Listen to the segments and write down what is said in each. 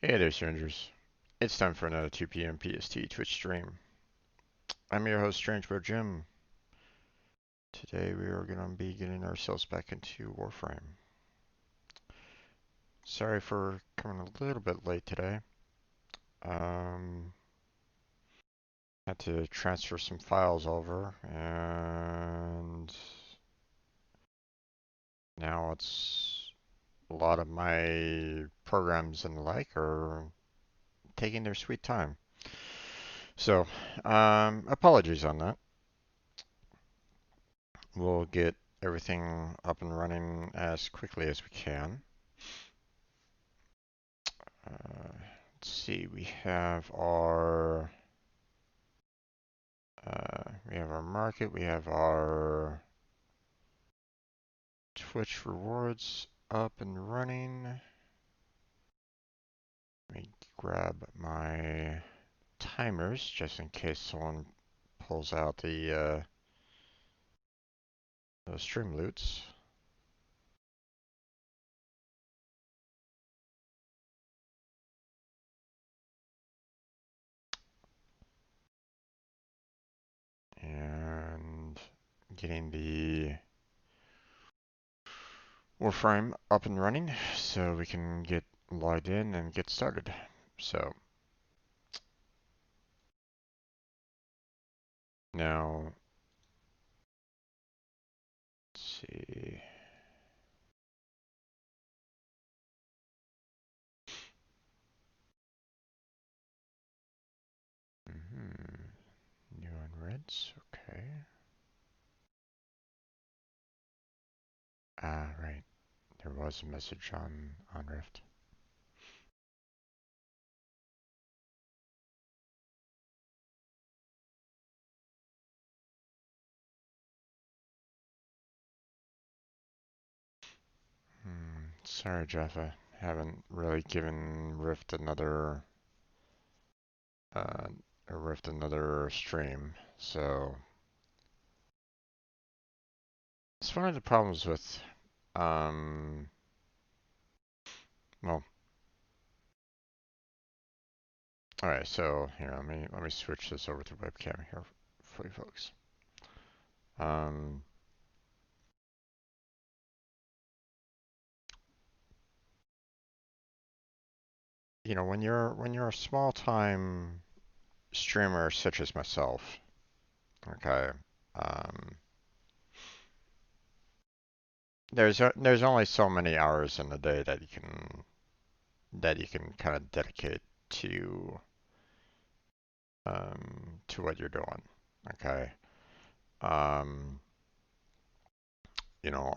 Hey there, strangers. It's time for another 2 p.m. PST Twitch stream. I'm your host, Strangebro Jim. Today we are going to be getting ourselves back into Warframe. Sorry for coming a little bit late today. Had to transfer some files over, and now it's a lot of my programs and the like are taking their sweet time. So, apologies on that. We'll get everything up and running as quickly as we can. Let's see, we have our market, we have our Twitch rewards up and running. Let me grab my timers just in case someone pulls out the those stream loots. And getting the Warframe up and running so we can get logged in and get started. So now, let's see. New on reds, okay. Ah, right. There was a message on Rift. Sorry, Jeff. I haven't really given Rift uh, another stream. So it's one of the problems with um. Well, all right. So here, let me switch this over to webcam here for you folks. Um, when you're a small time streamer such as myself, okay. Um, there's only so many hours in the day that you can kind of dedicate to what you're doing. Okay. Um,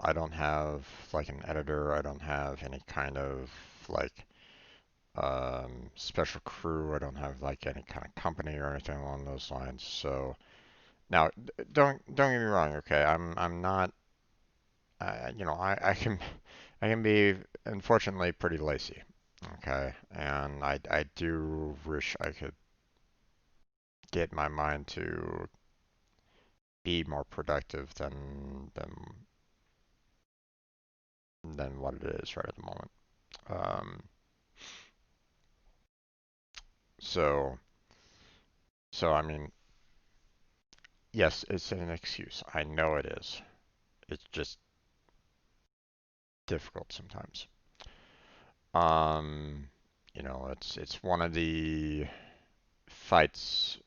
I don't have like an editor. I don't have any kind of like special crew. I don't have like any kind of company or anything along those lines. So now, don't get me wrong. Okay, I'm not. I can I can be unfortunately pretty lazy. Okay, and I do wish I could get my mind to be more productive than what it is right at the moment. Um, so so I mean, yes, it's an excuse. I know it is. It's just difficult sometimes. Um, it's one of the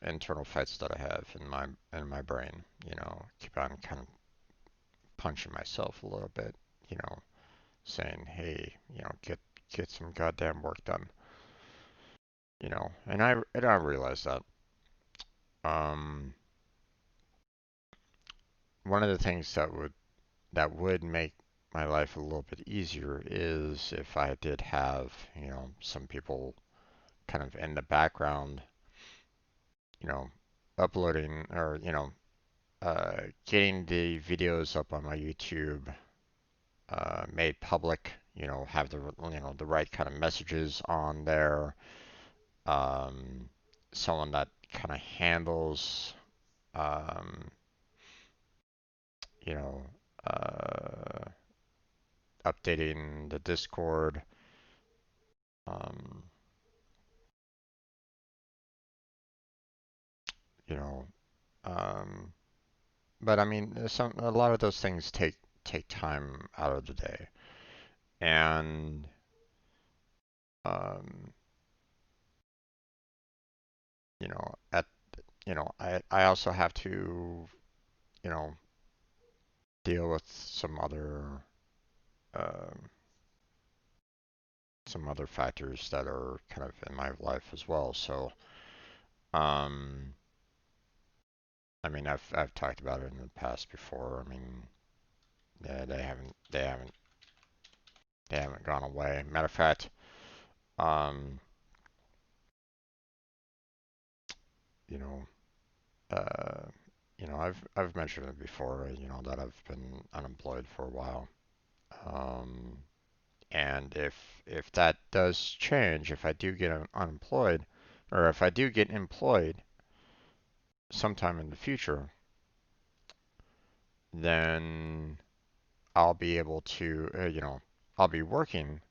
internal fights that I have in my brain. Keep on kind of punching myself a little bit. You know, saying, hey, get some goddamn work done. And I realize that. Um, One of the things that would make my life a little bit easier is if I did have, some people kind of in the background, you know, uploading or, getting the videos up on my YouTube, made public, have the right kind of messages on there, um, someone that kind of handles, um, you know, uh, updating the Discord, um, you know, um, but I mean, a lot of those things take time out of the day, and um, you know, at I also have to, you know, deal with um, some other factors that are kind of in my life as well. So, um, I mean, I've talked about it in the past before. I mean, yeah, they haven't gone away. Matter of fact, um, you know, uh, I've mentioned it before. You know that I've been unemployed for a while. Um, and if that does change, if I do get unemployed, or if I do get employed sometime in the future, then I'll be able to, I'll be working,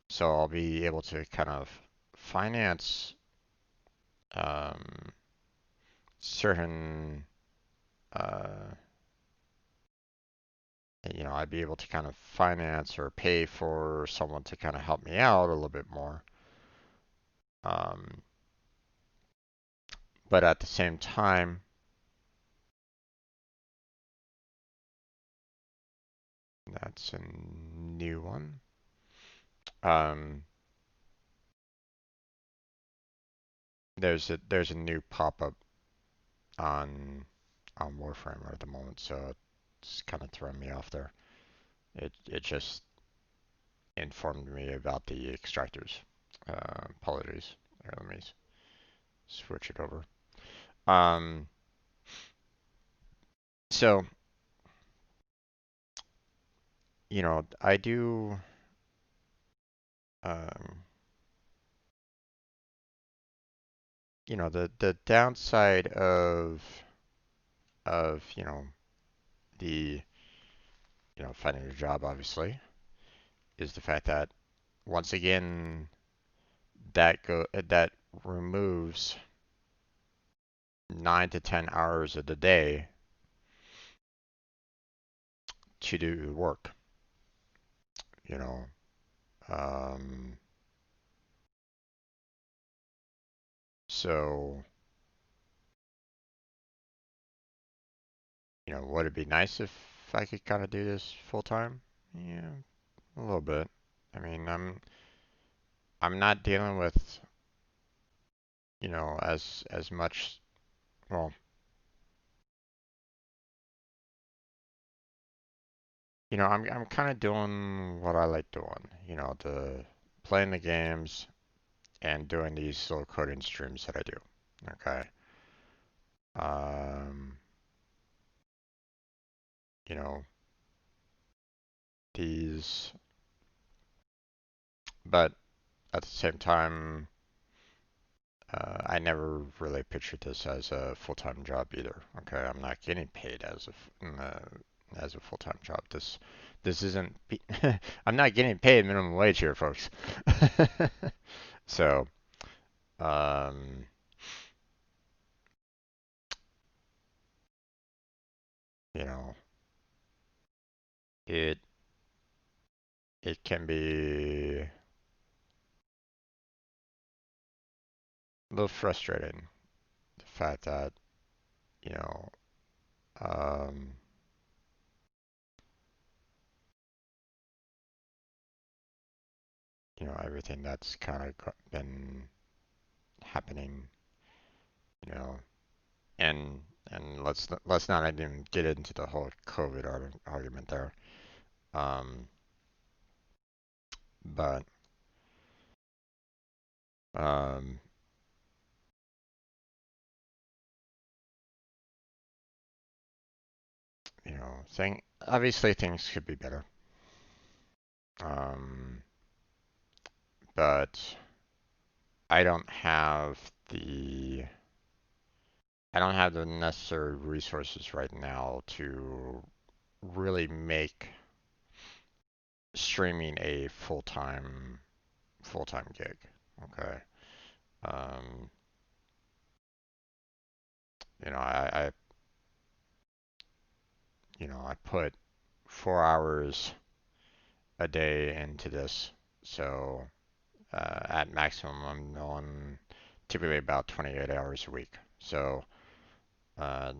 so I'll be able to kind of finance um, certain, uh, I'd be able to kind of finance or pay for someone to kind of help me out a little bit more. Um, but at the same time, that's a new one. Um, there's a new pop-up on Warframe at the moment, so it's kind of throwing me off there. It just informed me about the extractors. Apologies. Here, let me switch it over. Um, so I do. Um, the downside of the finding a job obviously is the fact that once again that removes 9 to 10 hours of the day to do the work. You know, um, so would it be nice if I could kind of do this full time? Yeah, a little bit. I mean, I'm not dealing with as much. Well, I'm kind of doing what I like doing. The playing the games and doing these little coding streams that I do. Okay. Um, you know, these, but at the same time, I never really pictured this as a full-time job either. Okay, I'm not getting paid as a full-time job. This isn't. I'm not getting paid minimum wage here, folks. So, um, you know, it it can be a little frustrating the fact that you know, um, everything that's kind of been happening, you know, and let's not even get into the whole COVID argument there. Um, but um, thing obviously things could be better. Um, but I don't have the I don't have the necessary resources right now to really make streaming a full-time gig. Okay. Um, You know, I put 4 hours a day into this, so at maximum I'm on typically about 28 hours a week. So uh,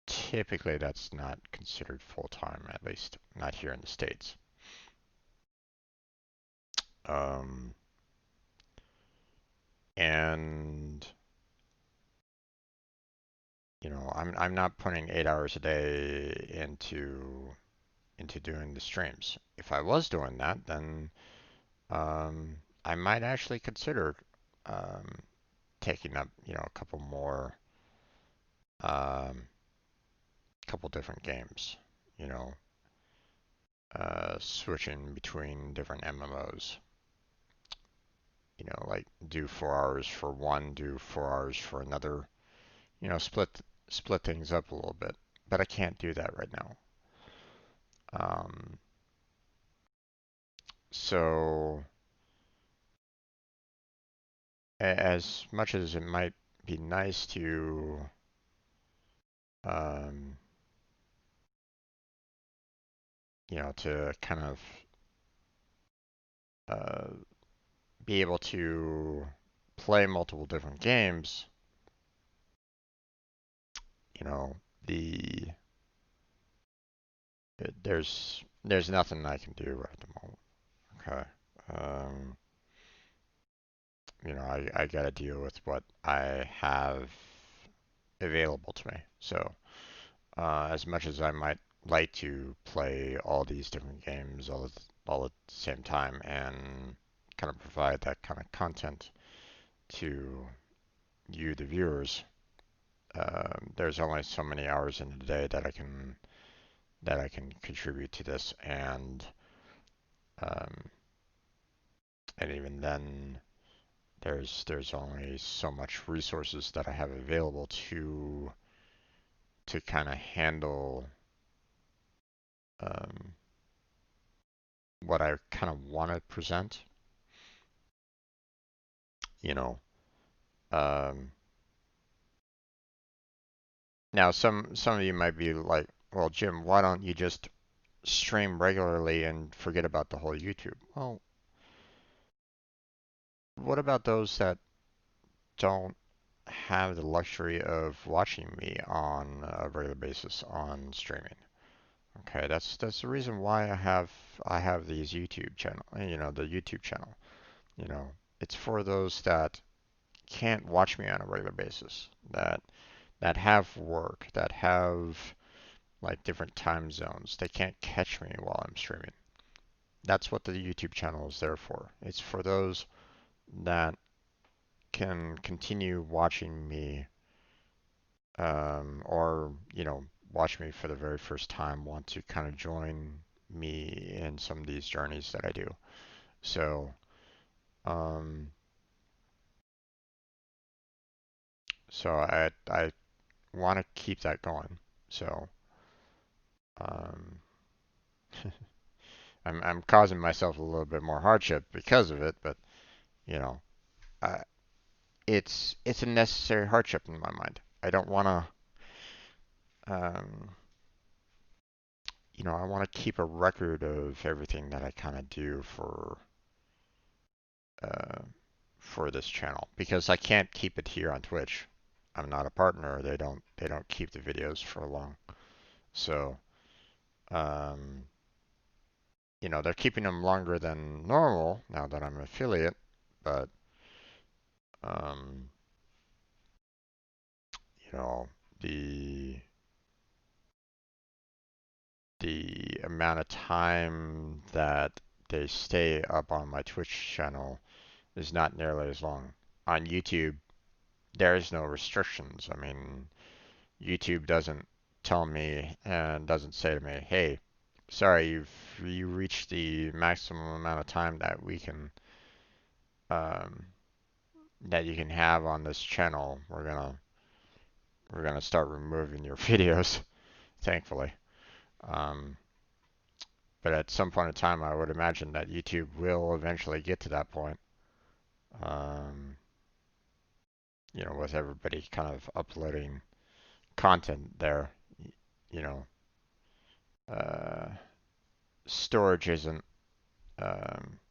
typically that's not considered full time, at least not here in the States. Um, and I'm not putting 8 hours a day into doing the streams. If I was doing that, then I might actually consider um, taking up, a um, couple different games, you know, switching between different MMOs. Like do 4 hours for one, do 4 hours for another. Split things up a little bit. But I can't do that right now. Um, so as much as it might be nice um, to kind of uh, be able to play multiple different games, you know, the there's nothing I can do right at the moment. Okay. Um, I got to deal with what I have available to me. So, as much as I might like to play all these different games all at the same time and kind of provide that kind of content to you, the viewers, there's only so many hours in the day that I can contribute to this, um, and even then, there's only so much resources that I have available to kind of handle um, what I kind of want to present. You know, um, now some of you might be like, well, Jim, why don't you just stream regularly and forget about the whole YouTube? Well, what about those that don't have the luxury of watching me on a regular basis on streaming? Okay, that's the reason why I have these YouTube channel, the YouTube channel. You know, it's for those that can't watch me on a regular basis, that have work, that have like different time zones. They can't catch me while I'm streaming. That's what the YouTube channel is there for. It's for those that can continue watching me, or watch me for the very first time, want to kind of join me in some of these journeys that I do. So, um, so I want to keep that going. So, um, I'm causing myself a little bit more hardship because of it, but you know, uh, it's a necessary hardship in my mind. I don't want to, I want to keep a record of everything that I kind of do uh, for this channel because I can't keep it here on Twitch. I'm not a partner. They don't keep the videos for long. So, um, they're keeping them longer than normal now that I'm an affiliate, but um, you know, the the amount of time that they stay up on my Twitch channel is not nearly as long. On YouTube, there is no restrictions. I mean, YouTube doesn't tell me and doesn't say to me, "Hey, sorry, you reached the maximum amount of time um, that you can have on this channel. We're gonna start removing your videos." Thankfully, um, but at some point in time, I would imagine that YouTube will eventually get to that point. Um, with everybody kind of uploading content there, you know, uh, storage isn't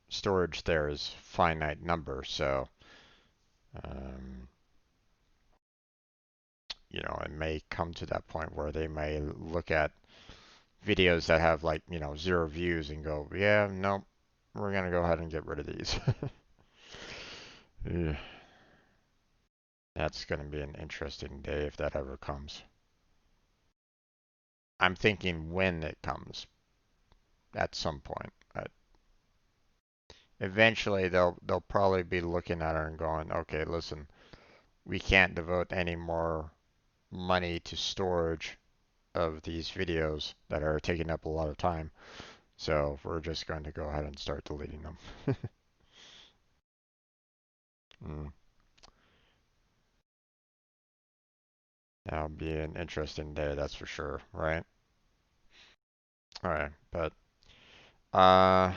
storage there is finite number, so um, it may come to that point where they may look at videos that have like, 0 views and go, yeah, no, we're gonna go ahead and get rid of these. Yeah. That's gonna be an interesting day if that ever comes. I'm thinking when it comes at some point. Eventually they'll probably be looking at it and going, okay, listen, we can't devote any more money to storage of these videos that are taking up a lot of time. So we're just going to go ahead and start deleting them. Mm, that'll be an interesting day, that's for sure, right? All right, but uh,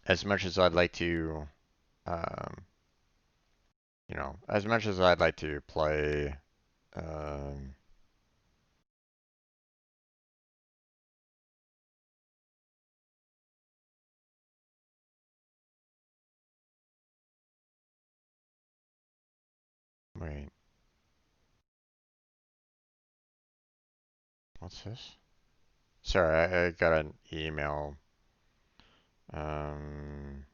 as much as I'd like to, um, as much as I'd like to play, um, wait, what's this? Sorry, I got an email. Um,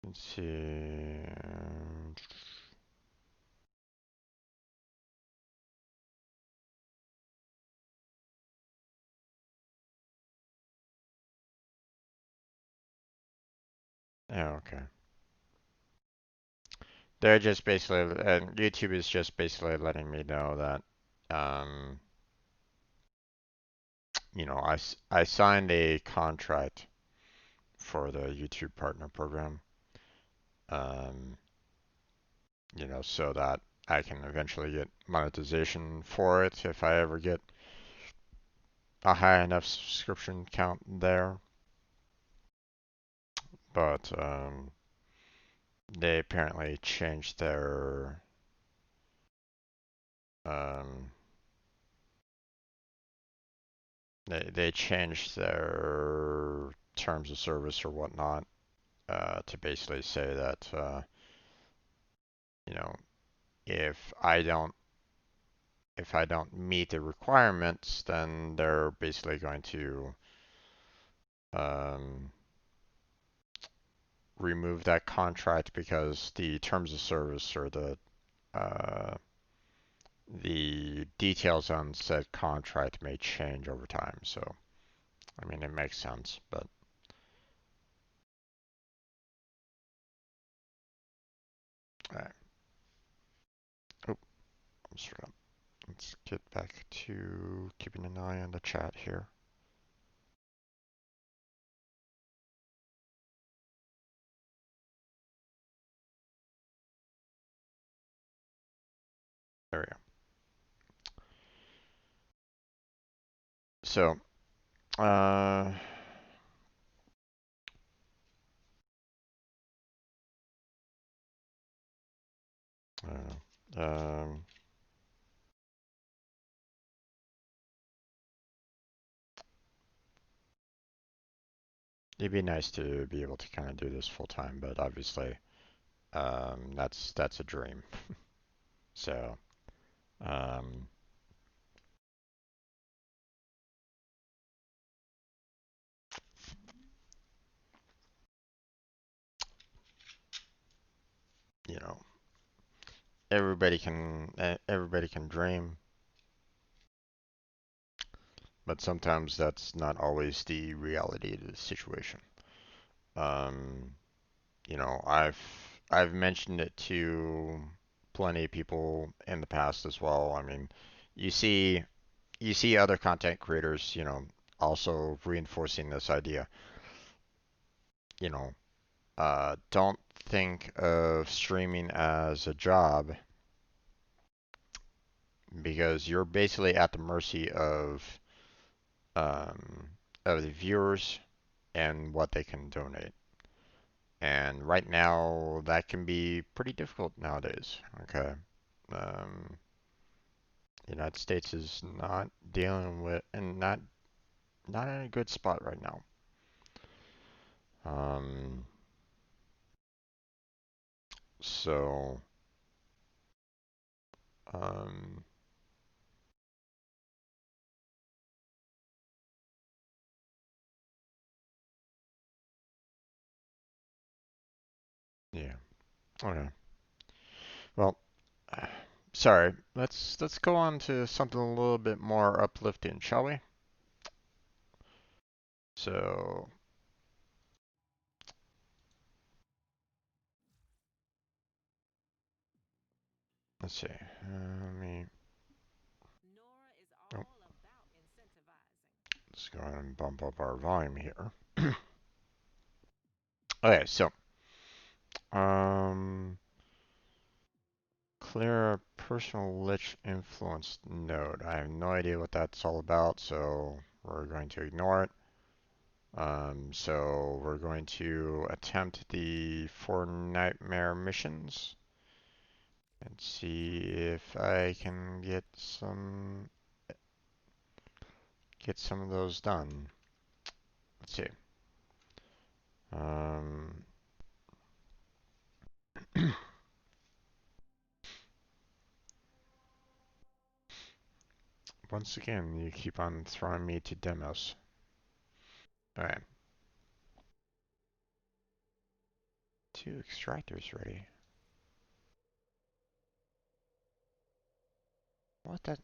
let's see. Oh, okay. They're just basically, and YouTube is just basically letting me know that, um, I signed a contract for the YouTube Partner Program, um, so that I can eventually get monetization for it if I ever get a high enough subscription count there. But they apparently changed um, they changed their terms of service or whatnot to basically say that you know if I don't meet the requirements, then they're basically going to um, remove that contract because the terms of service or uh, the details on said contract may change over time. So, I mean, it makes sense, but alright. Oh, almost forgot. Let's get back to keeping an eye on the chat here. There we go. So, uh, I don't know. It'd be nice to be able to kind of do this full time, but obviously, that's a dream. So, um, you know, everybody can dream, but sometimes that's not always the reality of the situation. Um, I've mentioned it to plenty of people in the past as well. I mean, you see you see other content creators, also reinforcing this idea. You know, don't think of streaming as a job, because you're basically at the mercy um, of the viewers and what they can donate. And right now, that can be pretty difficult nowadays. Okay. Um, the United States is not dealing with, and not in a good spot right now. Um, so, um, yeah. Okay. Well, sorry. Let's go on to something a little bit more uplifting, shall we? So, let's see. Let me. Oh, let's go ahead and bump up our volume here. Okay, so um, clear a personal lich influence node. I have no idea what that's all about, so we're going to ignore it. So we're going to attempt the 4 nightmare missions and see if I can get some of those done. Let's see. Um, Once again, you keep on throwing me to demos. Alright, 2 extractors ready. What the?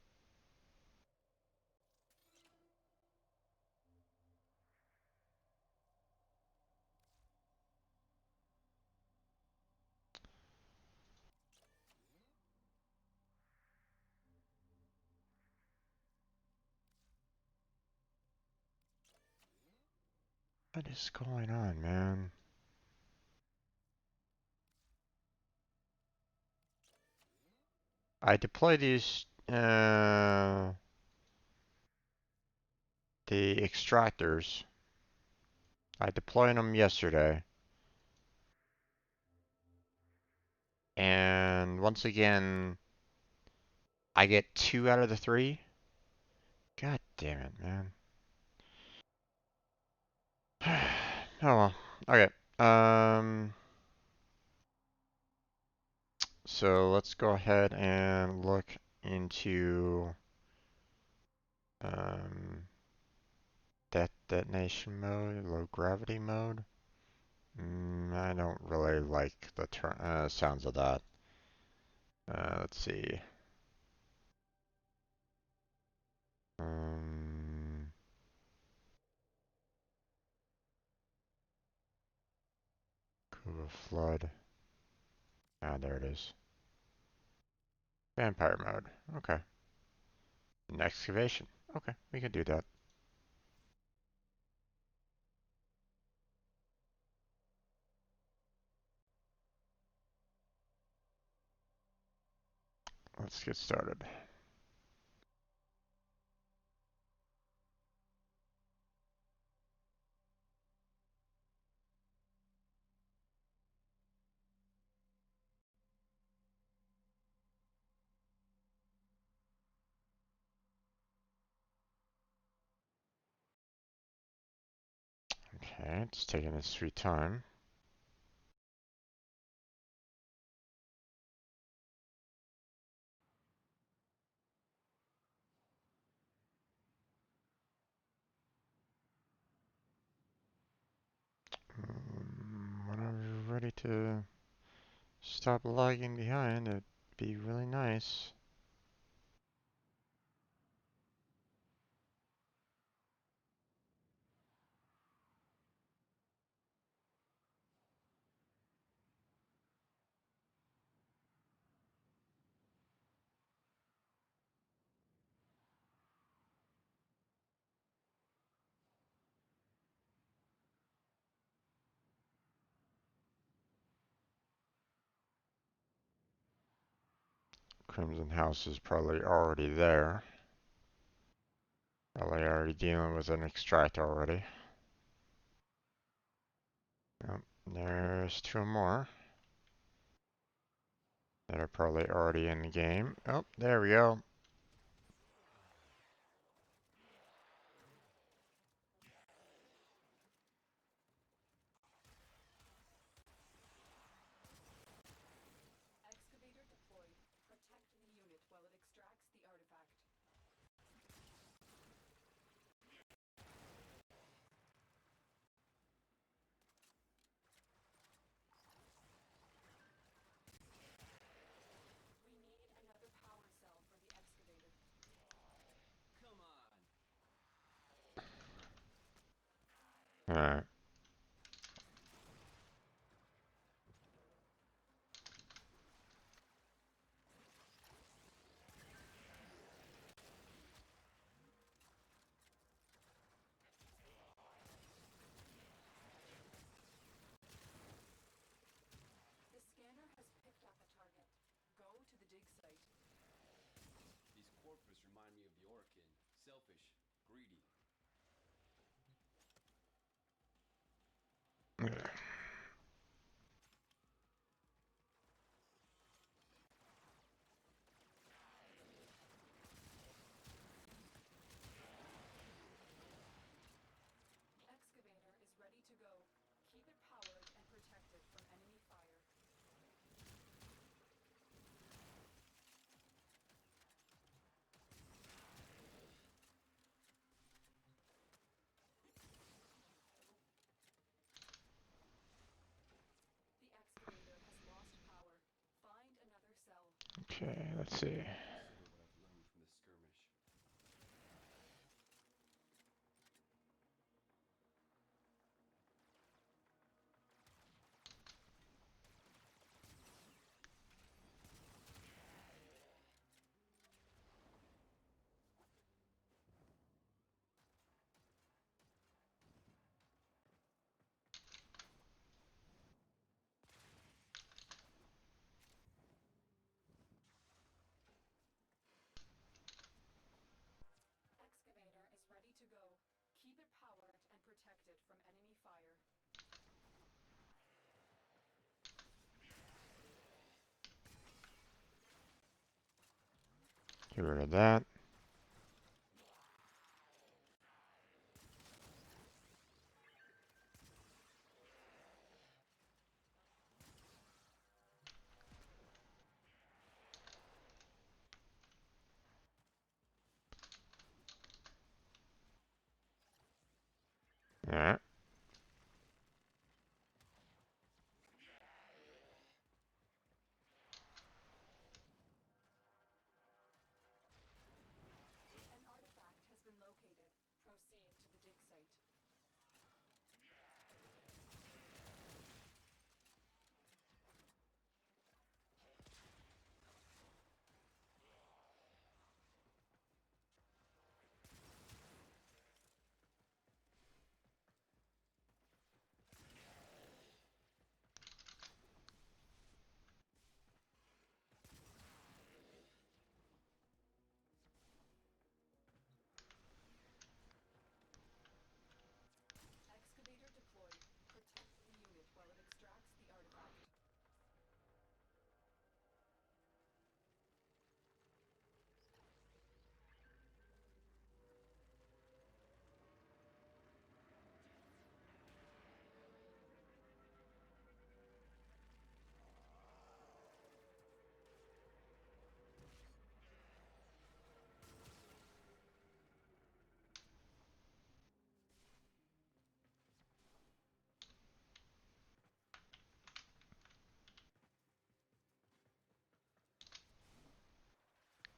What is going on, man? I deployed the extractors. I deployed them yesterday. And once again, I get 2 out of the 3. God damn it, man. Oh well. Okay. So let's go ahead and look into um, detonation mode, low gravity mode. I don't really like the sounds of that. Let's see. Um, Kuba Flood. Ah, there it is. Vampire mode. Okay. An excavation. Okay, we can do that. Let's get started. Okay, it's taking its sweet time. Whenever you're ready to stop lagging behind, it'd be really nice. Crimson House is probably already there. Probably already dealing with an extract already. Yep, there's two more that are probably already in the game. Oh, there we go. Alright. Okay, let's see. Get rid of that. Alright.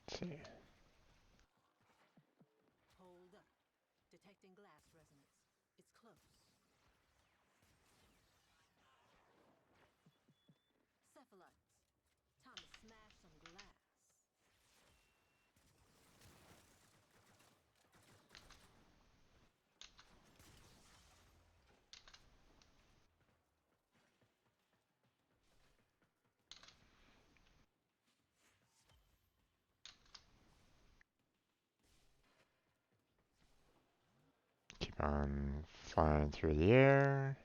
Let's see. Hold up. Detecting glass resonance. It's close. Cephalites. Time to smash some glass. Flying through the air.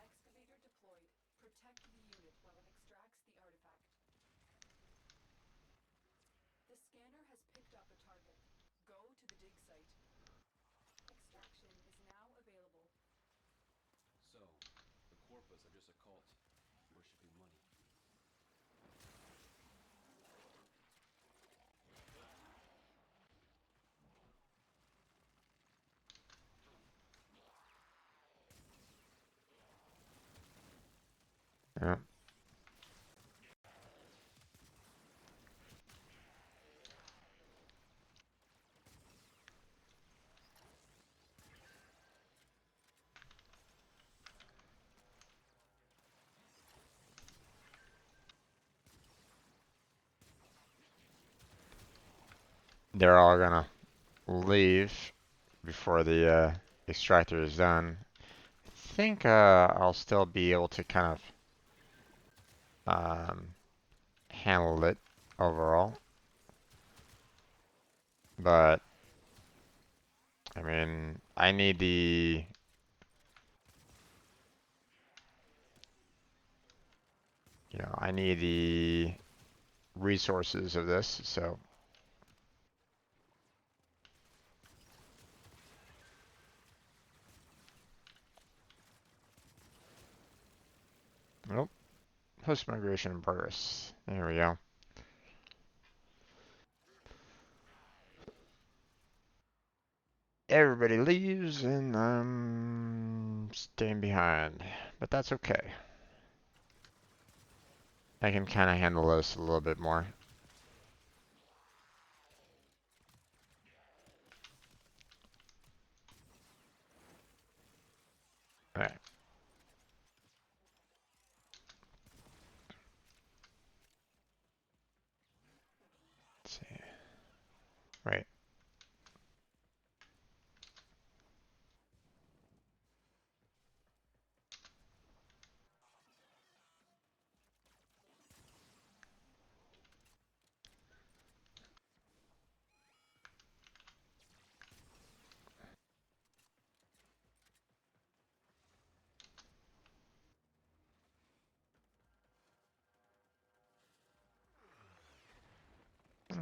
Excavator deployed. Protect the unit while it extracts the artifact. The scanner has picked up a target. Go to the dig site. Extraction is now available. So, the Corpus are just a cult, worshipping money. Yeah. They're all gonna leave before the extractor is done. I think I'll still be able to kind of handle it overall. But I mean, I need the resources of this. So, nope. Host migration in progress. There we go. Everybody leaves and I'm staying behind, but that's okay. I can kind of handle this a little bit more. All right. Let's see. Right.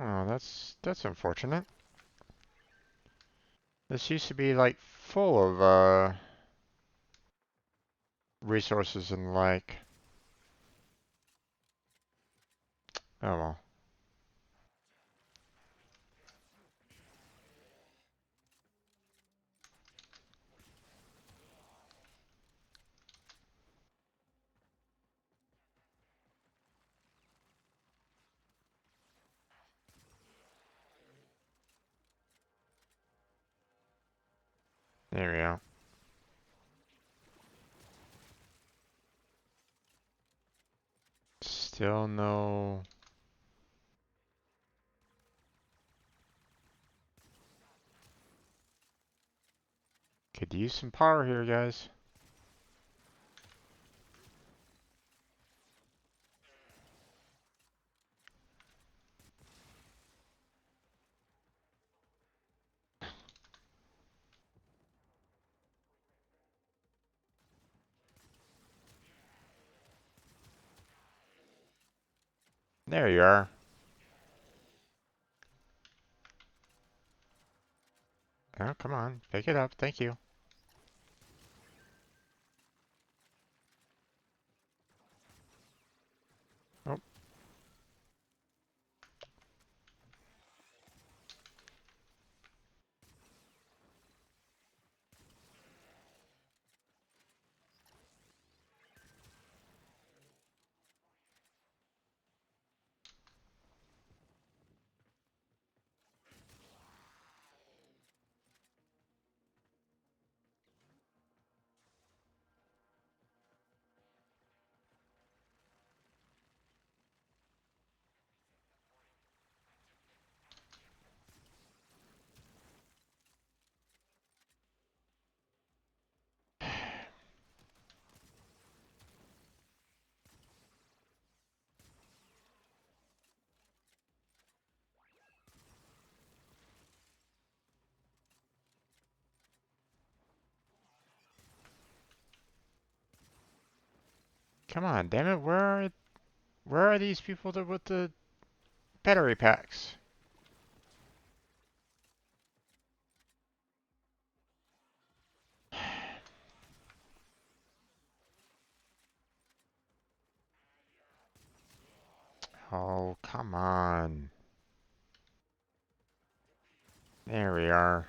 Oh, that's unfortunate. This used to be like full of resources and like. Oh well. There we go. Still no. Could use some power here, guys. There you are. Oh, come on. Pick it up. Thank you. Oh, Come on, damn it, where are these people with the battery packs? Oh, come on. There we are.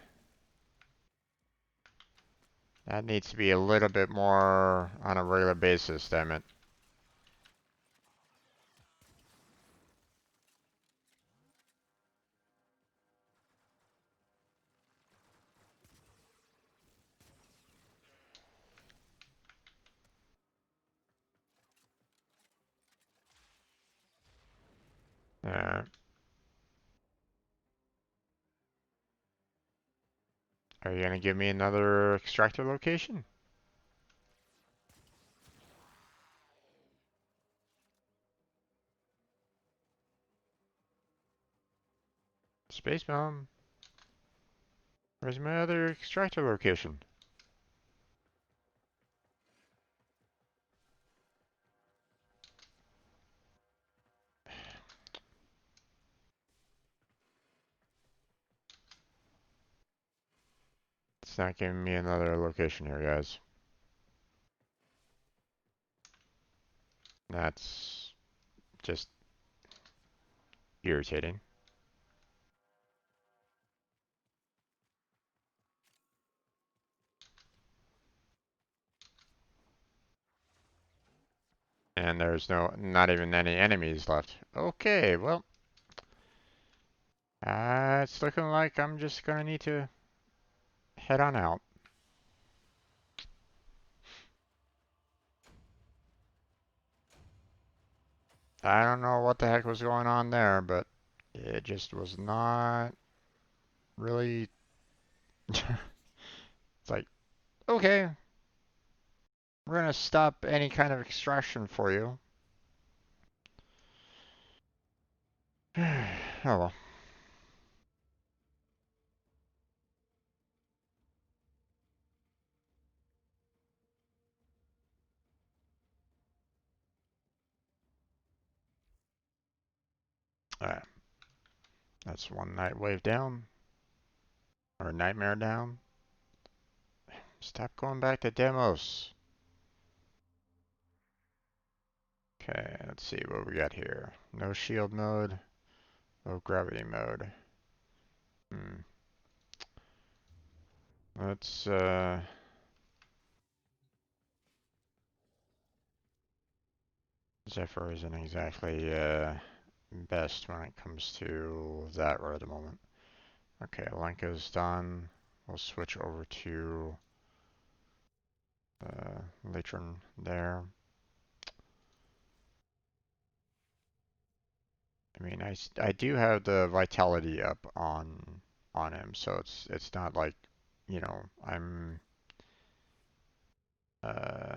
That needs to be a little bit more on a regular basis, damn it. Uh, are you gonna give me another extractor location? Space Bomb. Where's my other extractor location? It's not giving me another location here, guys. That's just irritating. And there's not even any enemies left. Okay, well, it's looking like I'm just gonna need to head on out. I don't know what the heck was going on there, but it just was not really. It's like, okay, we're gonna stop any kind of extraction for you. Oh well. Alright, that's one night wave down, or nightmare down. Stop going back to demos. Okay, let's see what we got here. No shield mode, no gravity mode. Hmm. Let's Zephyr isn't exactly best when it comes to that right at the moment. Okay, link is done. We'll switch over to Latron there. I mean, I do have the vitality up on him, so it's not like, you know, uh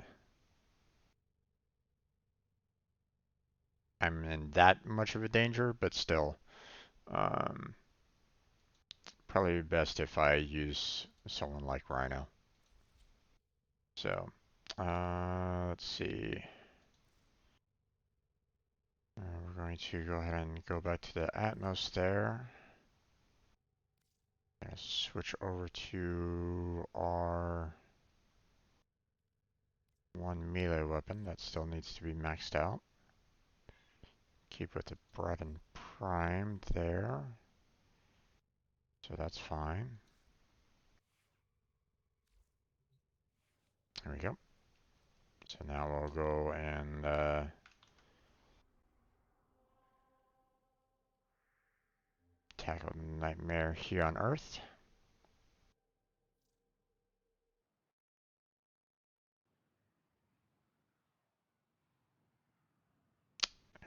I'm in that much of a danger, but still, um, probably best if I use someone like Rhino. So, let's see. We're going to go ahead and go back to the Atmos there. Gonna switch over to our one melee weapon that still needs to be maxed out. Keep with the bread and prime there. So that's fine. There we go. So now we'll go and tackle Nightmare here on Earth.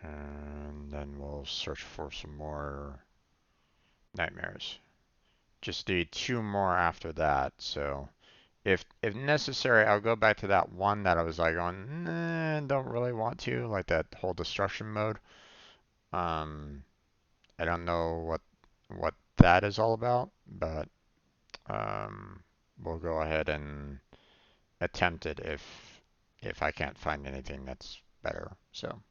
And then we'll search for some more nightmares. Just need two more after that, so if necessary, I'll go back to that one that I was like on, nah, don't really want to, like that whole destruction mode. Um, I don't know what that is all about, but we'll go ahead and attempt it if I can't find anything that's better. So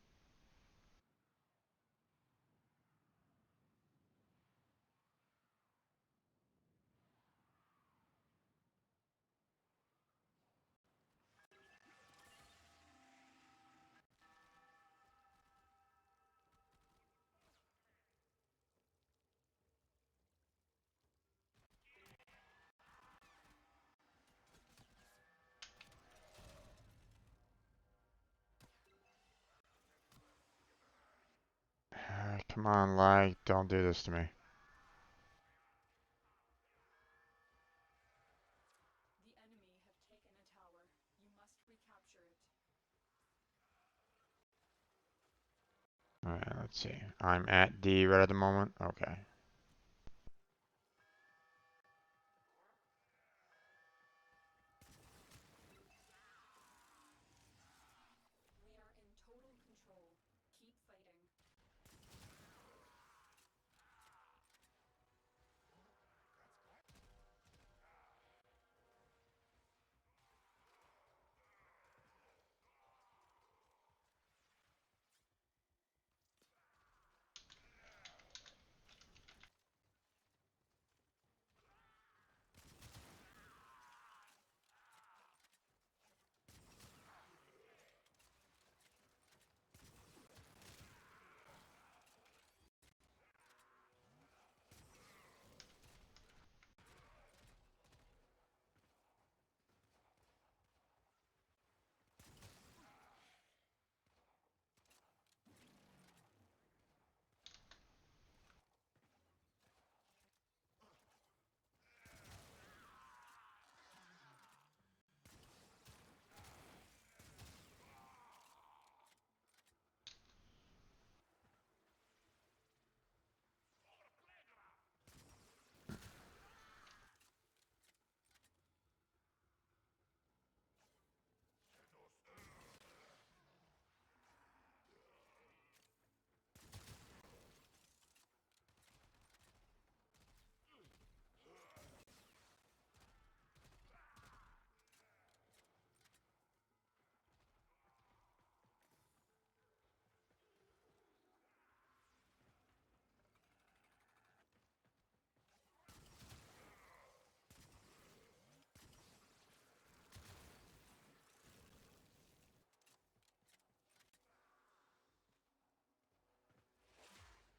come on, lag, don't do this to me. The enemy have taken a tower. You must recapture it. All right, let's see. I'm at D right at the moment. Okay. We are in total control. Keep fighting.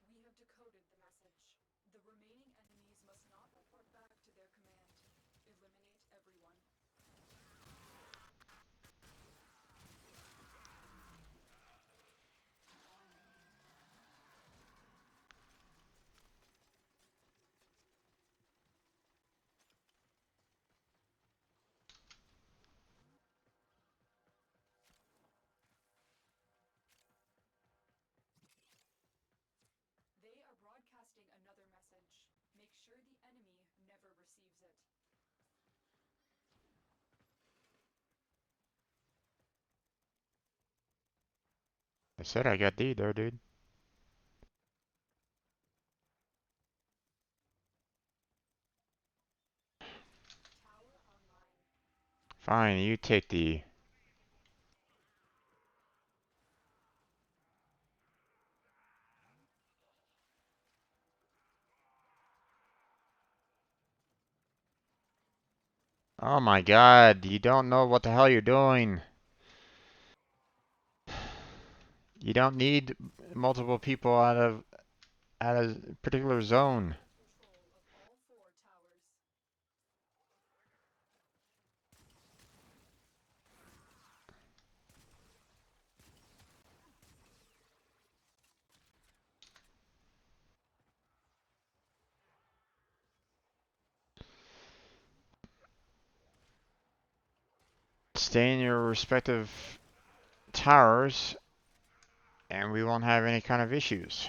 We have decoded the message. The remaining enemies must not report back to their command. Eliminate everyone. They are broadcasting another message. Make sure the enemy never receives it. I said I got D there, dude. Tower online. Fine, you take D. Oh my god, you don't know what the hell you're doing. You don't need multiple people out of a particular zone. Control of all 4 towers. Stay in your respective towers, and we won't have any kind of issues.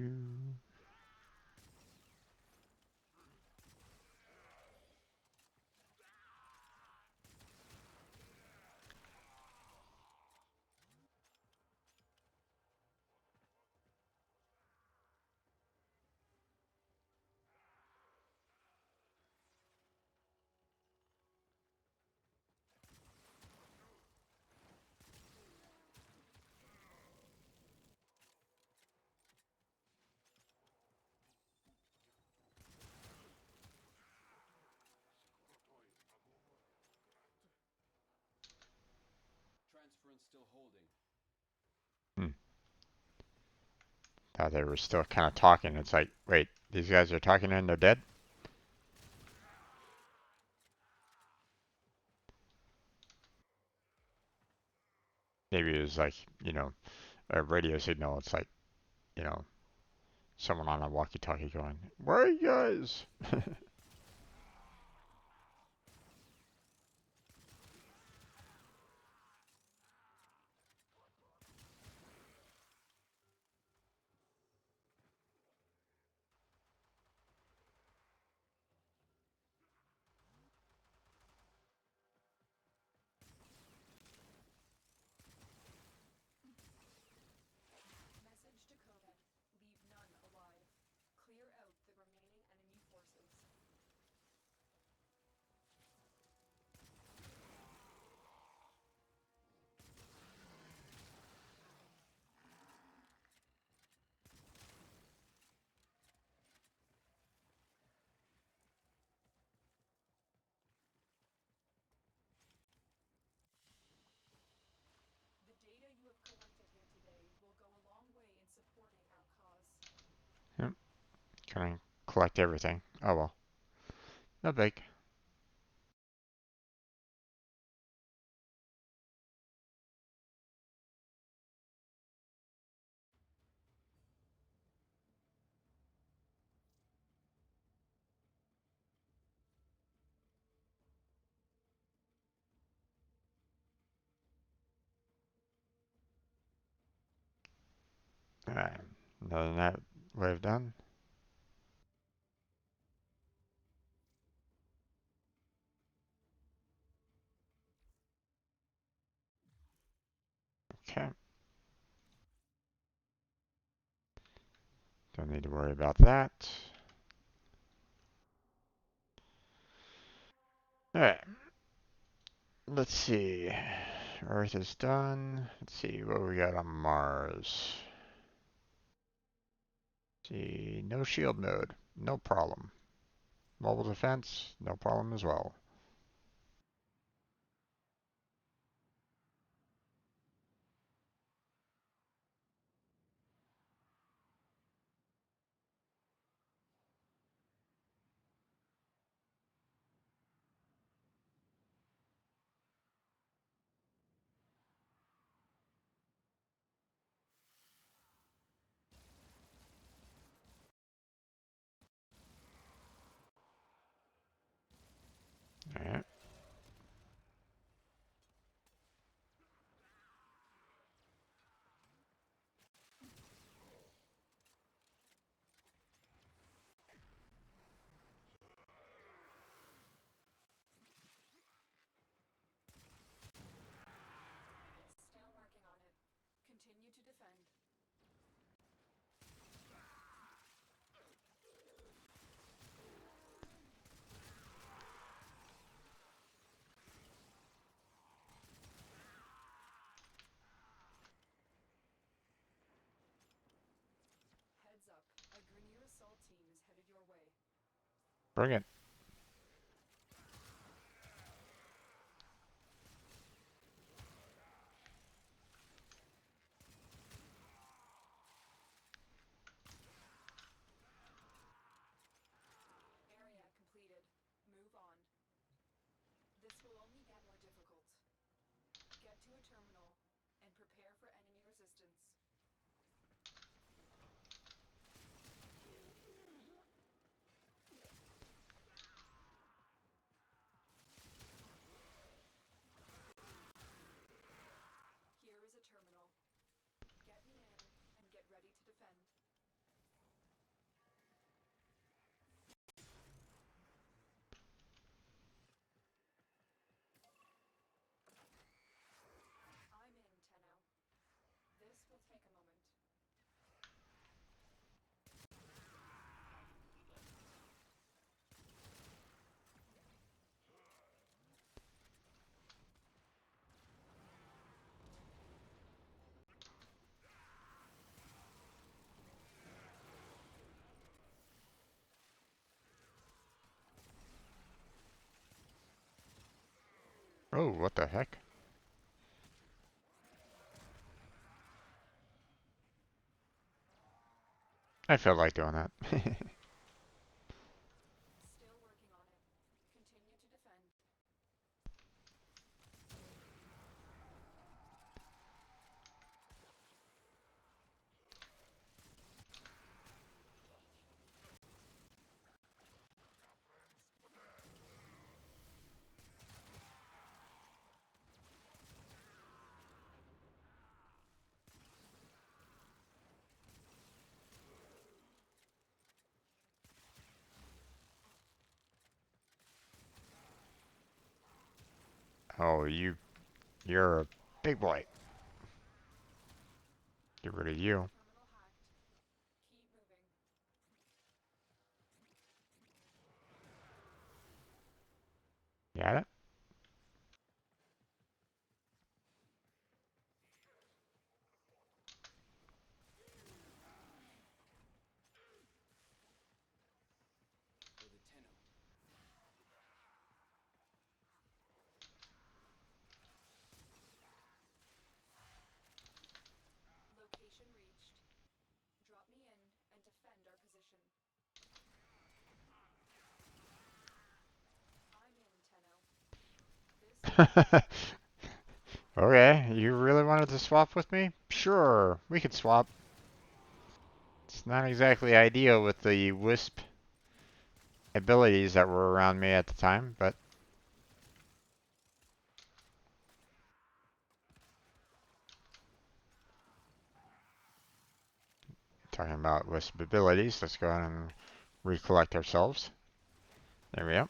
Transference still holding. Hmm. Thought they were still kind of talking. It's like, wait, these guys are talking and they're dead? Maybe it was like, a radio signal. It's like, you know, someone on a walkie-talkie going, "Where are you guys?" Message decoded. Leave none alive. Clear out the remaining enemy forces. The data you have collected here today will go a long way in supporting our cause. Yep, trying to collect everything. Oh well, no big. Alright, other than that, we've done. Okay, don't need to worry about that. Alright, let's see. Earth is done. Let's see what we got on Mars. See, no shield mode, no problem. Mobile defense, no problem as well. Alright. Still working on it. Continue to defend. Heads up. A Grineer assault team is headed your way. Bring it. Area completed. Move on. This will only get more difficult. Get to a terminal and prepare for enemy resistance. Here is a terminal. Get me in and get ready to defend. Oh, what the heck? I felt like doing that. Still working on it. Continue to defend. Oh, you're a big boy. Get rid of you. Terminal hacked. Keep moving. Got it? For the Tenno. Location reached. Drop me in and defend our position. I'm in, Tenno. This Okay, you really wanted to swap with me? Sure, we could swap. It's not exactly ideal with the wisp abilities that were around me at the time, but talking about wisp abilities, let's go ahead and recollect ourselves. There we go.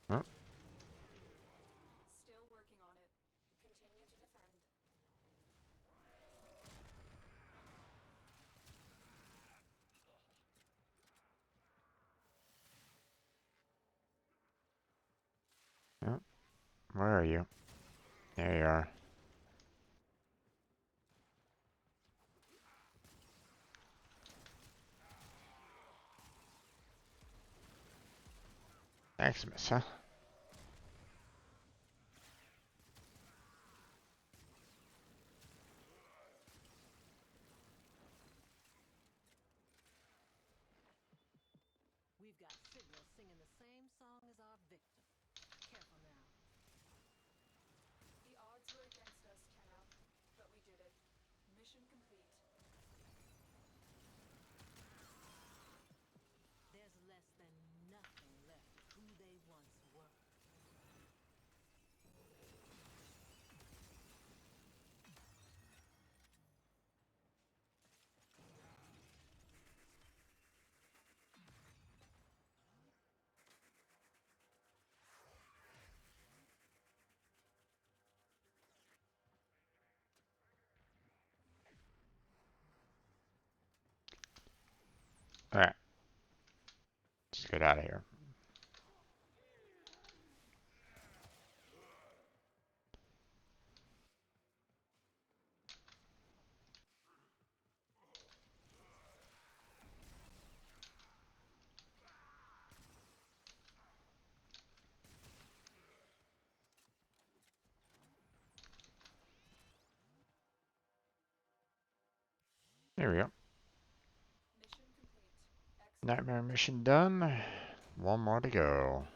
Oh, Still working on it. Continue to defend. oh, where are you? There you are. Maximus, huh? We've got signals singing the same song as our victim. Careful now. The odds were against us, Tenno, but we did it. Mission complete. There's less than nothing left of who they once were. Alright, let's get out of here. There we go. Mission complete. Excellent. Nightmare mission done. One more to go.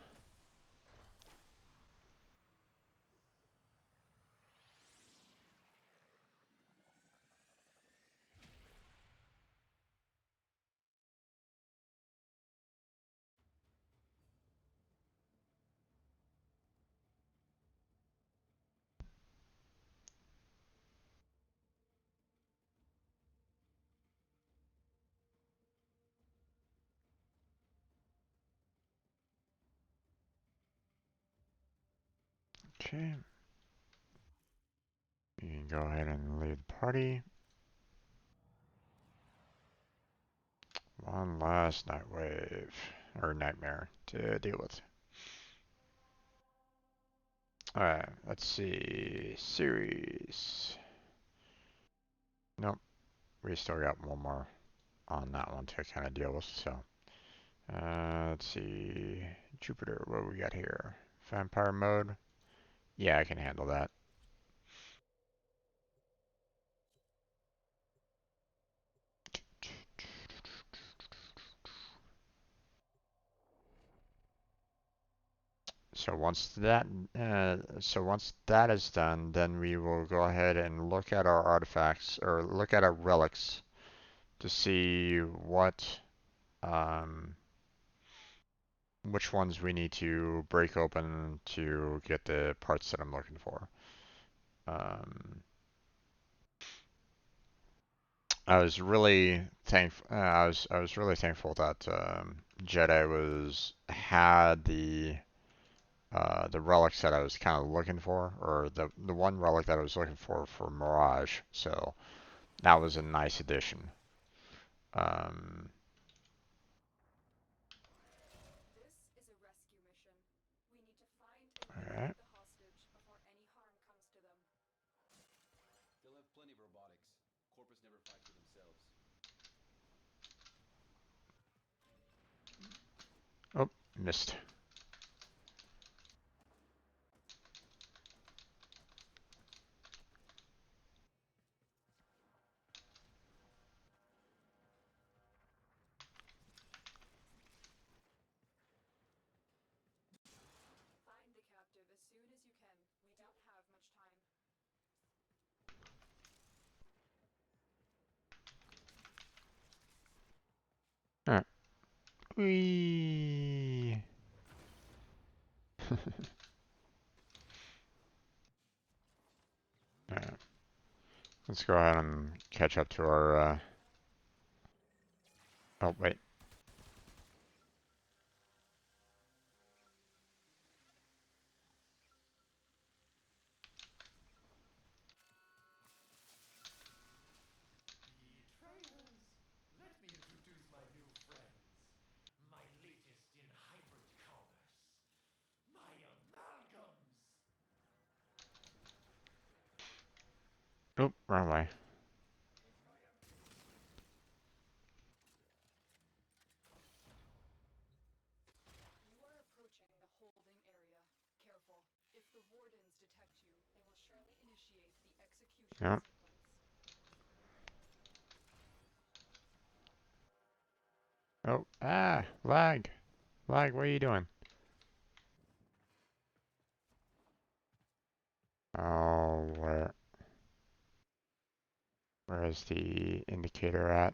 Okay. You can go ahead and leave the party. One last night wave, or nightmare, to deal with. Alright, let's see. Series. Nope, we still got one more on that one to kind of deal with, so Let's see. Jupiter, what do we got here? Vampire mode? Yeah, I can handle that. So once that is done, then we will go ahead and look at our artifacts or look at our relics to see um, which ones we need to break open to get the parts that I'm looking for. Um, I was really I was really thankful that Jedi was had the relics that I was kind of looking for, or the one relic that I was looking for Mirage. So that was a nice addition. Um, This is a rescue mission. We need to find and all liberate right. the hostage before any harm comes to them. They'll have plenty of robotics. Corpus never fight for themselves. Oh, missed. Find the captive as soon as you can. We don't have much time. All right. Whee. All right. Let's go ahead and catch up to our. Oh wait. Betrayers! Let me introduce my new friends. My latest in hybrid commerce. My amalgams! Oh, wrong way. You are approaching the holding area. Careful. If the wardens detect you, they will surely initiate the execution Yep. sequence. Oh, lag. Lag, what are you doing? Oh, where is the indicator at?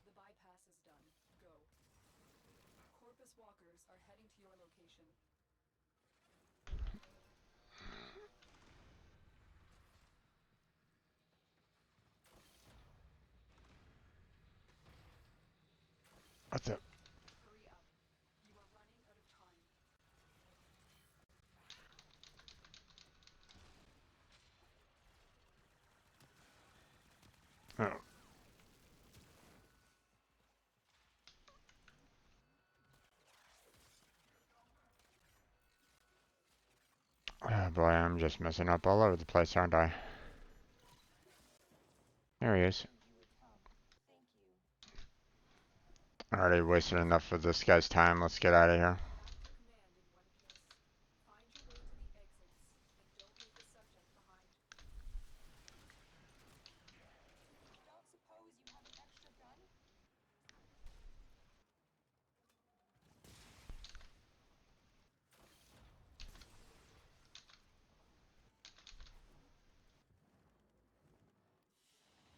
The bypass is done. Go. Corpus walkers are heading to your location. What the? Hurry up. You are running out of time. Oh. Oh boy, I'm just messing up all over the place, aren't I? There he is. Already wasted enough of this guy's time. Let's get out of here. Command in one piece. Find your way to the exits, and don't leave the subject behind. Don't suppose you have an extra gun?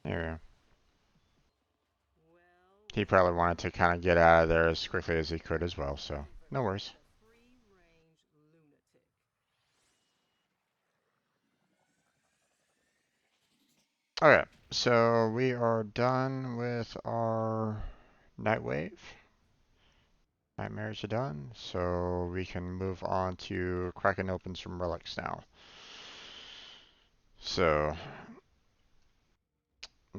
There we go. Well, he probably wanted to kind of get out of there as quickly as he could as well, so no worries. The free-range lunatic. Okay, so we are done with our Nightwave. Nightmares are done, so we can move on to cracking open some relics now. So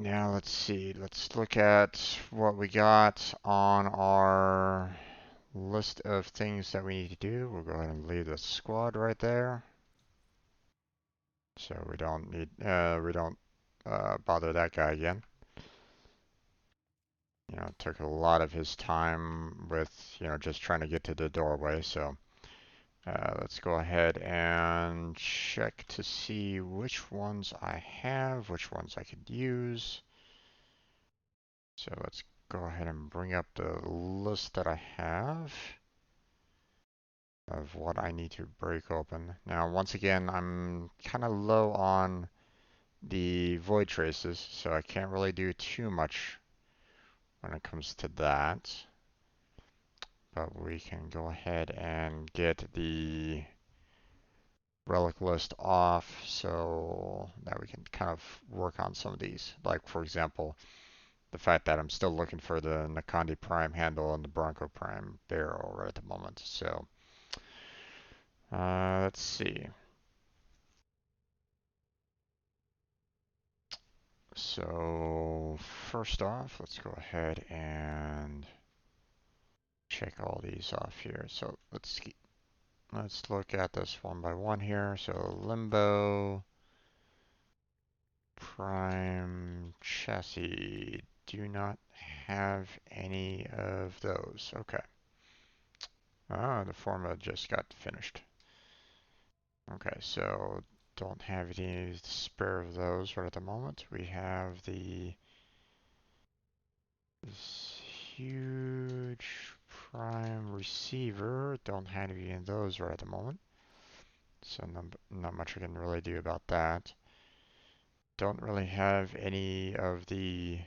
now let's see. Let's look at what we got on our list of things that we need to do. We'll go ahead and leave the squad right there. So we don't need, we don't bother that guy again. You know, it took a lot of his time with, you know, just trying to get to the doorway. So let's go ahead and check to see which ones I have, which ones I could use. So let's go ahead and bring up the list that I have of what I need to break open. Now, once again, I'm kind of low on the void traces, so I can't really do too much when it comes to that. But we can go ahead and get the relic list off so that we can kind of work on some of these. Like, for example, the fact that I'm still looking for the Nakandi Prime handle and the Bronco Prime barrel right at the moment. So, let's see. So, first off, let's go ahead and check all these off here. So, let's look at this one by one here. So, Limbo, Prime, Chassis. Do not have any of those. Okay. Ah, the formula just got finished. Okay, so don't have any spare of those right at the moment. We have this huge prime receiver. Don't have any of those right at the moment. So not much I can really do about that. Don't really have any of the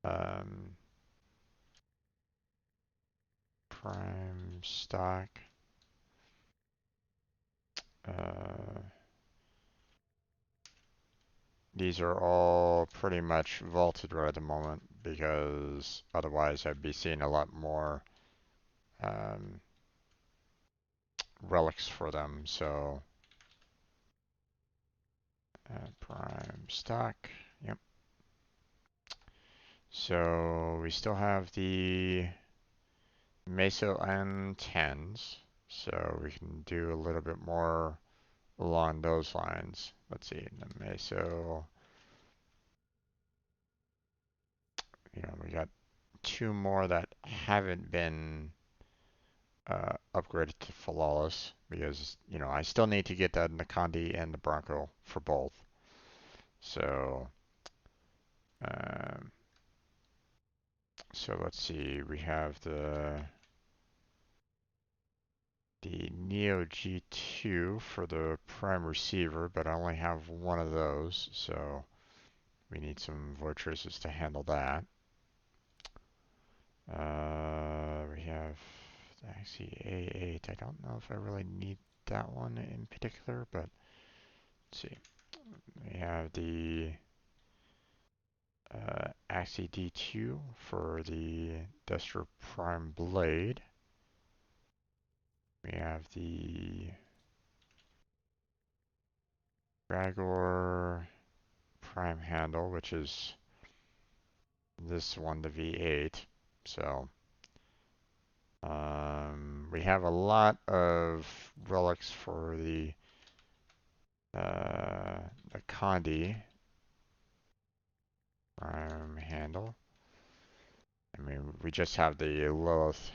um, prime stock. Uh, these are all pretty much vaulted right at the moment because otherwise I'd be seeing a lot more um, relics for them. So prime stock. Yep. So we still have the Meso and 10s. So we can do a little bit more along those lines. Let's see, the Meso, you know, we got two more that haven't been upgraded to flawless because, you know, I still need to get the Nakandi and the Bronco for both. So, um, so let's see, we have the Neo G2 for the prime receiver, but I only have one of those, so we need some void traces to handle that. We have actually A8. I don't know if I really need that one in particular, but let's see. We have the Axie D2 for the Duster Prime Blade. We have the Ragor Prime Handle, which is this one, the V8. So we have a lot of relics for the Condi Prime Handle. I mean, we just have the Lilith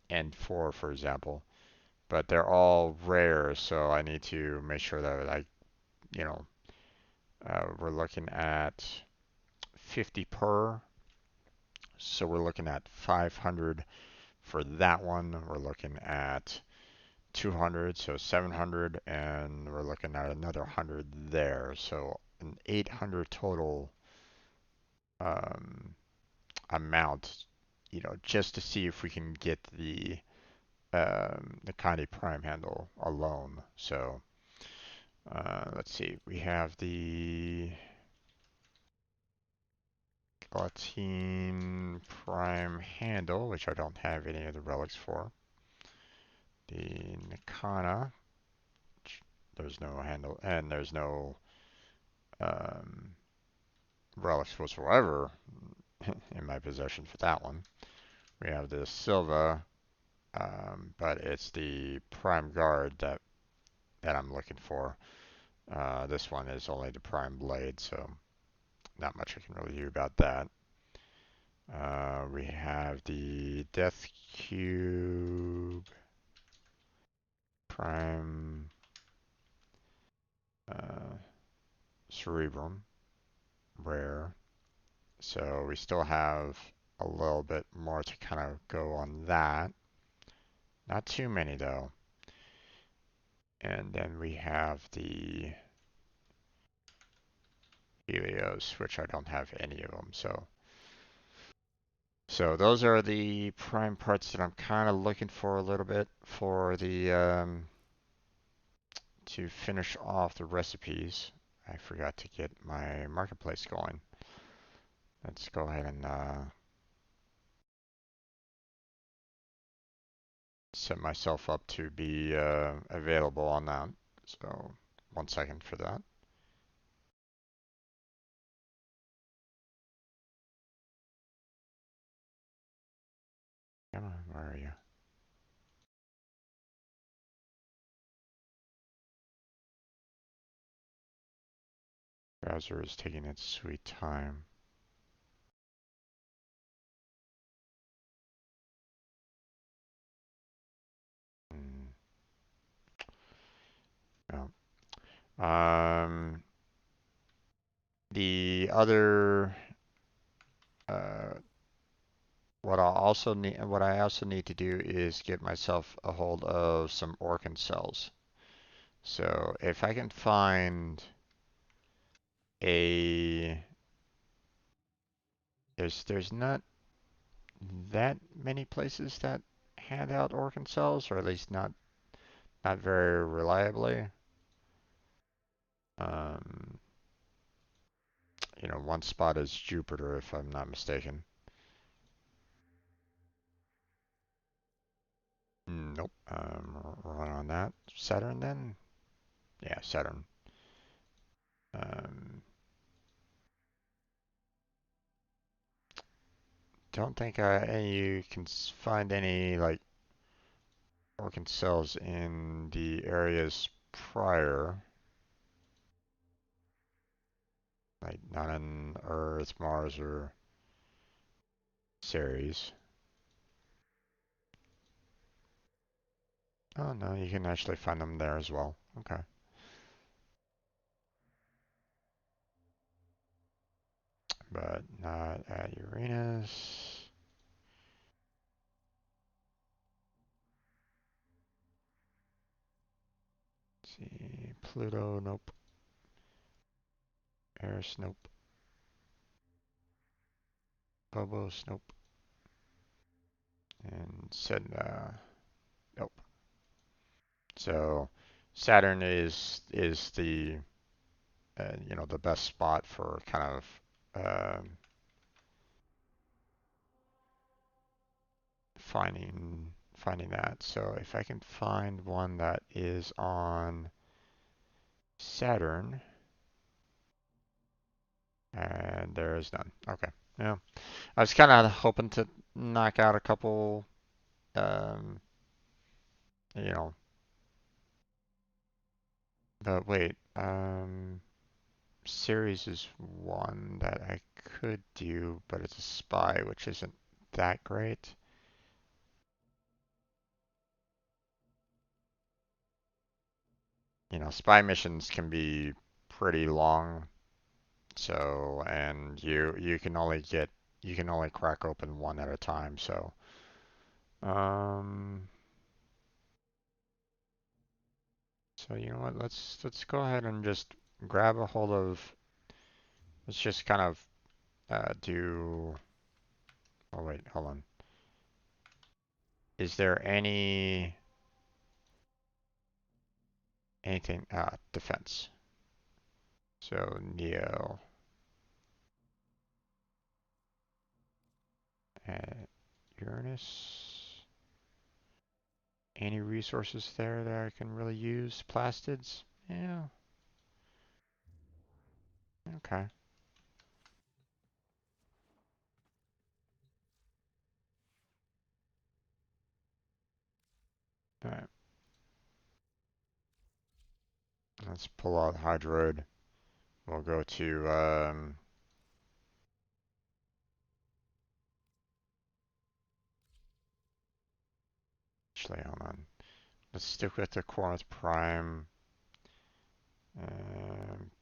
N4, for example, but they're all rare, so I need to make sure that you know, we're looking at 50 per. So we're looking at 500 for that one. We're looking at 200, so 700, and we're looking at another 100 there. So an 800 total um, amount, just to see if we can get the Conde Prime handle alone. So let's see, we have the Galatine Prime handle, which I don't have any of the relics for. The Nikana, there's no handle, and there's no um, relics whatsoever in my possession for that one. We have the Silva, but it's the Prime Guard that I'm looking for. This one is only the Prime Blade, so not much I can really do about that. We have the Death Cube Prime uh, Cerebrum rare. So we still have a little bit more to kind of go on that. Not too many though. And then we have the Helios, which I don't have any of them. So those are the prime parts that I'm kind of looking for a little bit for the to finish off the recipes. I forgot to get my marketplace going. Let's go ahead and set myself up to be available on that. So 1 second for that. Come on, where are you? Browser is taking its sweet time. Hmm. No. The other uh, what I also need to do is get myself a hold of some organ cells. So if I can find a there's not that many places that hand out organ cells, or at least not very reliably. Um, one spot is Jupiter, if I'm not mistaken. Nope. Run on that. Saturn then? Yeah, Saturn. Um, don't think you can find any like organ cells in the areas prior, like not on Earth, Mars, or Ceres. Oh no, you can actually find them there as well. Okay. But not at Uranus. Let's see, Pluto, nope. Eris, nope. Phobos, nope. And Sedna, nope. So Saturn is the the best spot for kind of finding that. So if I can find one that is on Saturn, and there is none. Okay. Yeah. I was kind of hoping to knock out a couple, um, you know, but wait, series is one that I could do, but it's a spy, which isn't that great. Spy missions can be pretty long, so and you can only crack open one at a time, so um you know what, let's go ahead and just grab a hold of let's just kind of do... Oh wait, hold on. Is there anything... defense. So Neo. Uranus. Any resources there that I can really use? Plastids? Yeah. Okay. Alright. Let's pull out Hydroid. We'll go to, actually, hold on. Let's stick with the Corinth Prime.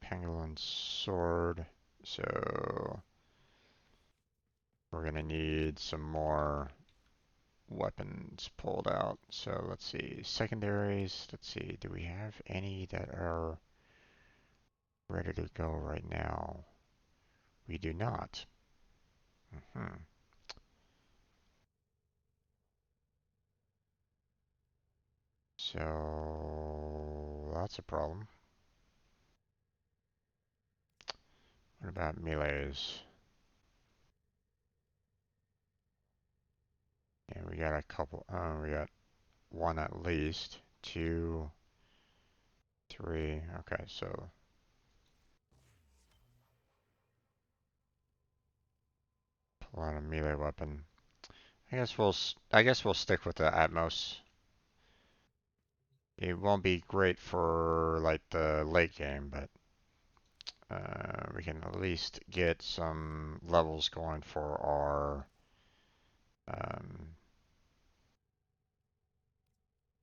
Pangolin Sword. So, we're gonna need some more weapons pulled out. So let's see, secondaries. Let's see, do we have any that are ready to go right now? We do not. Hmm. So that's a problem. What about melees? Yeah, we got a couple. We got one at least. Two, three. Okay, so pull out a melee weapon. I guess we'll stick with the Atmos. It won't be great for like the late game, but we can at least get some levels going um,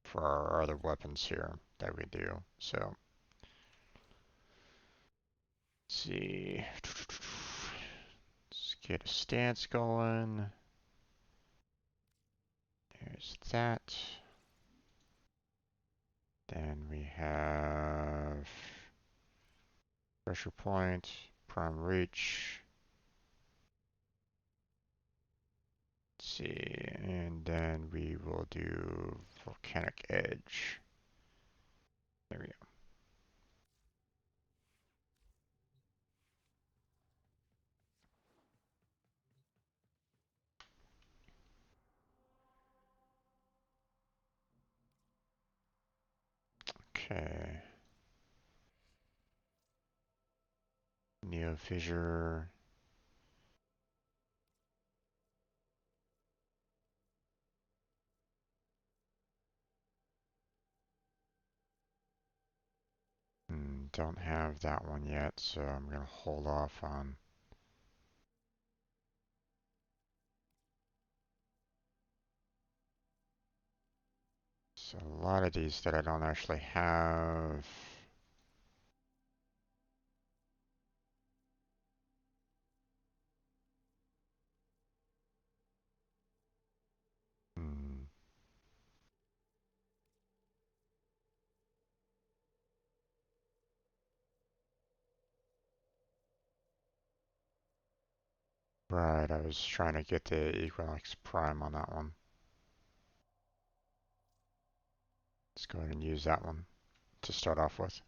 for our other weapons here that we do. So let's see. Let's get a stance going. There's that. Then we have pressure point, prime reach. Let's see, and then we will do volcanic edge. There we go. Okay. Neo fissure. Don't have that one yet, so I'm gonna hold off on. So a lot of these that I don't actually have. Hmm. Right, I was trying to get the Equinox Prime on that one. Let's go ahead and use that one to start off with.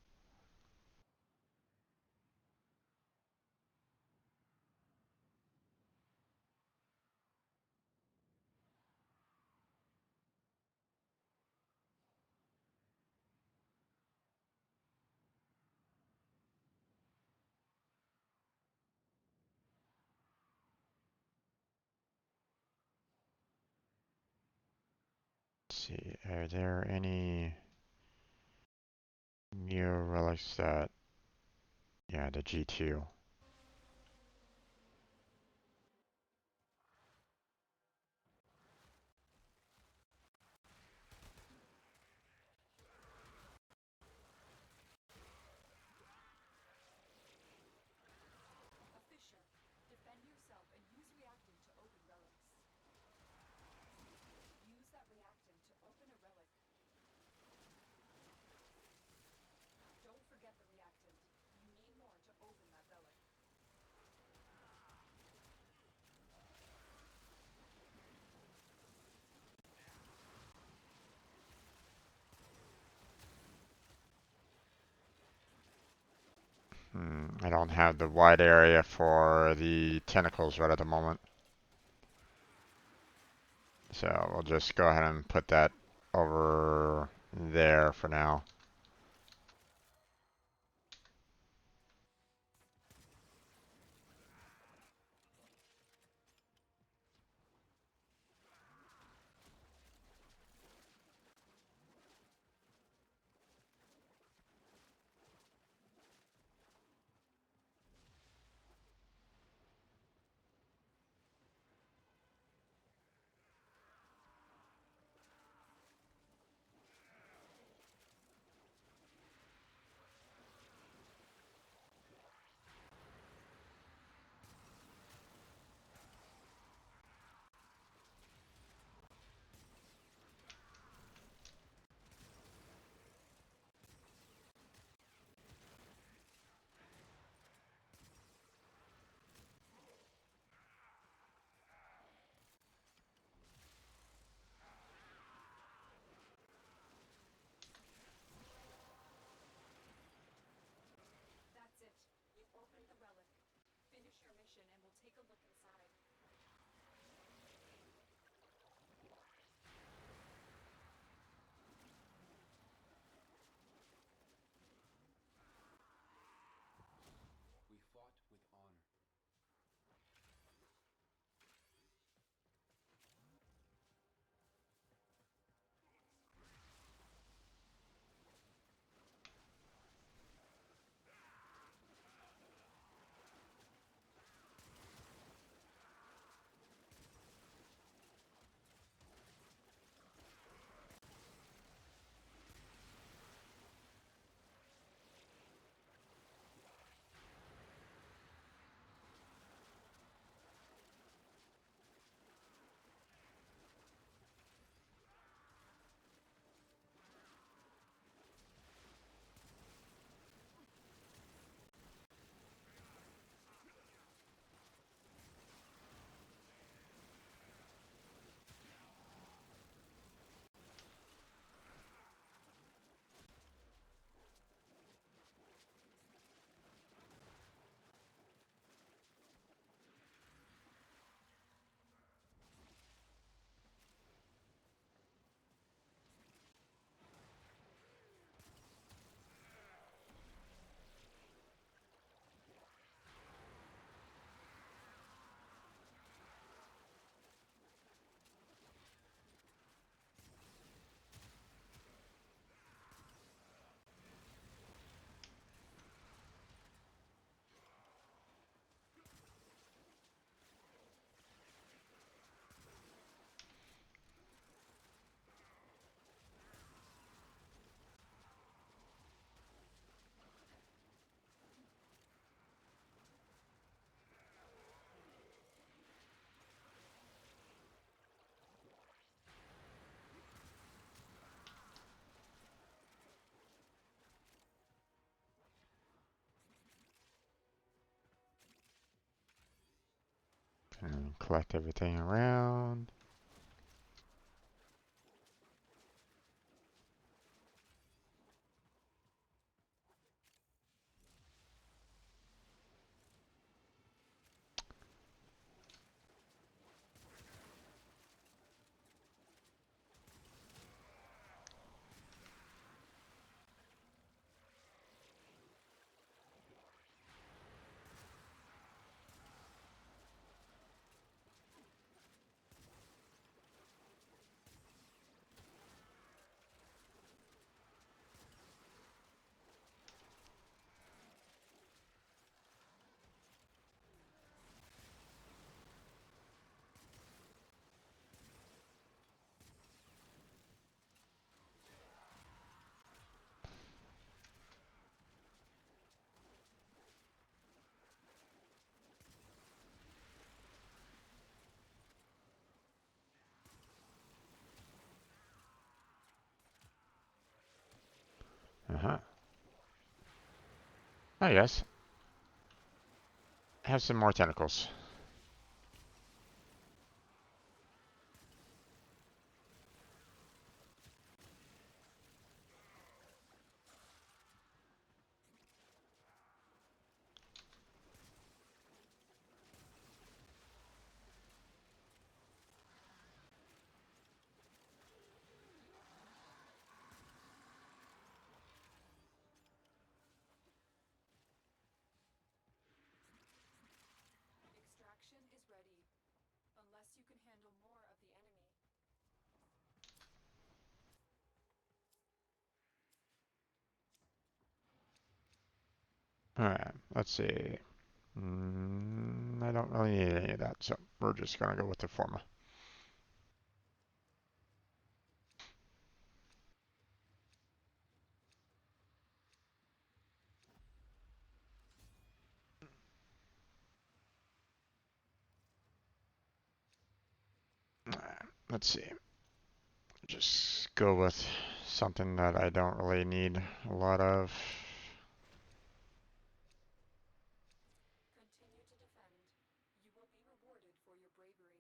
Let's see, are there any Neo relics that, yeah, the G2. A fissure. Defend yourself and use reactant to open relics. Use that reactant to open a relic. Don't forget the reactant. You need more to open that relic. I don't have the wide area for the tentacles right at the moment. So we'll just go ahead and put that over there for now. That's it. You've opened the relic. Finish your mission and we'll take a look inside. We fought with honor. And collect everything around. Uh-huh. Oh yes. Have some more tentacles. Alright, let's see. I don't really need any of that, so we're just gonna go with the forma. Let's see. Just go with something that I don't really need a lot of. Continue to defend. You will be rewarded for your bravery.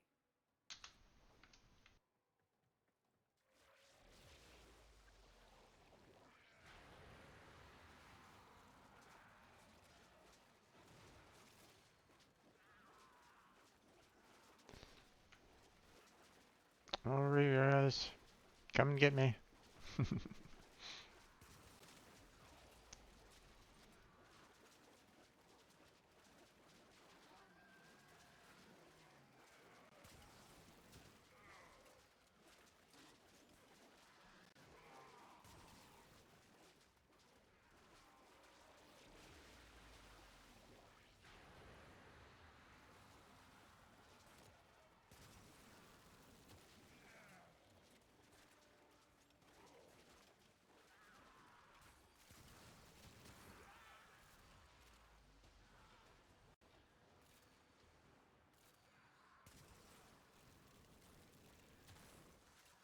Over you guys. Come and get me.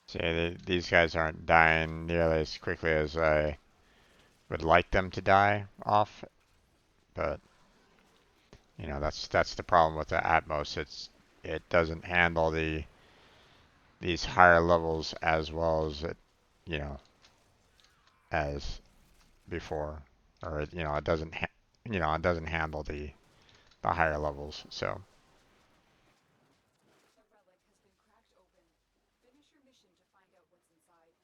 See, these guys aren't dying nearly as quickly as I would like them to die off, but you know that's the problem with the Atmos. It doesn't handle these higher levels as well as you know as before, or it doesn't it doesn't handle the higher levels. So A relic has been cracked open. Finish your mission to find out what's inside.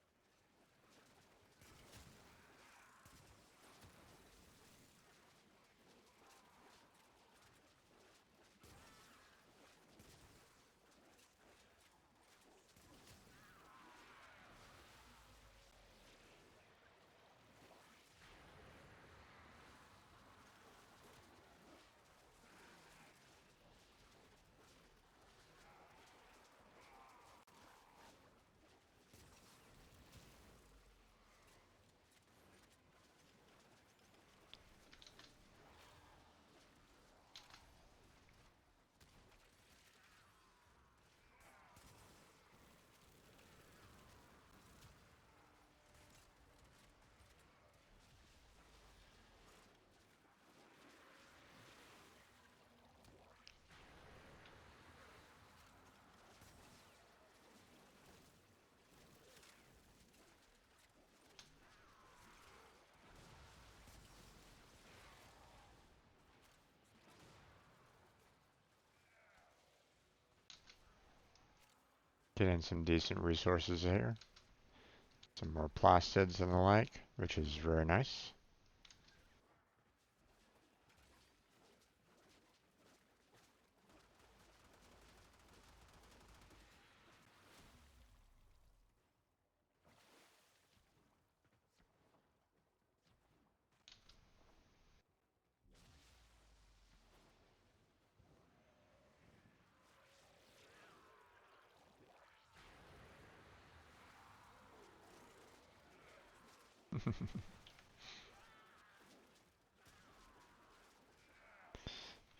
getting some decent resources here, some more plastids and the like, which is very nice.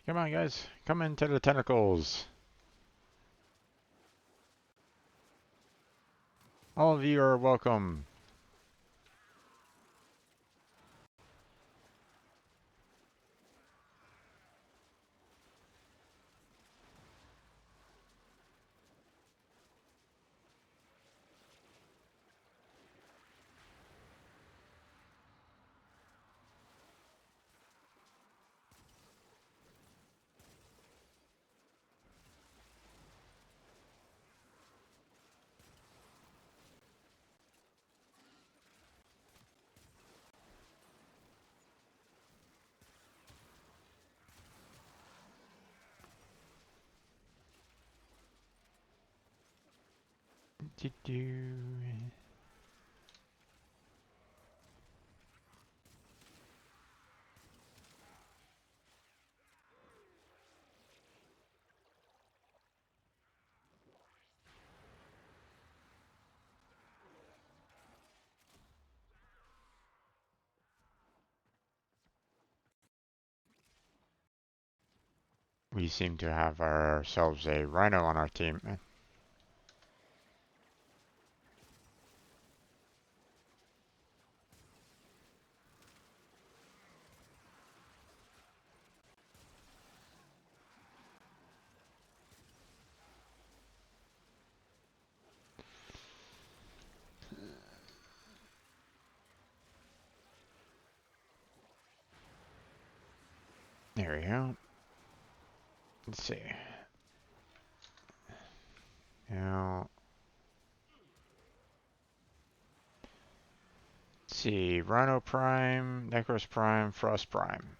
Come on, guys, come into the tentacles. All of you are welcome. Do-do. We seem to have ourselves a rhino on our team. There we go. Let's see. Now, let's see. Rhino Prime, Necros Prime, Frost Prime.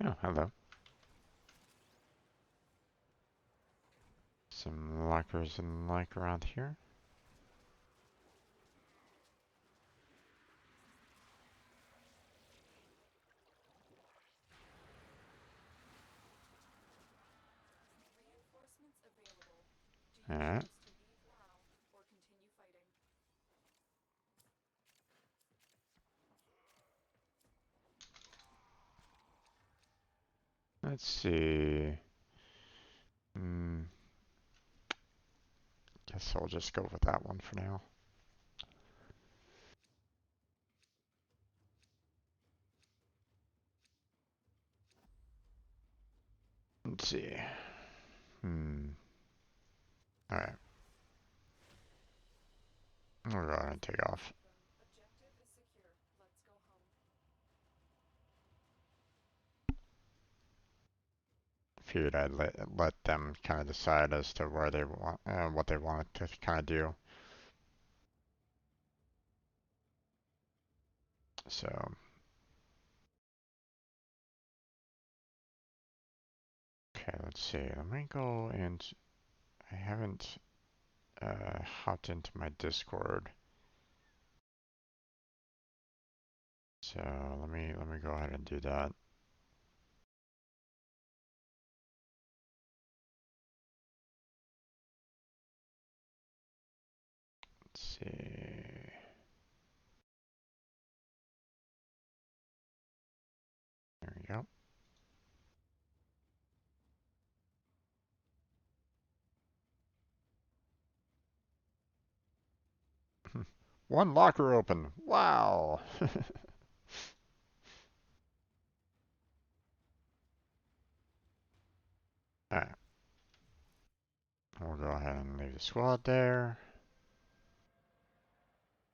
Oh, hello. Some lockers and like around here. Reinforcements available. Do you Alright. choose to leave now or continue fighting? Let's see. Hmm. Guess I'll just go with that one for now. Let's see. Alright. I'll go ahead and take off. Objective is secure. Let's go home. Figured I'd let them kind of decide as to where they want, what they wanted to kind of do. So, okay, let's see. Let me go and I haven't hopped into my Discord. So let me go ahead and do that. Let's see. There we go. One locker open. Wow. Alright. We'll go ahead and leave the squad there.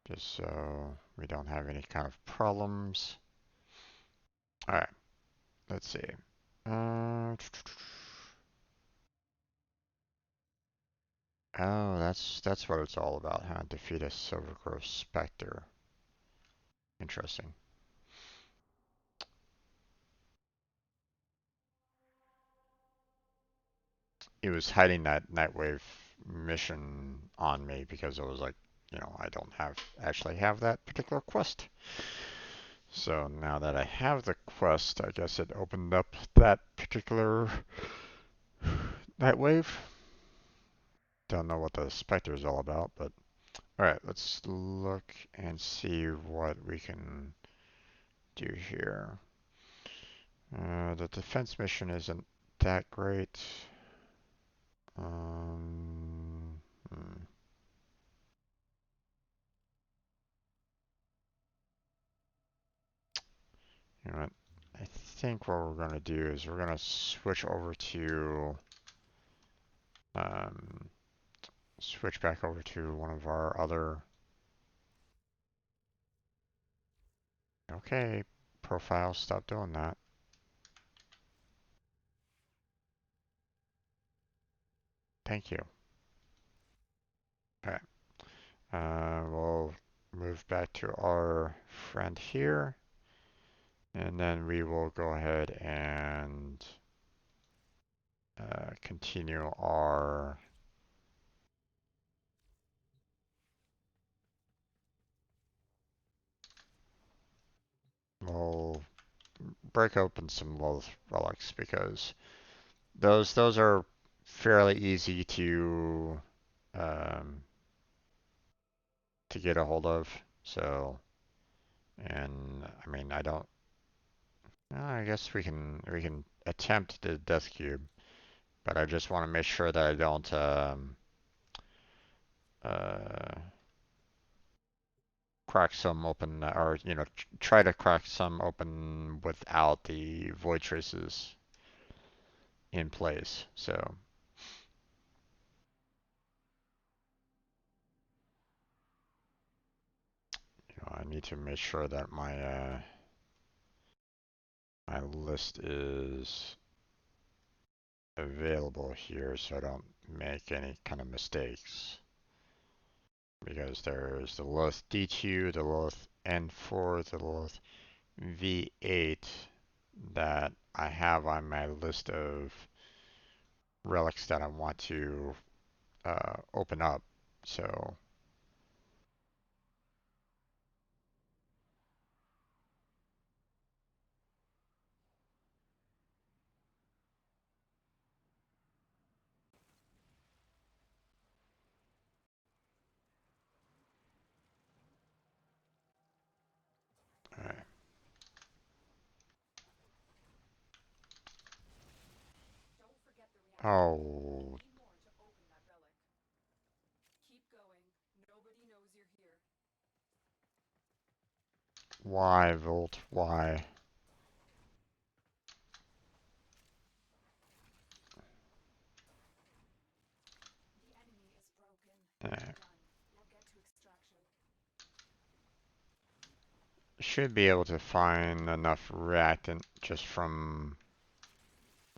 Just so we don't have any kind of problems. Alright. Let's see. Uh, oh, that's what it's all about, huh? Defeat a Silvergrove Spectre. Interesting. It was hiding that Nightwave mission on me because it was like, I don't actually have that particular quest. So now that I have the quest, I guess it opened up that particular Nightwave. Don't know what the Spectre is all about, but alright, let's look and see what we can do here. The defense mission isn't that great. Um, hmm. You know what? I think what we're going to do is we're going to um, switch back over to one of our other. Okay, profile, stop doing that. Thank you. Okay. We'll move back to our friend here, and then we will go ahead and continue our. We'll break open some Loth relics because those are fairly easy um, to get a hold of. So, and I mean, I don't. I guess we can attempt the death cube, but I just want to make sure that I don't uh, crack some open, or try to crack some open without the void traces in place. So, I need to make sure that my list is available here so I don't make any kind of mistakes. Because there's the Loth D2, the Loth N4, the Loth V8 that I have on my list of relics that I want to open up. So, alright. Don't forget the reactor. Oh, Three more to open that relic. Keep going. Nobody knows you're here. why, Volt? Why? The enemy is broken. Eh, Done. We'll get to extraction. should be able to find enough reactant just from,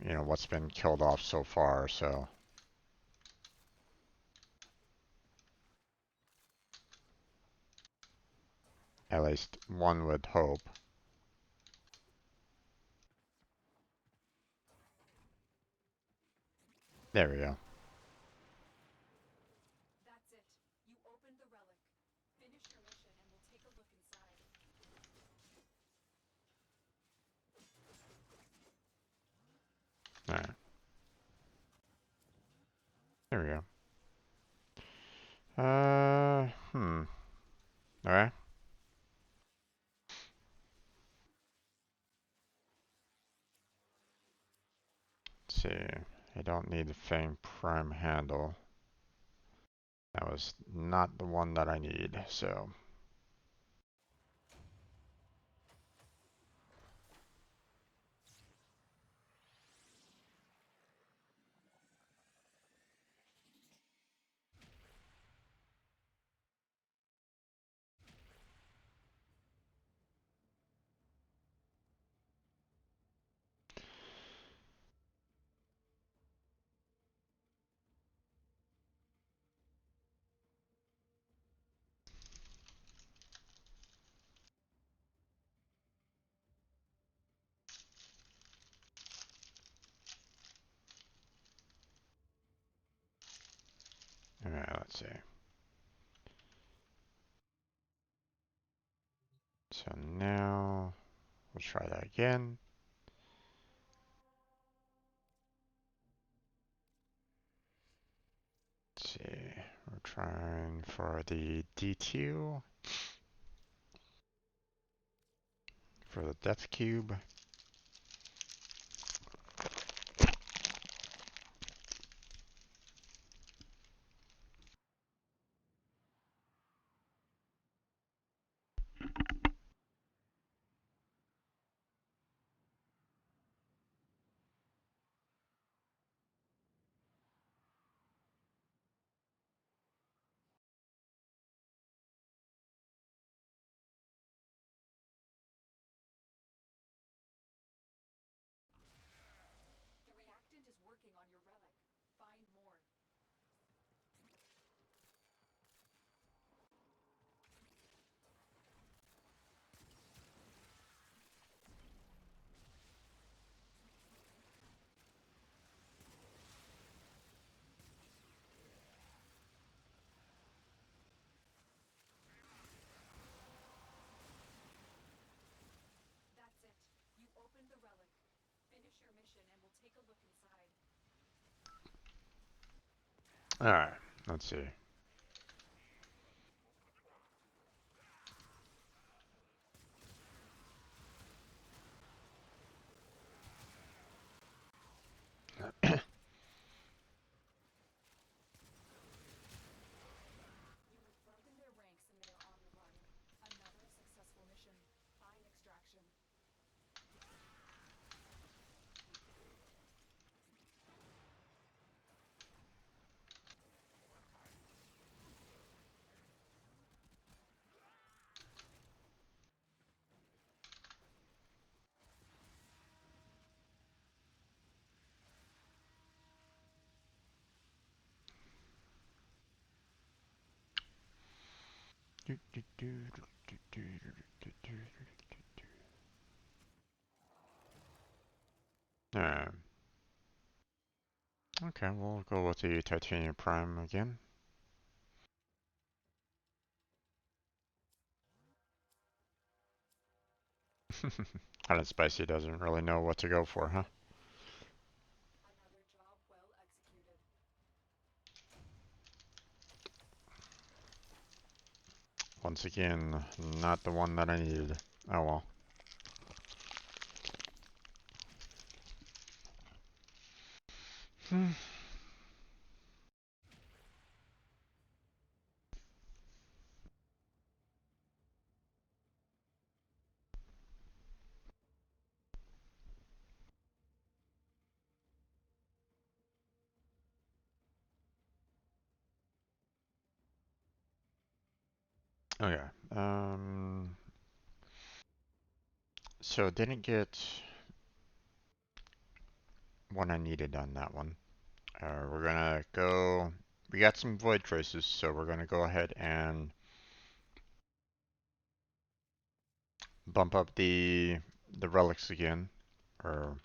what's been killed off so far, so. At least one would hope. There we go. That's it. You opened the relic. Finish your mission and we'll take a look inside. Alright. There we go. Alright. Let's see. I don't need the Fang Prime handle. That was not the one that I need, so. Let's see. So now we'll try that again. Let's see. We're trying for the DQ for the depth cube. The reactant is working on your relic. Find more. That's it. You opened the relic. Finish your mission and we'll take a look inside. Alright, let's see. You have broken their ranks and they're on the run. Another successful mission. Find extraction. Alright. Okay, we'll go with the titanium prime again. Hot and Spicy doesn't really know what to go for, huh? Another job well executed. Once again, not the one that I needed. Oh well. Okay. So didn't get what I needed on that one. We're gonna go. We got some void traces, so we're gonna go ahead and bump up the relics again, or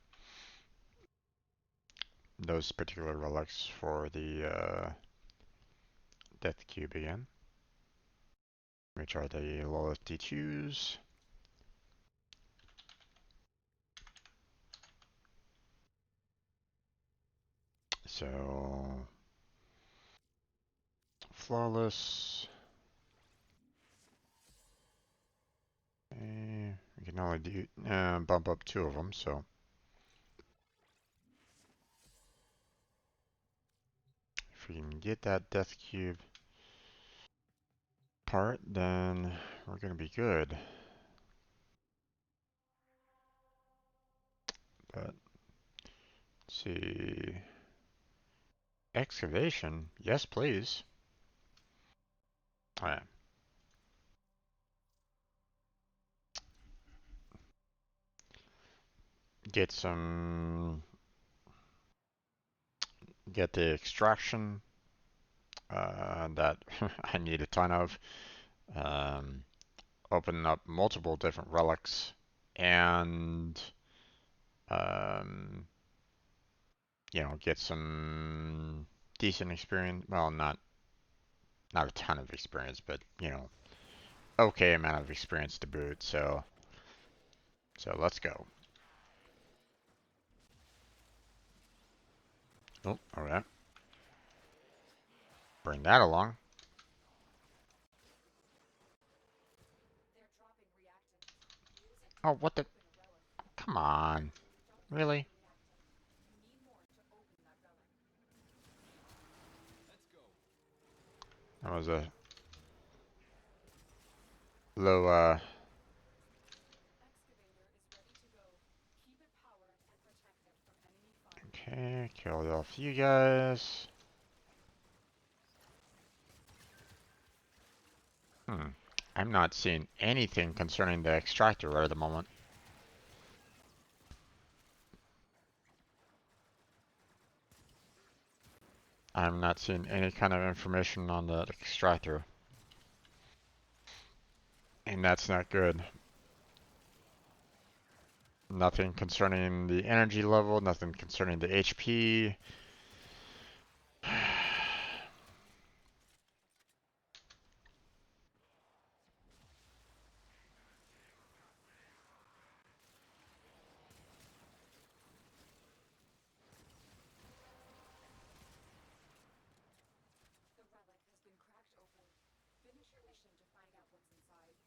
those particular relics for the death cube again, which are the lowest D2s. So flawless. We can only do bump up two of them, so if we can get that death cube part, then we're gonna be good. But let's see. Excavation? Yes, please. Alright. Get some. Get the extraction that I need a ton of. Um, Open up multiple different relics and um, get some decent experience. Well, not not a ton of experience, but you know, okay amount of experience to boot. So let's go. Oh, all right. Bring that along. They're dropping reactant. Use it Oh, what to the? open a relic. Come on. Don't just Really? take the reactant. You need more to open that relic. Let's go. That was a low, Excavator is ready to go. Keep it powered and protect it from enemy fire. okay, killed off you guys. Hmm. I'm not seeing anything concerning the extractor right at the moment. I'm not seeing any kind of information on the extractor. And that's not good. Nothing concerning the energy level, nothing concerning the HP. The relic has been cracked open. Finish your mission to find out what's inside. The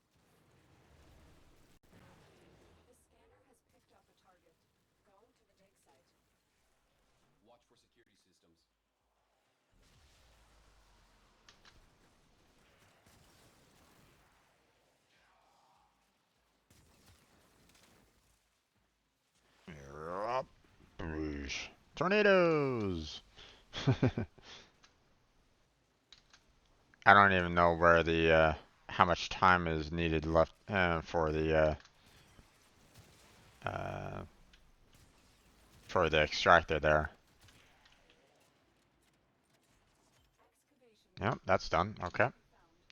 scanner has picked up a target. Go to the dig site. Watch for security systems. Tornadoes! I don't even know where the, how much time is needed left, uh, for the extractor there. Excavation Yep, that's done. Okay. found.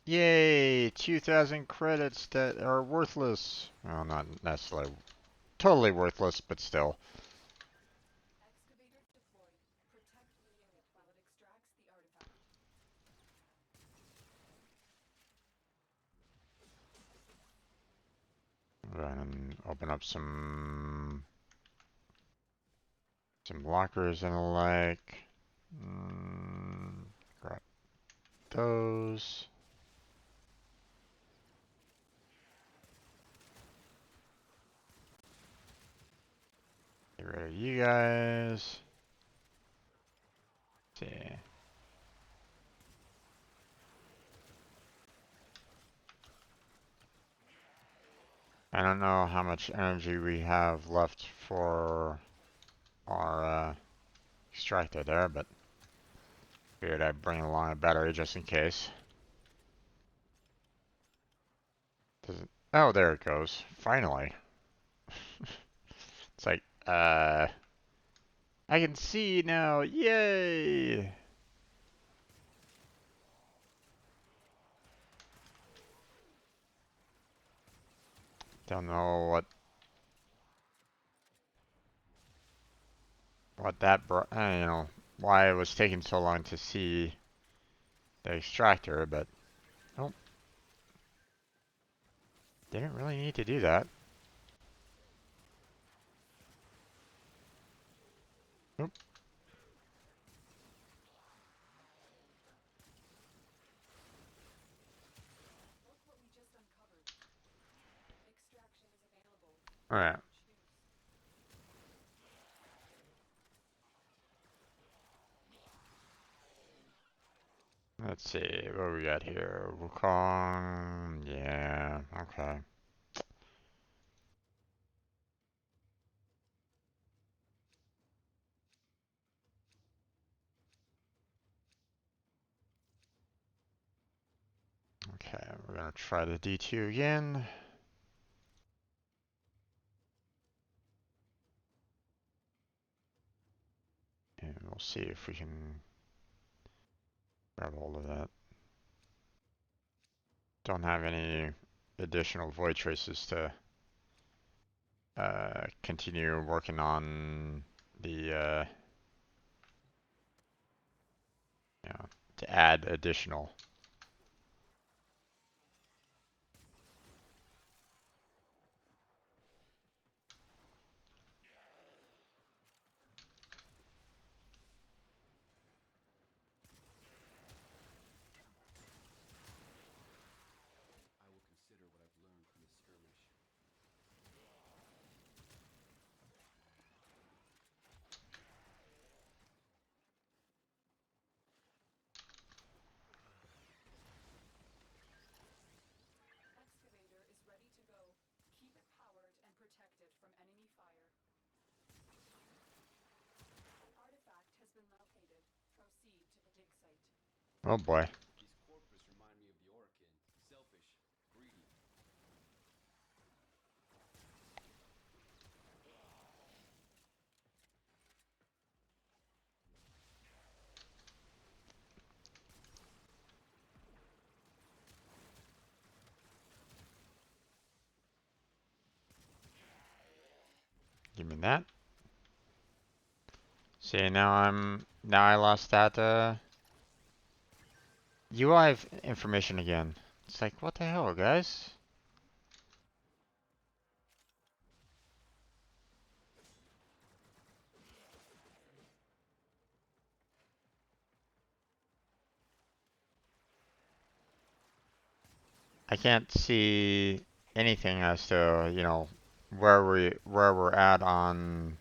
Yay! 2,000 credits that are worthless. Well, not necessarily totally worthless, but still. Excavator deployed. Protect the unit while it extracts the artifact. Go ahead and open up some lockers and the like. Grab those. Get rid of you guys. See. I don't know how much energy we have left for our extractor there, but figured I'd bring along a battery just in case. Does it? Oh, there it goes. Finally. It's like, I can see now. Yay! Don't know what that brought, you know, why it was taking so long to see the extractor, but oh, didn't really need to do that. Oop. Look what we just uncovered. Extraction is available. All right. Choose. Let's see what we got here. Wukong. Yeah. Okay. Okay. We're gonna try the D2 again. And we'll see if we can grab hold of that. Don't have any additional void traces to continue working on the you know, to add additional Oh boy. These corpus remind me of the Orkin. Selfish, greedy. Give me that. See, now I lost that UI information again. It's like, what the hell, guys? I can't see anything as to, where we're at on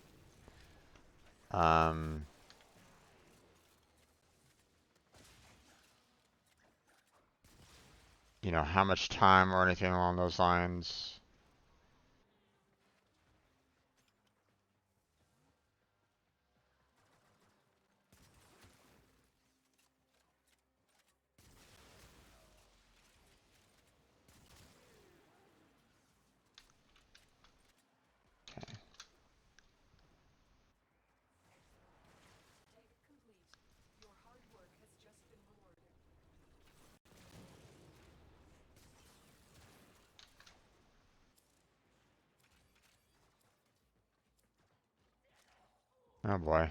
um how much time or anything along those lines. Take complete. Your hard work has just been rewarded. Oh boy.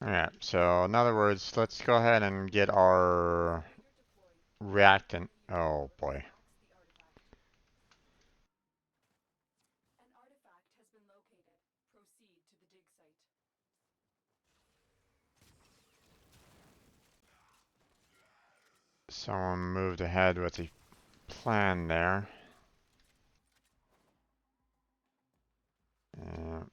Alright, so in other words, let's go ahead and get our Excavator deployed. reactant. Protect Oh the boy. relics, the artifact. An artifact has been located. Proceed to the dig site. Someone moved ahead with the plan there. Uh,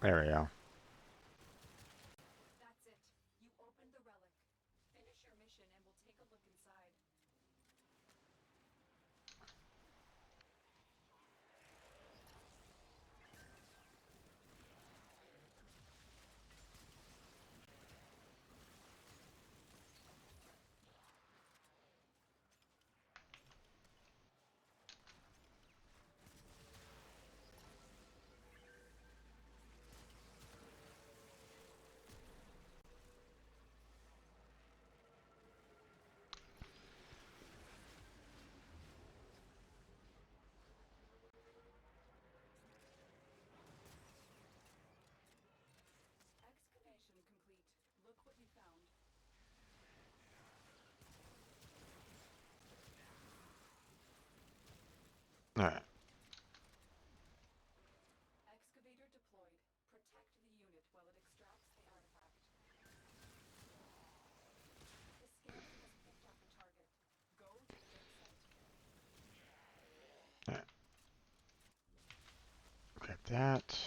there we go. That's it. You opened the relic. Finish your mission and we'll take a look inside. Excavation complete. Look what you found. Alright. Excavator deployed. Protect the unit while it extracts the artifact. The scanner has picked up a target. Go to the dig site. Grab that.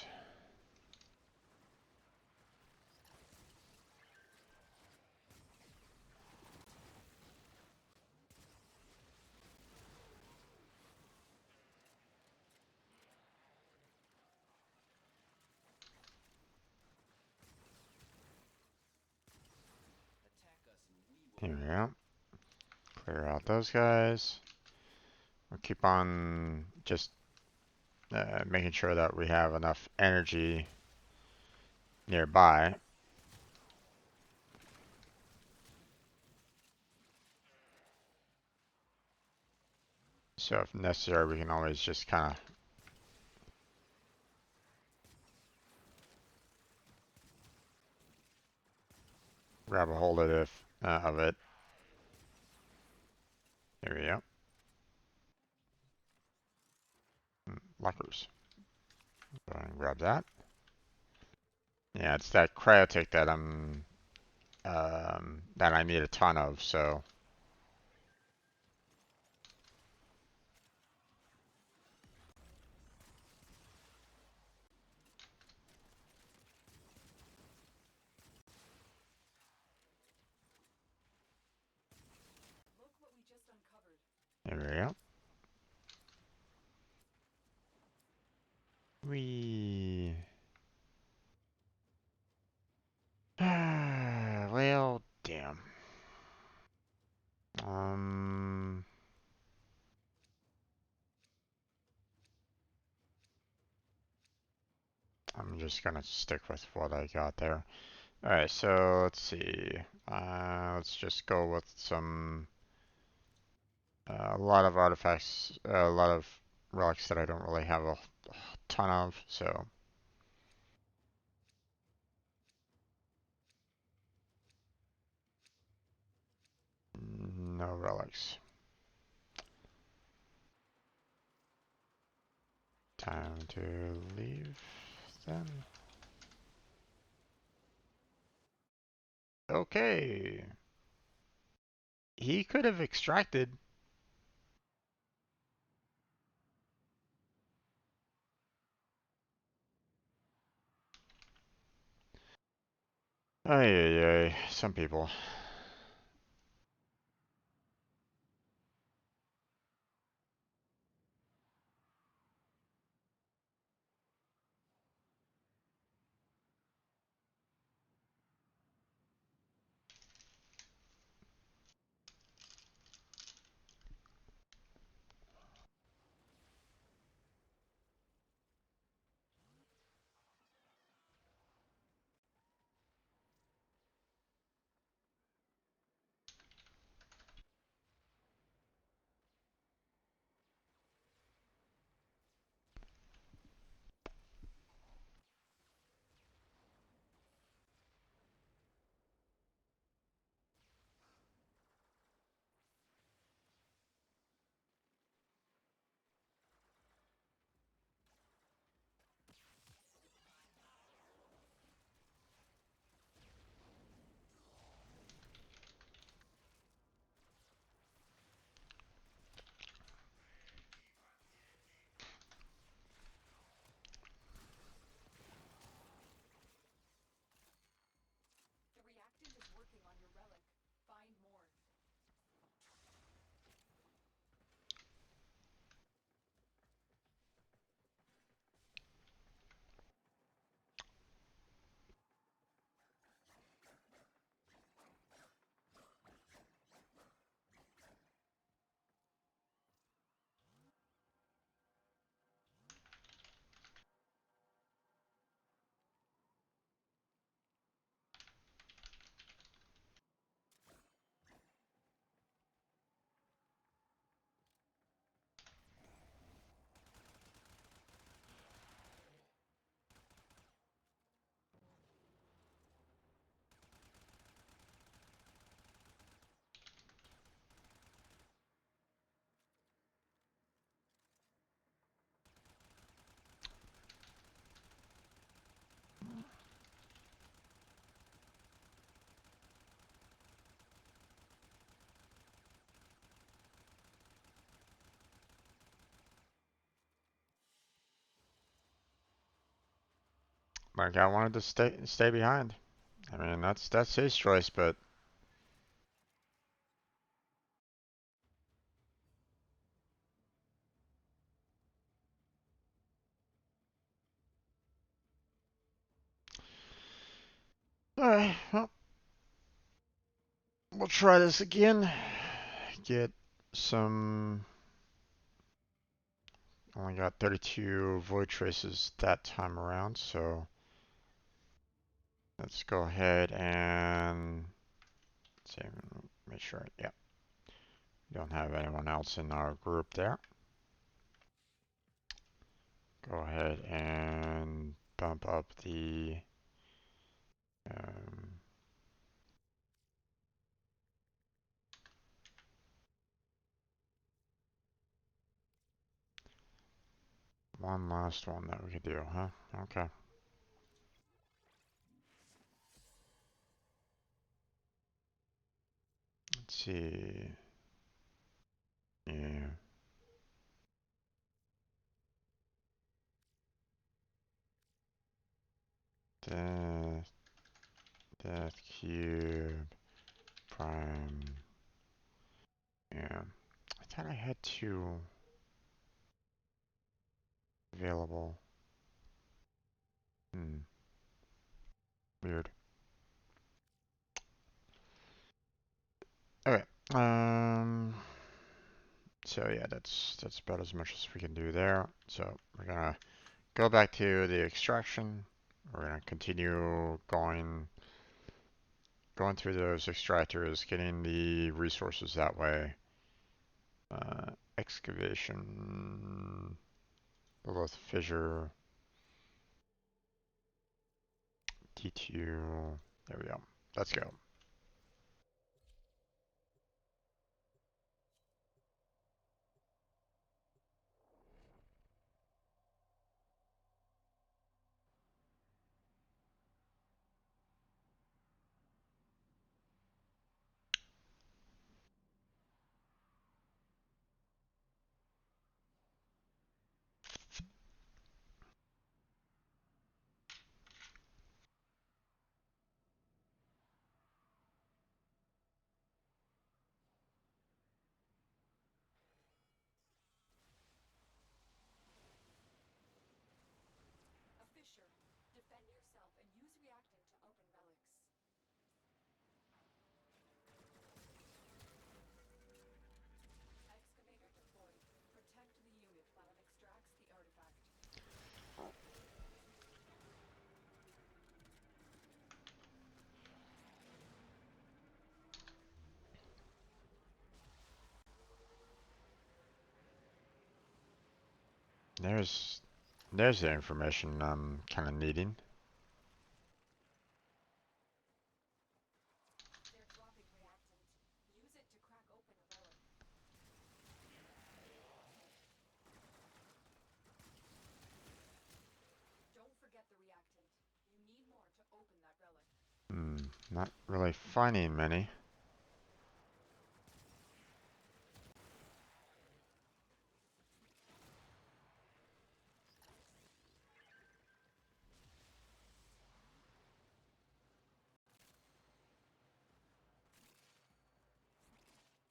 Attack us and we will. Here we go. Clear out those guys. We'll keep on just making sure that we have enough energy nearby. So if necessary, we can always just kind of grab a hold of it. There we go. Lockers. Go ahead and grab that. Yeah, it's that cryotic that that I need a ton of. So Look what we just uncovered. there we go. We well, damn. Um, I'm just gonna stick with what I got there. All right, so let's see. Let's just go with some a lot of artifacts, a lot of relics that I don't really have a ton of. So no relics. Time to leave then. Okay. He could have extracted. Ay, ay, ay. Some people. my guy wanted to stay behind. I mean, that's his choice, but all right. Well, we'll try this again. Get some. Only got 32 void traces that time around, so let's go ahead and see, make sure. Yeah, don't have anyone else in our group there. Go ahead and bump up the um, one last one that we could do, huh? Okay. Let's see. Yeah. Death, death cube, prime. Yeah. I thought I had two available. Hmm. Weird. Okay. So yeah, that's about as much as we can do there. So we're gonna go back to the extraction. We're gonna continue going through those extractors, getting the resources that way. Excavation, Lilith fissure, T2. There we go. Let's go. A fissure. Defend yourself and use reactant to open relics. Excavator deployed. Protect the unit while it extracts the artifact. There's there's the information I'm kind of needing. They're dropping reactant. Use it to crack open a relic. Don't forget the reactant. You need more to open that relic. Not really finding many.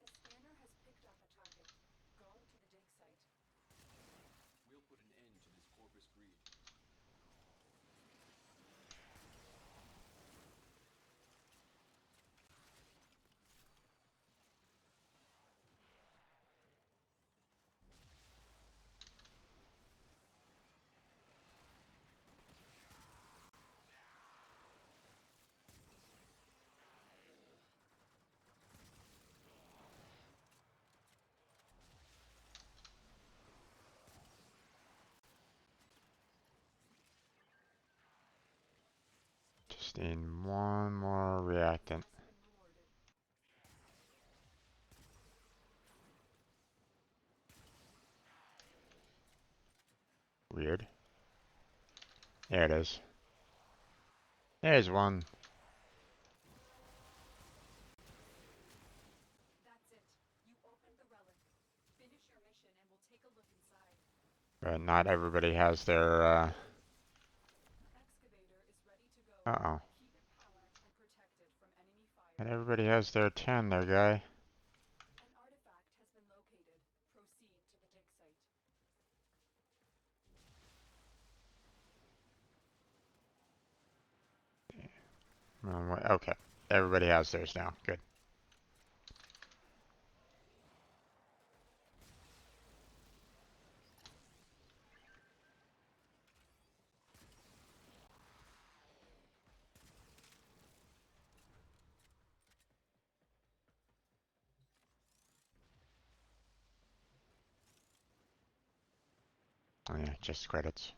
The scanner has picked up a target. Go to the dig site. We'll put an end to this corpus greed. Just need one more reactant. Has been rewarded. Weird. There it is. There's one. That's it. You opened the relic. Finish your mission and we'll take a look inside. But not everybody has their Excavator Uh-oh. Keep it powered and protected from enemy fire. And everybody has their 10 there, guy. An artifact has been located. Proceed to the dig site. Okay. Everybody has theirs now. Good. Oh, yeah, just credits.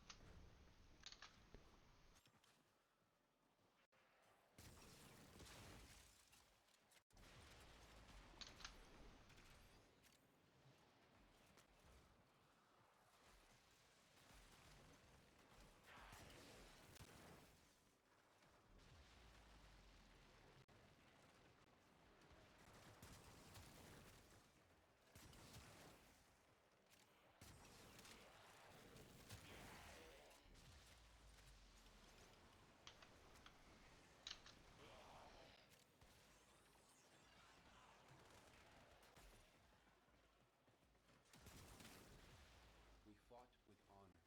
We fought with honor.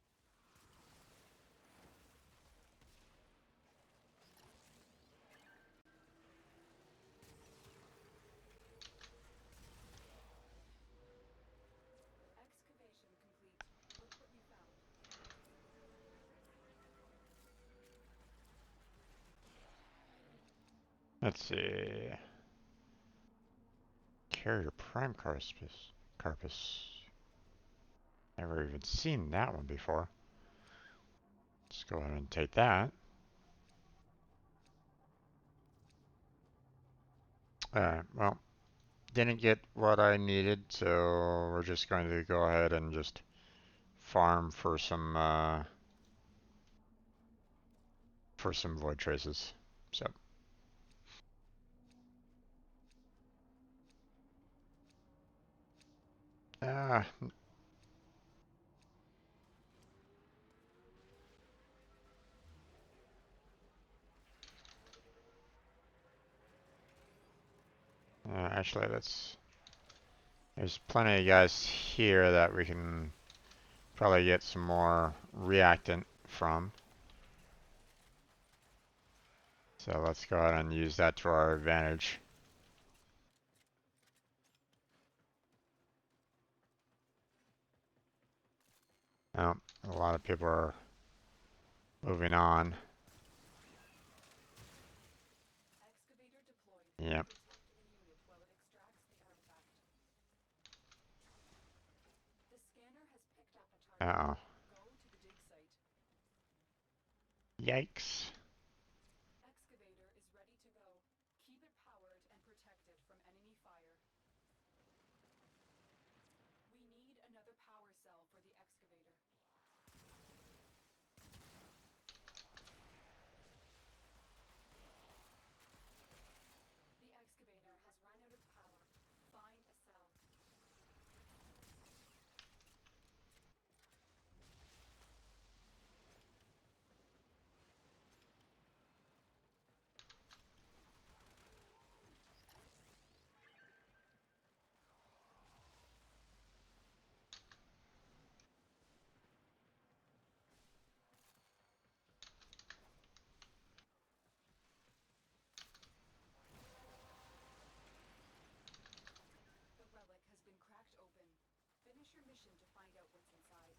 Excavation complete. Look what you found. Let's see. Carrier prime carpus. Carpus. Never even seen that one before. Let's go ahead and take that. Alright, well, didn't get what I needed, so we're just going to go ahead and just farm for some void traces. So, uh, actually, there's plenty of guys here that we can probably get some more reactant from. So let's go ahead and use that to our advantage. Oh, a lot of people are moving on. Excavator deployed. Yep. Protect the unit while it extracts the artifact. The scanner has picked up a target. Uh-oh. Go to the dig site. Yikes. Excavator is ready to go. Keep it powered and protected from enemy fire. We need another power cell for the excavator. The excavator has run out of power. Find a cell. The relic has been cracked open. Finish your mission to find out what's inside.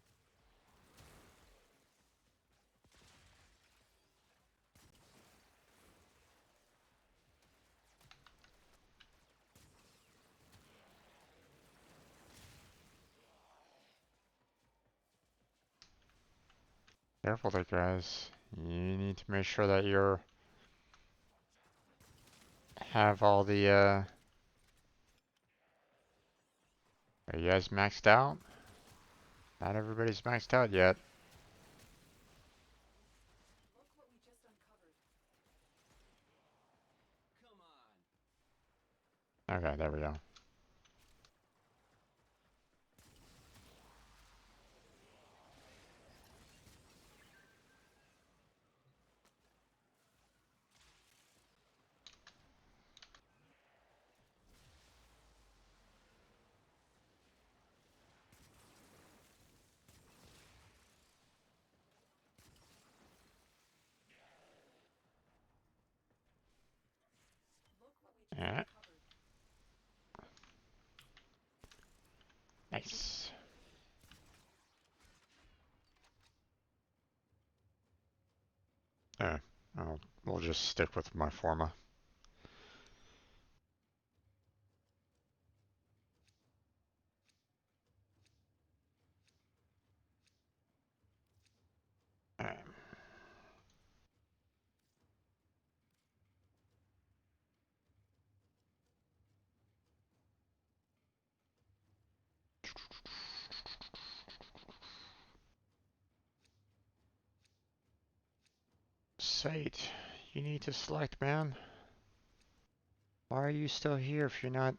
Careful there, guys. You need to make sure that you have all the, are you guys maxed out? Not everybody's maxed out yet. Look what we just uncovered. Come on. Okay, there we go. Yeah, recovered. nice. Yeah, we'll just stick with my forma. Alright. Site, you need to select, man. Why are you still here if you're not?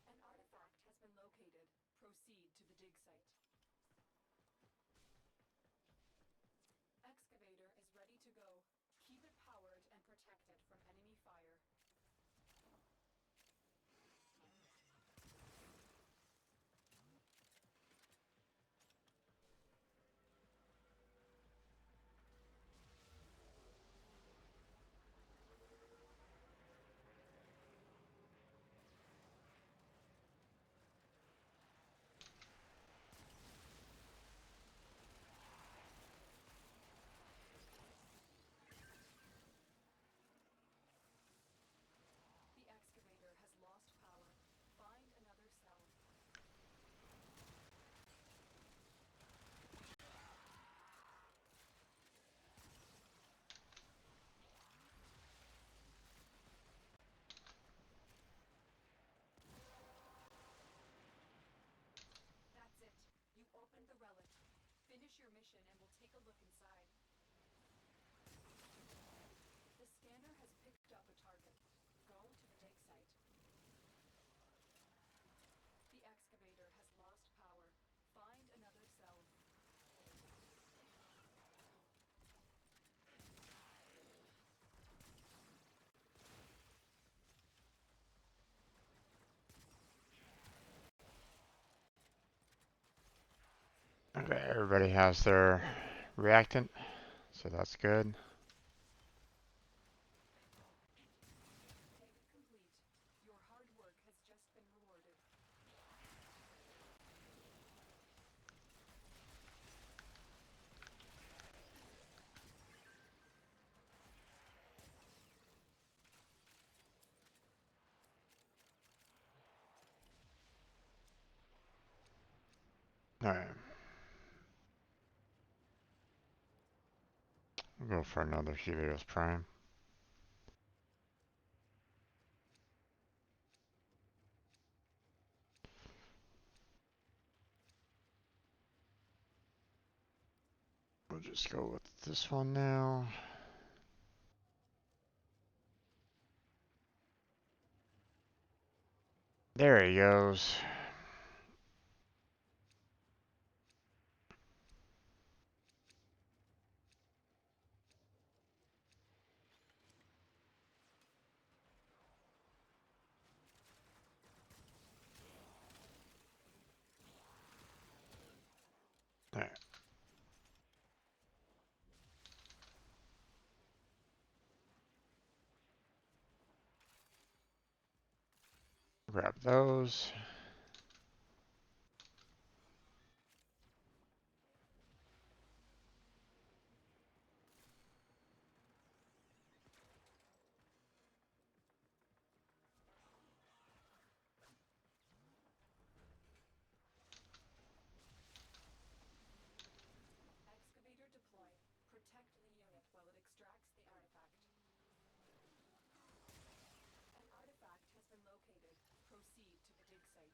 An artifact has been located. Proceed to the dig site. Excavator is ready to go. Keep it powered and protected from enemy fire. The excavator has lost power. Find another cell. That's it. You opened the relic. Finish your mission and we'll take a look inside. The scanner has picked up a target. Go to the dig site. The excavator has lost power. Find another cell. Okay, everybody has their reactant, so that's good. Take complete. Your hard work has just been rewarded. Alright. We'll go for another Helios Prime. We'll just go with this one now. There he goes. Alright. Grab those. Excavator deployed. Protect the unit while it extracts the artifact. An artifact has been located. Proceed to the dig site.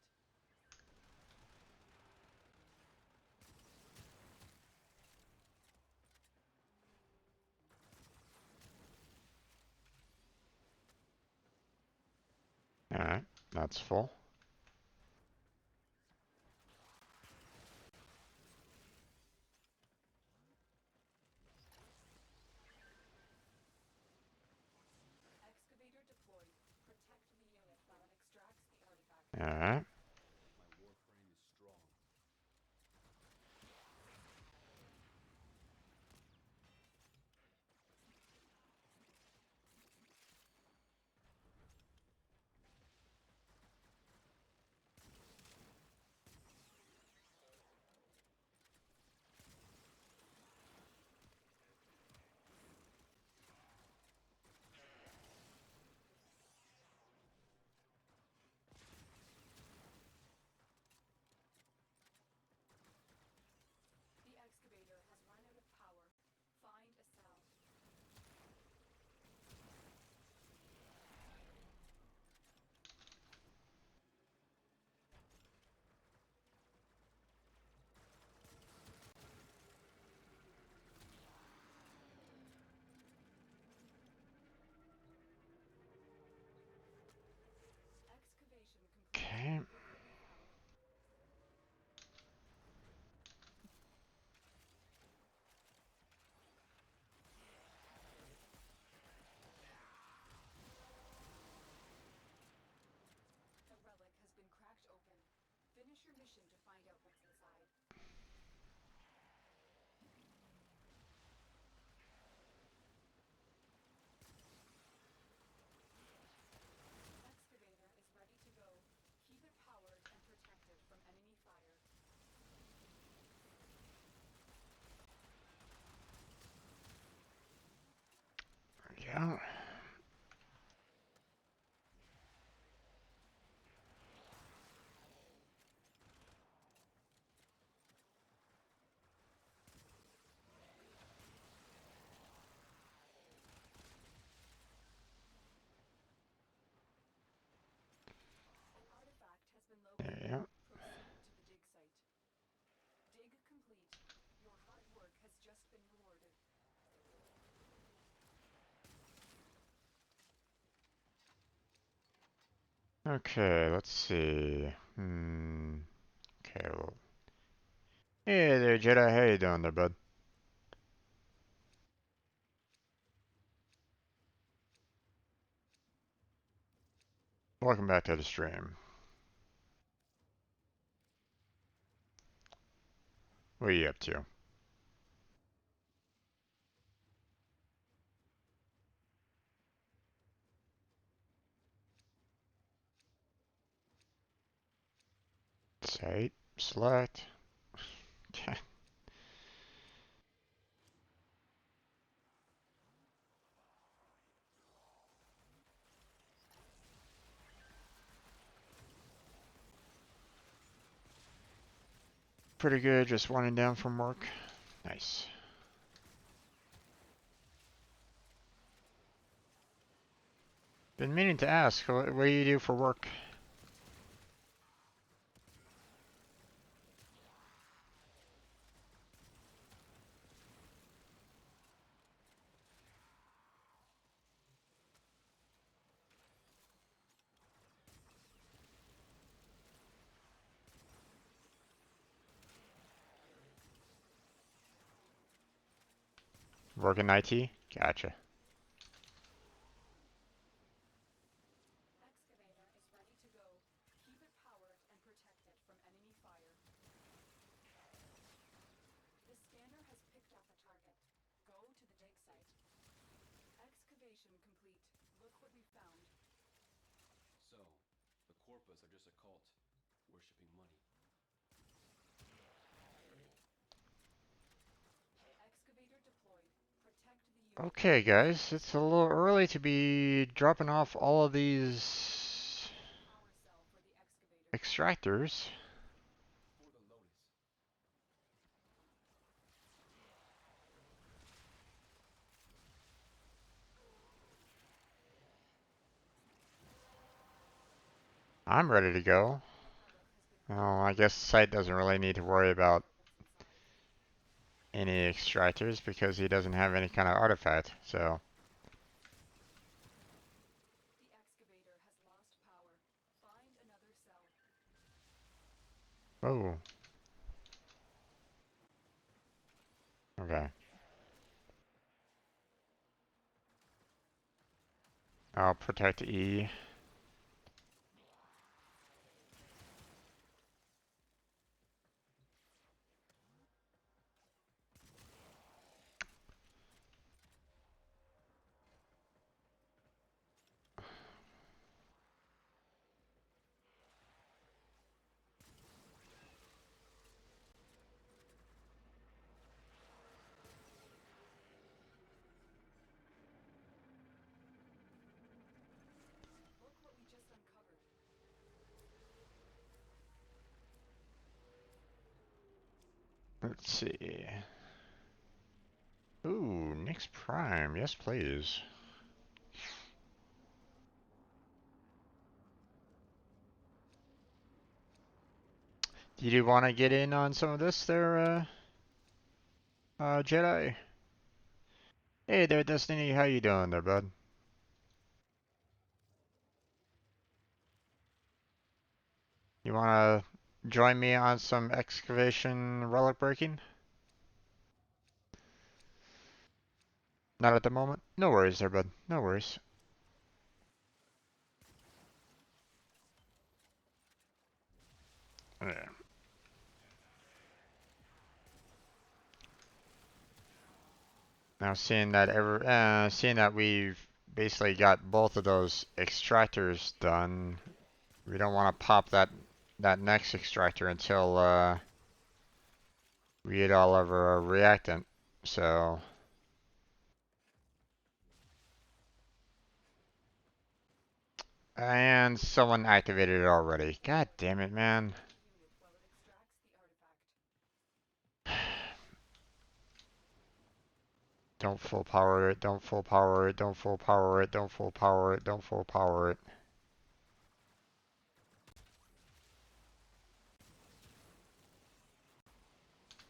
That's full. Excavator deployed. Protect the unit while it extracts the artifact. Alright. My Warframe is strong. The excavator has run out of power. Find a cell. Excavation complete. Okay. Look what we found. A relic has been cracked open. Finish your mission to find out what's inside. Excavator is ready to go. Keep it powered and protected from enemy fire. Yeah. An artifact has been located. Yeah. Proceed to the dig site. Dig complete. Your hard work has just been rewarded. Okay, let's see. Okay, well. Hey there, Jedi. How you doing there, bud? Welcome back to the stream. What are you up to? Site. Select. Pretty good, just winding down from work. Nice. Been meaning to ask, what do you do for work? Work in IT? Gotcha. Excavator is ready to go. Keep it powered and protected from enemy fire. The scanner has picked up a target. Go to the dig site. Excavation complete. Look what we found. So, the Corpus are just a cult, worshipping money. Excavator deployed. Protect the unit. Okay, guys, it's a little early to be dropping off all of these Power cell for the excavator. extractors. For the Lotus. I'm ready to go. Well, I guess the site doesn't really need to worry about any extractors because he doesn't have any kind of artifact, so. The excavator has lost power. Find Oh, okay. I'll protect E. Look what we just uncovered. Let's see. Ooh, Nyx Prime. Yes, please. Did you want to get in on some of this there, Jedi? Hey there, Destiny. How you doing there, bud? You want to join me on some excavation relic breaking? Not at the moment? No worries there, bud. No worries. Yeah. Now seeing that we've basically got both of those extractors done, we don't want to pop that next extractor until we get all of our reactant. So, and someone activated it already. God damn it, man. Unit while it extracts the artifact. Don't full power it, don't full power it, don't full power it, don't full power it, don't full power it.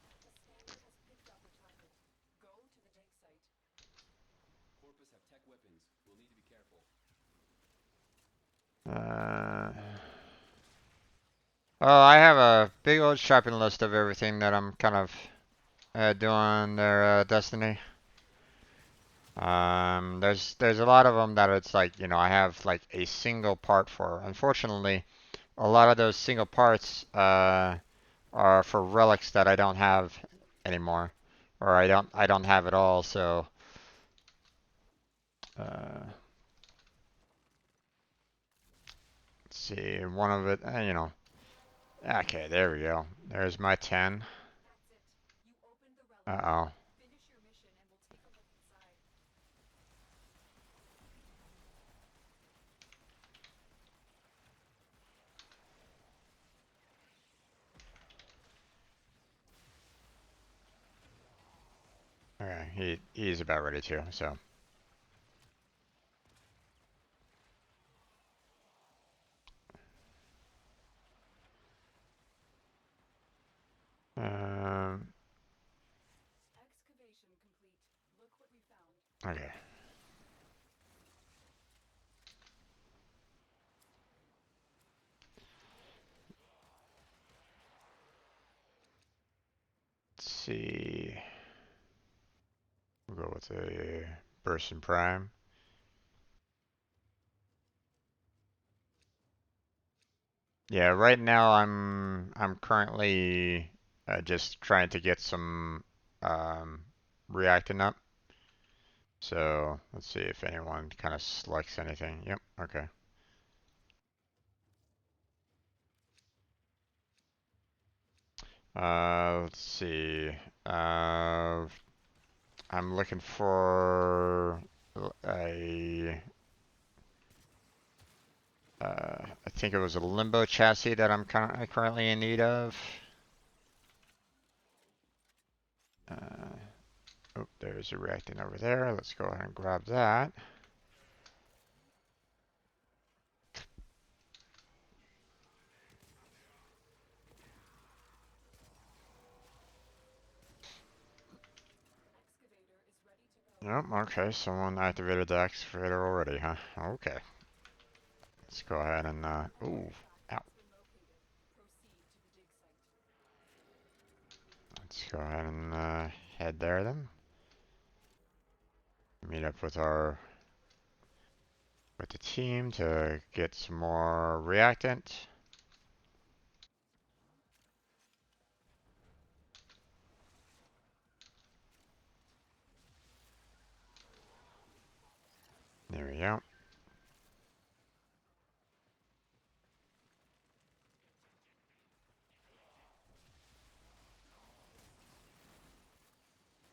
A scanner has picked up a target. Go to the dig site. Corpus have tech weapons. We'll need to be careful. Uh, oh, I have a big old shopping list of everything that I'm kind of doing their Destiny. There's a lot of them that it's like, I have like a single part for. Unfortunately, a lot of those single parts are for relics that I don't have anymore, or I don't have at all. So let's see, one of it, Okay, there we go. There's my 10. That's it. You opened the relic. Uh-oh. Finish your mission and we'll take a look inside. Okay, he's about ready to, so. Um, Excavation complete. Look what we found. okay. Let's see. We'll go with a burst and prime. Yeah, right now I'm currently just trying to get some um, reacting up. So let's see if anyone kind of selects anything. Yep. Okay. Let's see. Uh, I'm looking for a. I think it was a limbo chassis that I'm currently in need of. Uh, oh, there's a reactant over there. Let's go ahead and grab that. Excavator is ready to go. Yep, okay, someone activated the excavator already, huh? Okay. Let's go ahead and, ooh, ow. Has been located. Proceed to the dig site. Let's go ahead and head there then. Meet up with the team to get some more reactant. There we go.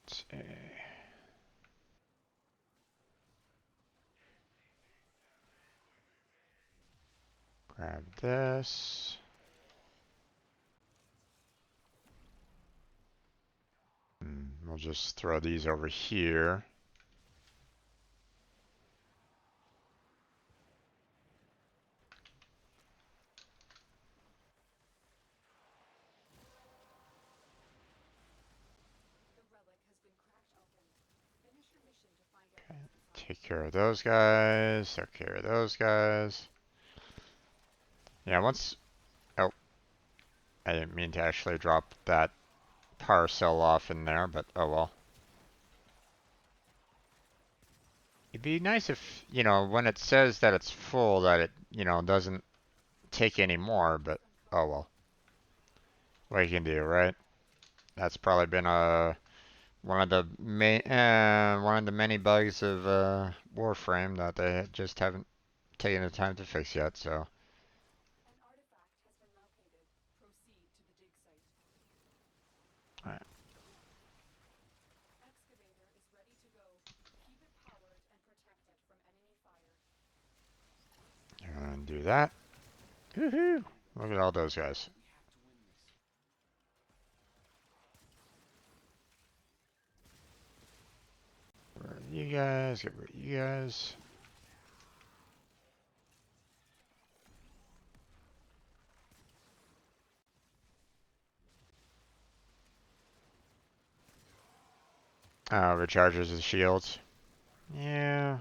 Let's see. Grab this. We'll just throw these over here. The relic has been cracked open. Finish your mission to find out Okay. what's inside. Take care of those guys. Take care of those guys. Yeah, once... Oh, I didn't mean to actually drop that power cell off in there, but oh well. It'd be nice if, when it says that it's full, that it, doesn't take any more, but oh well. What you can do, right? That's probably been one of the many bugs of Warframe that they just haven't taken the time to fix yet, so. An artifact has been located. Proceed to the dig site. Alright, Excavator is ready to go. Keep it powered and protect it from enemy fire. and do that. Woohoo! Look at all those guys. We have to win this. Where are you guys? Get rid of you guys. Recharges his shields. Yeah.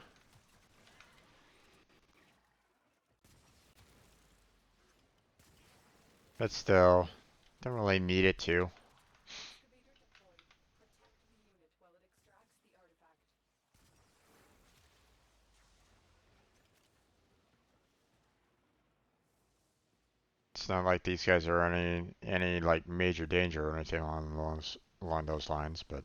But still, don't really need it to. Excavator deployed. Protect the unit while it extracts the artifact. It's not like these guys are any like major danger or anything along those lines, but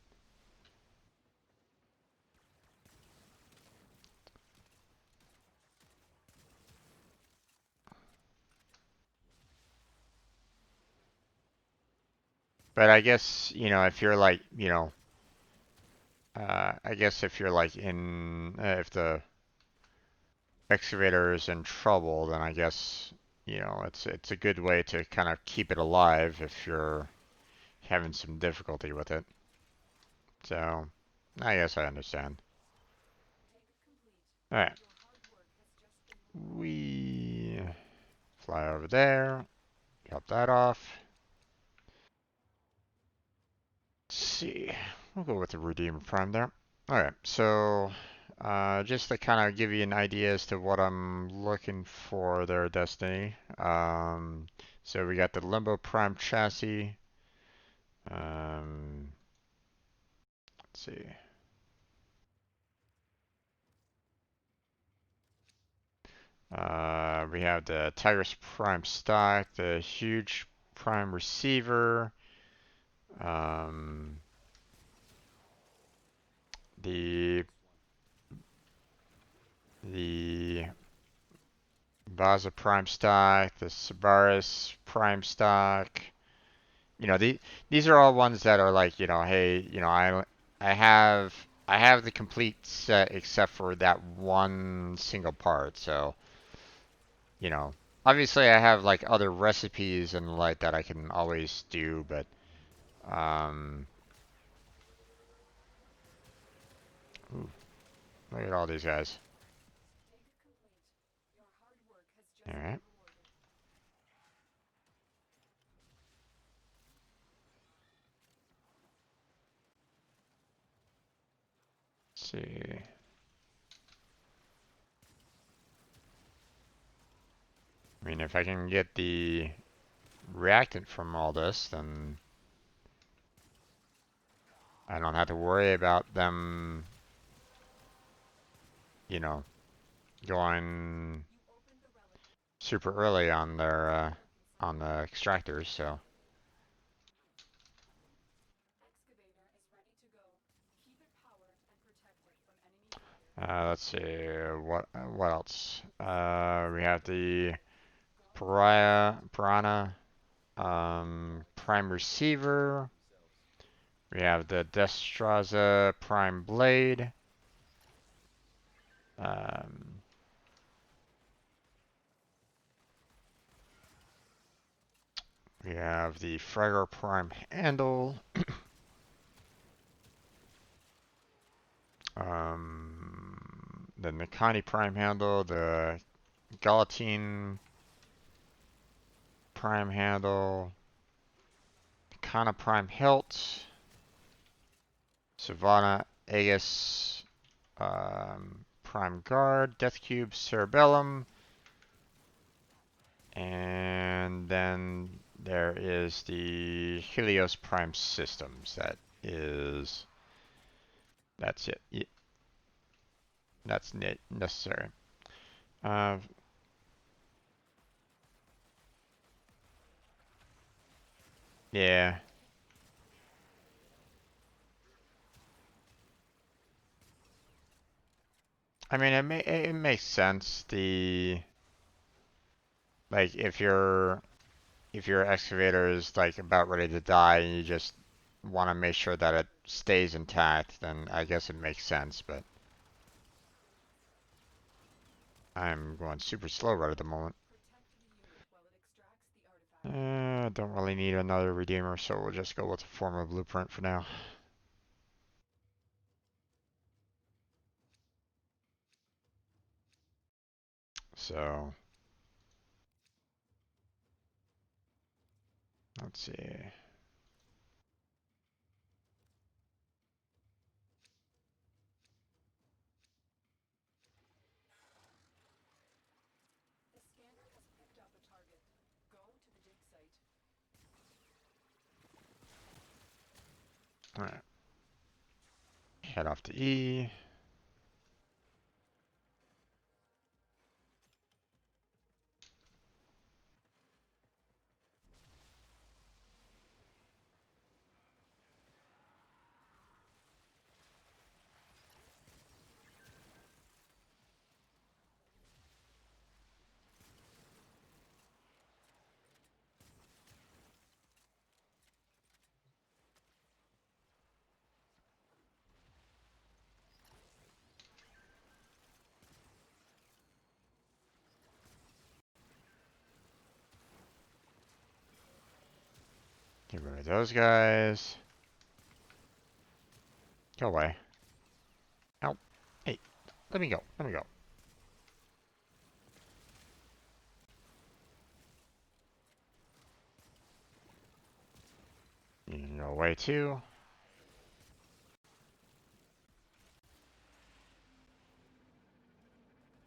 I guess if you're like I guess if you're like if the excavator is in trouble, then I guess it's a good way to kind of keep it alive if you're having some difficulty with it. So I guess I understand. Dig complete. All right, Your hard work has just been rewarded. we fly over there, drop that off. Let's see. We'll go with the Redeemer Prime there. Alright, so just to kind of give you an idea as to what I'm looking for there, Destiny. So we got the Limbo Prime chassis. Let's see. We have the Tigris Prime stock, the huge Prime receiver, um, the the Vaza Prime stock, the Sabaris Prime stock. These are all ones that are like, hey, I have the complete set except for that one single part. So, you know, obviously I have like other recipes and like that I can always do, but um, ooh, look at all these guys. Dig complete. Your hard work has just All been right, rewarded. let's see. I mean, if I can get the reactant from all this, then I don't have to worry about them, you know, going You opened the relic super early on their on the extractors. So excavator is ready to go. Keep it powered and protected from enemy fire. let's see what else. We have the Go to piranha prime receiver. We have the Destraza prime blade. Um, we have the Fragor prime handle. The Nikani prime handle, the Galatine prime handle, Kana prime hilt, Savannah Aegis prime guard, Death cube cerebellum, and then there is the Helios prime systems. That's it. That's necessary. Uh, yeah. I mean, it makes sense. Like if your excavator is like about ready to die and you just want to make sure that it stays intact, then I guess it makes sense. But I'm going super slow right at the moment. protect the unit while it extracts the artifact. Don't really need another redeemer, so we'll just go with the former blueprint for now. So let's see. The scanner has picked up a target. Go to the dig site. All right, head off to E. Get rid of those guys. Go away. Ow. Hey, let me go. Let me go. You can go away too.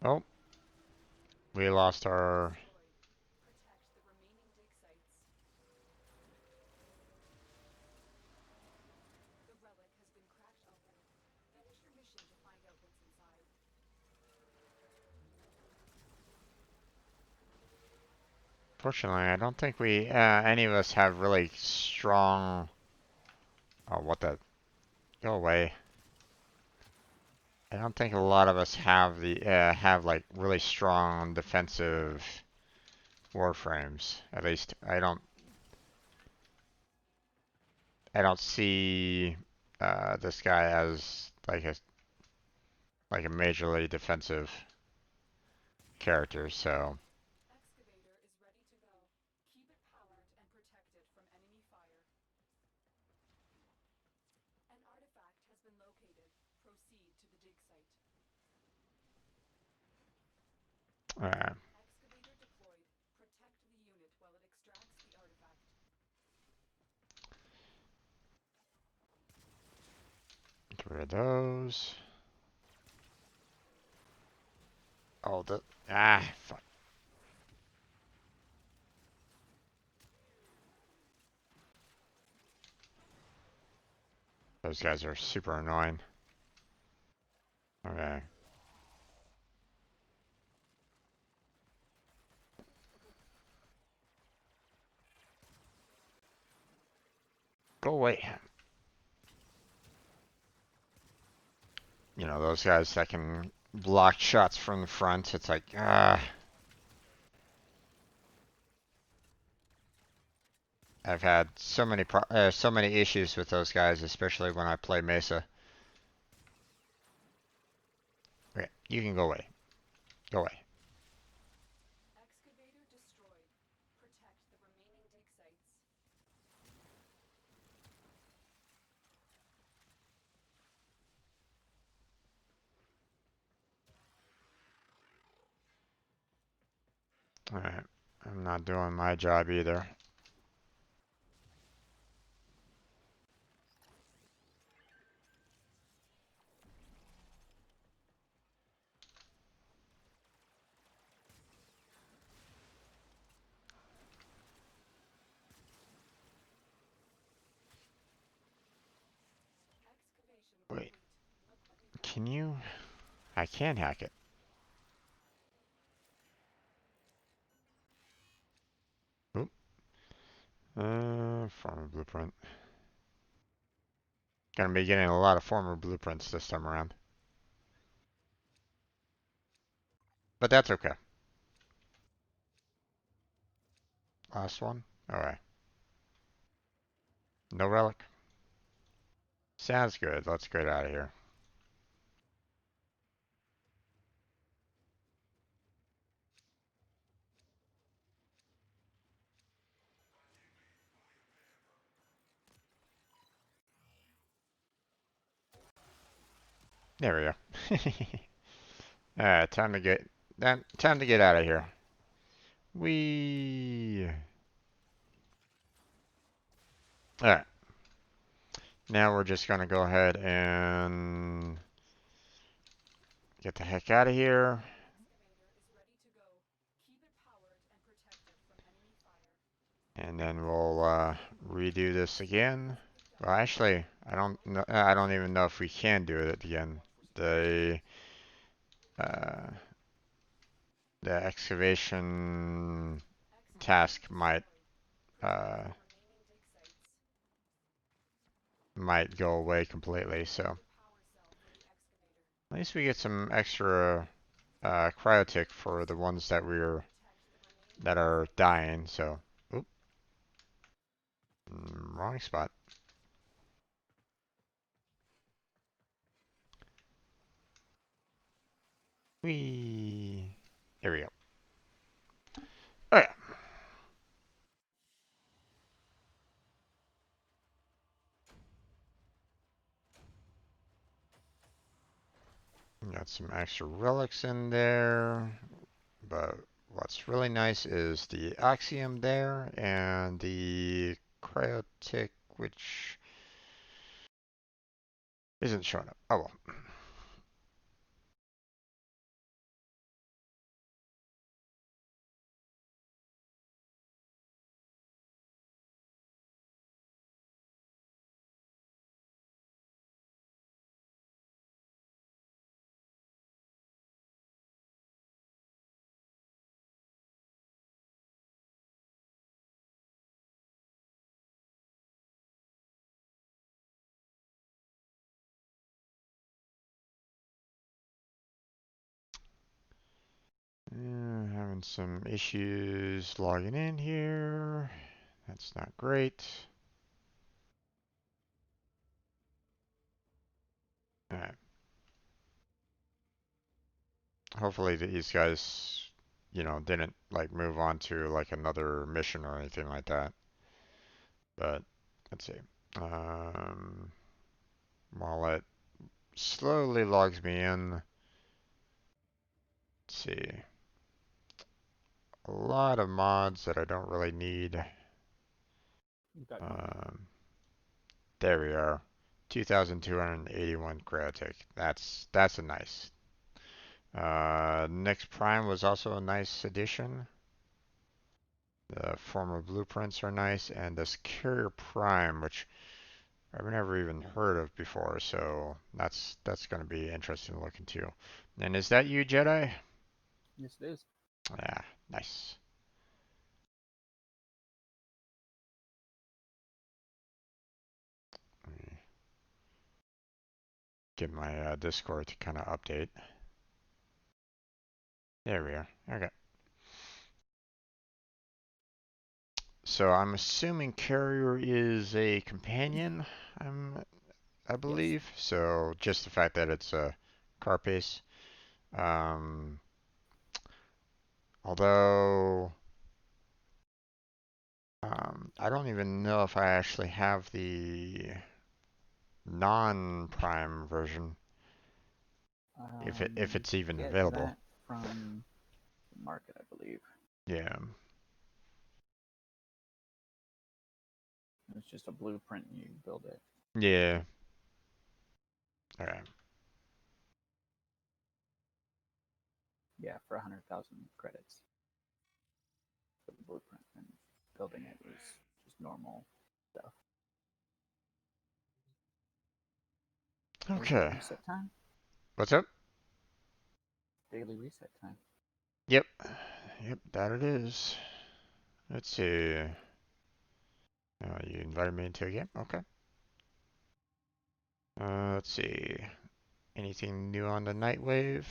Oh, we lost our. Protect the remaining dig sites. The relic has been cracked open. Finish your mission to find out what's inside. Fortunately, I don't think we any of us have really strong. Oh, what the? Go away. I don't think a lot of us have have like really strong defensive warframes. At least I don't see this guy as like a majorly defensive character. So Excavator is ready to go. Keep it powered and protected from enemy fire. An artifact has been located. Proceed to the dig site. uh, Excavator deployed. Protect the unit while it extracts the artifact. get rid of those. Oh, fuck. Those guys are super annoying. Okay. Go away. You know, those guys that can block shots from the front, it's like, I've had so many issues with those guys, especially when I play Mesa. Okay, you can go away. Go away. Excavator destroyed. Protect the remaining dig sites. Alright. I'm not doing my job either. Excavation Wait, complete. Look what we found. can you? I can hack it. Oop. Farmer blueprint. Gonna be getting a lot of farmer blueprints this time around. But that's okay. Last one? Alright. No relic? Sounds good. Let's get out of here. There we go. Alright, time to get out of here. We Alright. Now we're just gonna go ahead and get the heck out of here. Excavator is ready to go. Keep it powered and protected from enemy fire. And then we'll redo this again. Well, actually, I don't know. I don't even know if we can do it again. The uh, the excavation task Excavator destroyed. uh, Protect the remaining dig sites. might go away completely. So Power cell for the excavator. at least we get some extra cryotic for the ones that Protect the remaining dig are sites. dying. So, oop, wrong spot. We There we go. Okay. Got some extra relics in there, but what's really nice is the Axiom there and the Cryotic, which isn't showing up. Oh well. Having some issues logging in here. That's not great. Alright. Hopefully these guys, didn't like move on to like another mission or anything like that. But let's see. Um, while it slowly logs me in, let's see. A lot of mods that I don't really need. Um, there we are. 2,281 Cryotech. That's a nice. Next Prime was also a nice addition. The former blueprints are nice, and this Carrier Prime, which I've never even heard of before, so that's going to be interesting to look into. And is that you, Jedi? Yes, it is. Yeah, nice. Let me get my Discord to kind of update. There we are. Okay. So I'm assuming Carrier is a companion, I Yes. believe. So just the fact that it's a carapace. Um, although I don't even know if I actually have the non-prime version, if You it's even get available. that from the market, I believe. Yeah. It's just a blueprint and you build it. Yeah. Okay. Yeah, for 100,000 credits for the blueprint, and building it was just normal stuff. Is it Okay. reset time? What's up? Daily reset time. Yep. Yep, that it is. Let's see. You invited me into a game? Okay. Let's see. Anything new on the Nightwave?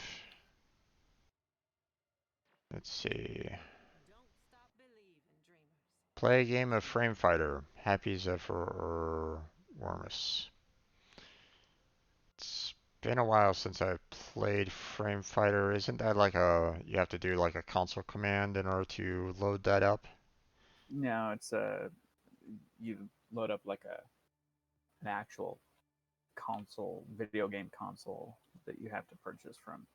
Let's see. Don't stop believing, dreamers. Play a game of Frame Fighter. Happy Zephyr or Wormus. It's been a while since I played Frame Fighter. Isn't that like you have to do like a console command in order to load that up? No, it's you load up like an actual console, video game console that you have to purchase from.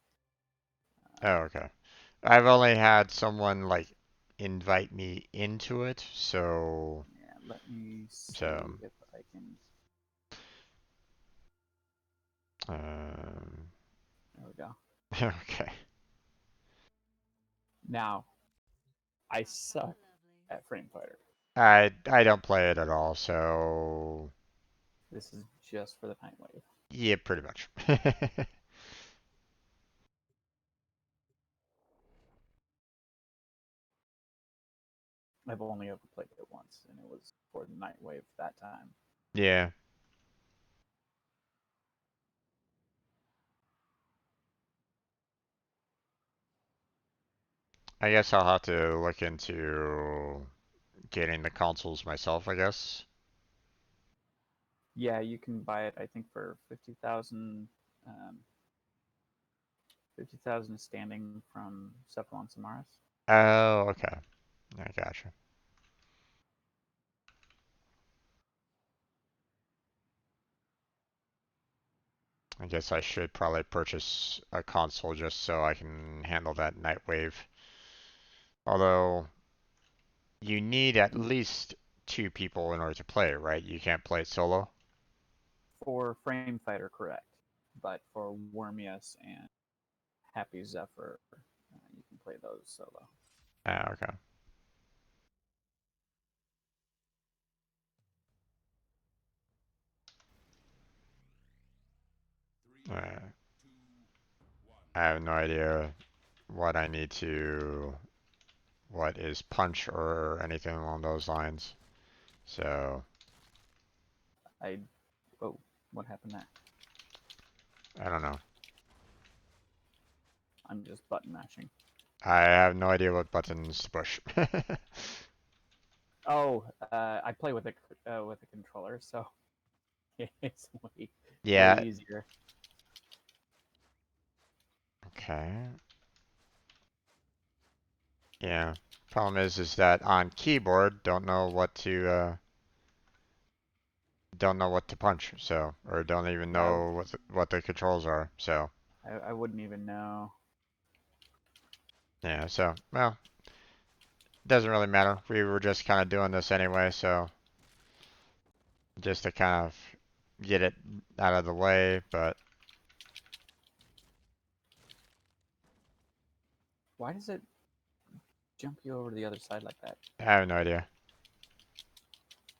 Oh, okay. I've only had someone like invite me into it, Yeah, let me so see if I can. um, There we go. okay. Now, I How suck lovely. at Frame Fighter. I don't play it at all, so This is just for the Nightwave. yeah, pretty much. I've only ever played it once, and it was for the Nightwave that time. Yeah, I guess I'll have to look into getting the consoles myself, I guess. Yeah, you can buy it. I think for 50,000, 50,000 standing from Cephalon Samaras. Oh, okay. I gotcha. I guess I should probably purchase a console just so I can handle that Nightwave. Although you need at least two people in order to play it, right? You can't play it solo. For Frame Fighter, correct. But for Wormius and Happy Zephyr, you can play those solo. Ah, okay. Uh, I have no idea what I need to, what is punch or anything along those lines. So, I. Oh, what happened there? I don't know. I'm just button mashing. I have no idea what buttons to push. Oh, I play with a controller, so it's way Yeah, easier. okay. Yeah. Problem is that on keyboard, don't know what to punch, so, or don't even Yeah, know what the controls are, so, I wouldn't even know. yeah, so, well, doesn't really matter. We were just kind of doing this anyway, so, just to kind of get it out of the way, but Why does it jump you over to the other side like that? I have no idea.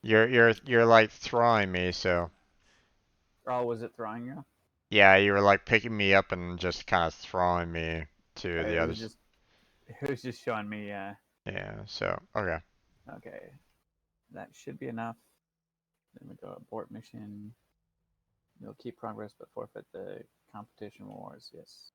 You're like throwing me, so, Oh, was it throwing you? Yeah, you were like picking me up and just kind of throwing me to the It was others. just it was just showing me. Yeah, so okay. Okay, that should be enough. Then we go abort mission. You'll keep progress but forfeit the competition wars. Yes.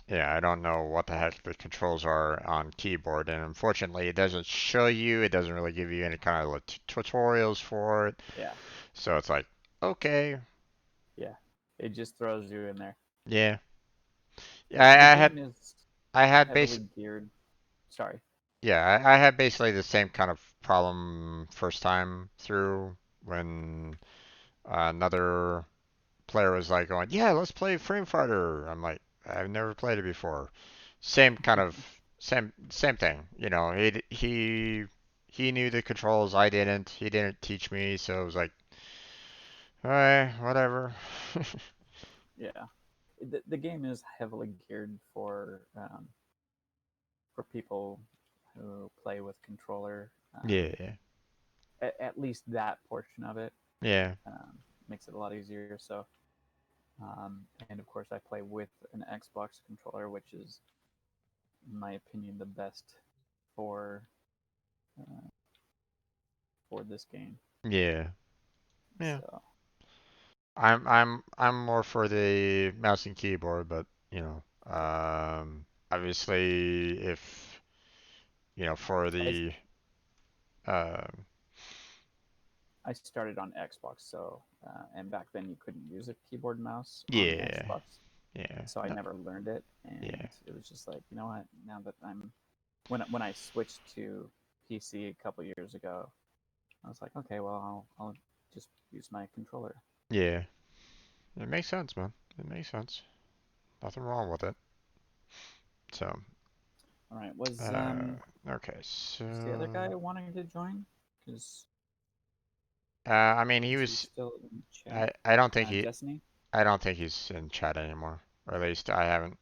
Yeah, I don't know what the heck the controls are on keyboard, and unfortunately, it doesn't show you. It doesn't really give you any kind of like, tutorials for it. Yeah. So it's like, okay, Yeah. It just throws you in there. yeah, yeah. The I had, game is I had base, heavily geared. Sorry. yeah, I had basically the same kind of problem first time through when another player was like going, yeah, let's play Frame Fighter. I'm like, I've never played it before. Same kind of same thing. You know, he knew the controls. I didn't. He didn't teach me, so it was like, all right, whatever. Yeah. The game is heavily geared for people who play with controller. Yeah, At least that portion of it yeah, um, makes it a lot easier. So, and of course, I play with an Xbox controller, which is, in my opinion, the best for uh, for this game. yeah, yeah. So, I'm more for the mouse and keyboard, but you know, obviously if for so the um, I started on Xbox, so and back then you couldn't use a keyboard and mouse on the yeah, Xbox, yeah, so I no, never learned it, and yeah, it was just like, you know what? Now that I'm when I switched to PC a couple years ago, I was like, okay, well, I'll just use my controller. yeah. It makes sense, man. It makes sense. Nothing wrong with it. So, All right, uh, okay, was the other guy so, wanting to join? Because I mean, he is he was. still in chat? I don't think he. Destiny? I don't think he's in chat anymore. Or at least I haven't.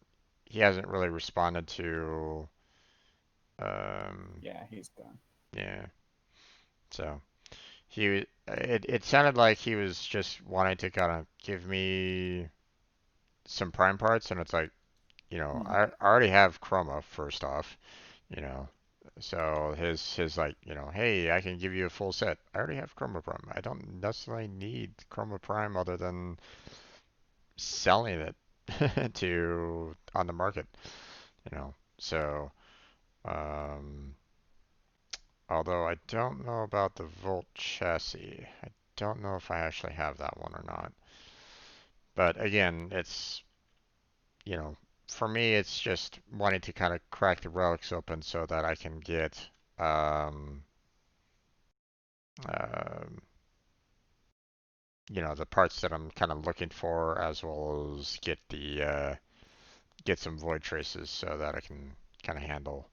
He hasn't really responded to. Um, Yeah, he's gone. yeah. So It sounded like he was just wanting to kind of give me some prime parts, and it's like, Hmm. I already have Chroma first off, you know. So his like, hey, I can give you a full set. I already have Chroma Prime. I don't necessarily need Chroma Prime other than selling it to on the market, you know. So um, although I don't know about the Volt chassis, I don't know if I actually have that one or not. But again, it's you know, for me, it's just wanting to kind of crack the relics open so that I can get um, um, the parts that I'm kind of looking for, as well as get some void traces so that I can kind of handle.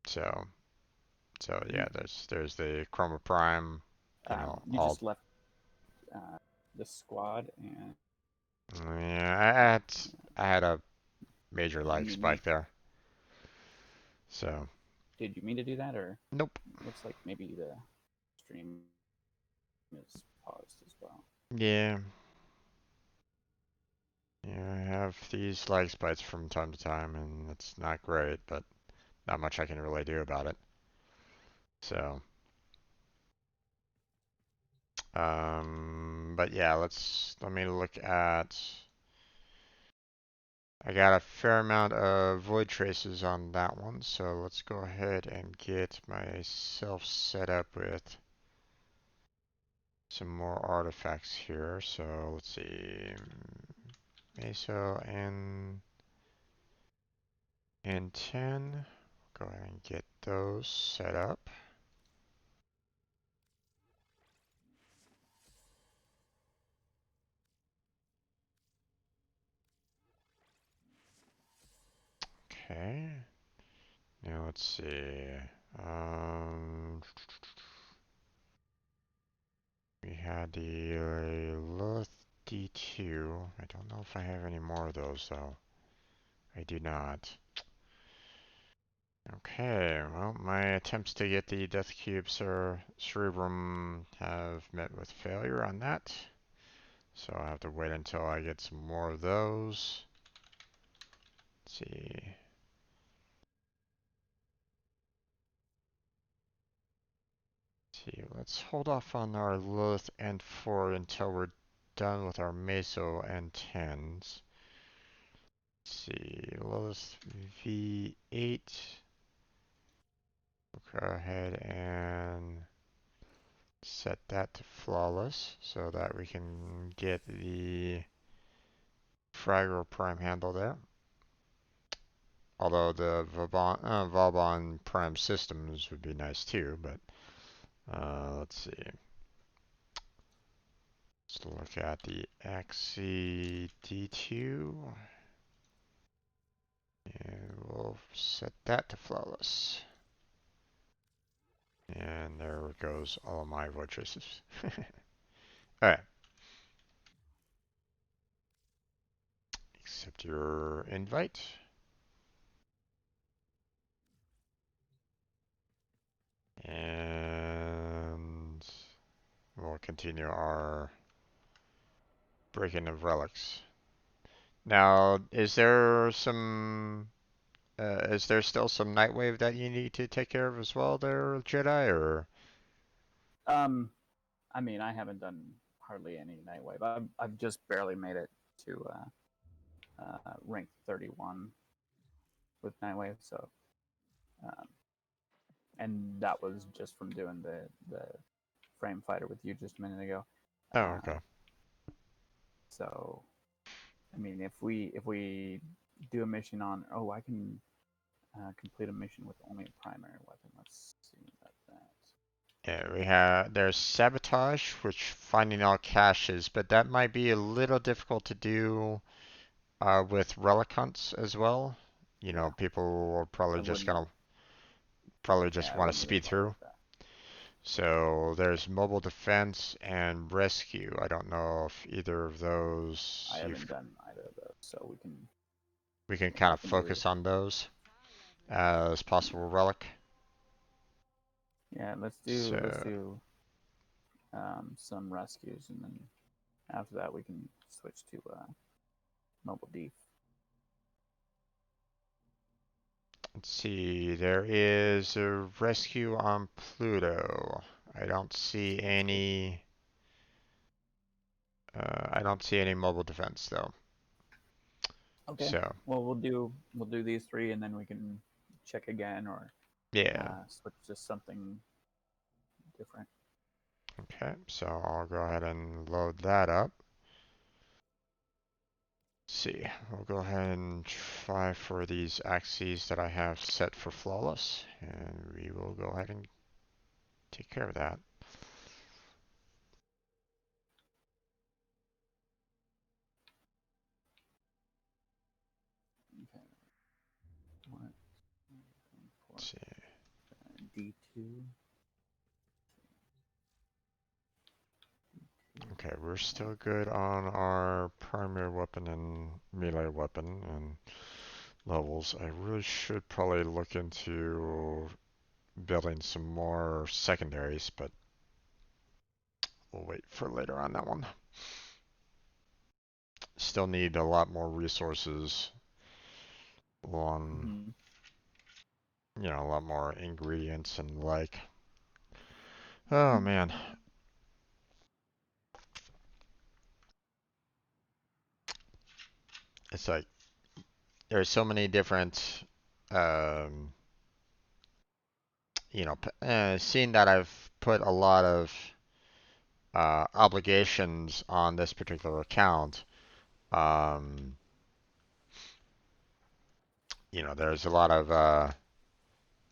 So Hmm. yeah, there's the Chroma Prime, You all. just left the squad, Yeah, I had a major lag and you need. spike there. So Did you mean to do that, or nope. looks like maybe the stream is paused as well? Yeah, yeah, I have these lag spikes from time to time, and it's not great, but not much I can really do about it. So, but yeah, let me look at. I got a fair amount of void traces on that one, so let's go ahead and get myself set up with some more artifacts here. So let's see, Meso and 10. Go ahead and get those set up. Okay. Now let's see. Um, we had the Lilith D2. I don't know if I have any more of those though. I do not. Okay, well, my attempts to get the Death Cube Cerebrum have met with failure on that. So I'll have to wait until I get some more of those. Let's see. Let's hold off on our Lilith N4 until we're done with our Meso N10s. Let's see, Lilith V8. We'll go ahead and set that to flawless so that we can get the Fraggle Prime handle there. Although the Vauban Prime systems would be nice too, but let's see. Let's look at the XCD2 and we'll set that to flawless. And there goes all of my void traces. Alright. Accept your invite. And we'll continue our breaking of relics. Now, is there still some Nightwave that you need to take care of as well there, Jedi, or? I mean, I haven't done hardly any Nightwave. I've just barely made it to rank 31 with Nightwave, so um, and that was just from doing the frame fighter with you just a minute ago. Oh, okay. So, I mean, if we do a mission on, I can complete a mission with only a primary weapon. Let's see about that. Yeah, there's sabotage, which finding all caches, but that might be a little difficult to do with relic hunts as well. You know, Yeah, people will I probably just wouldn't. just Yeah, I want to wouldn't really speed bother through. with that. So there's mobile defense and rescue. I don't know if either of those I haven't done either of those, so we can kind we of can do. focus on those as possible relic. Yeah, let's So do some rescues, and then after that we can switch to mobile def. let's see. There is a rescue on Pluto. I don't see any. I don't see any mobile defense though. Okay. So Well, we'll do these three, and then we can check again or yeah. switch to something different. Okay. So I'll go ahead and load that up. Let's see. We'll go ahead and try for these axes that I have set for flawless, and we will go ahead and take care of that. Okay. What? Let's see. D2. Okay, we're still good on our primary weapon and melee weapon and levels. I really should probably look into building some more secondaries, but we'll wait for later on that one. Still need a lot more resources on, Mm-hmm. a lot more ingredients and like. Oh man. It's like there's so many different, um, seeing that I've put a lot of obligations on this particular account. Um, there's a lot of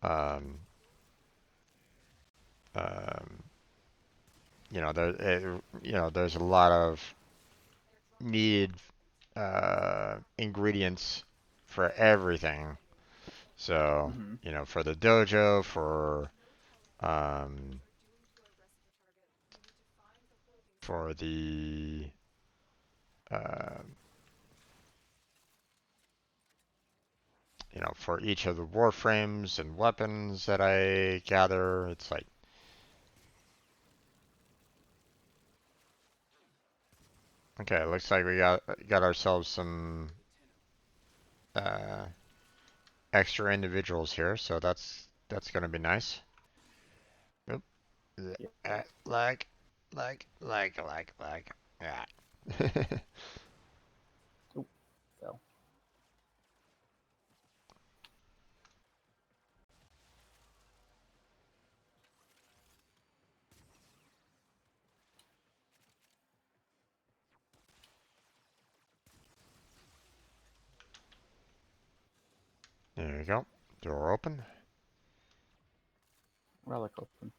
um, um, there's a lot of needed ingredients for everything. So, Mm-hmm. for the dojo, um, for the uh, you know, for each of the warframes and weapons that I gather, it's like, okay, looks like we got ourselves some uh, extra individuals here, so that's gonna be nice. Oop. Yep. Lag, lag. Yeah. Oh, fell. There you go. Door open. Relic open.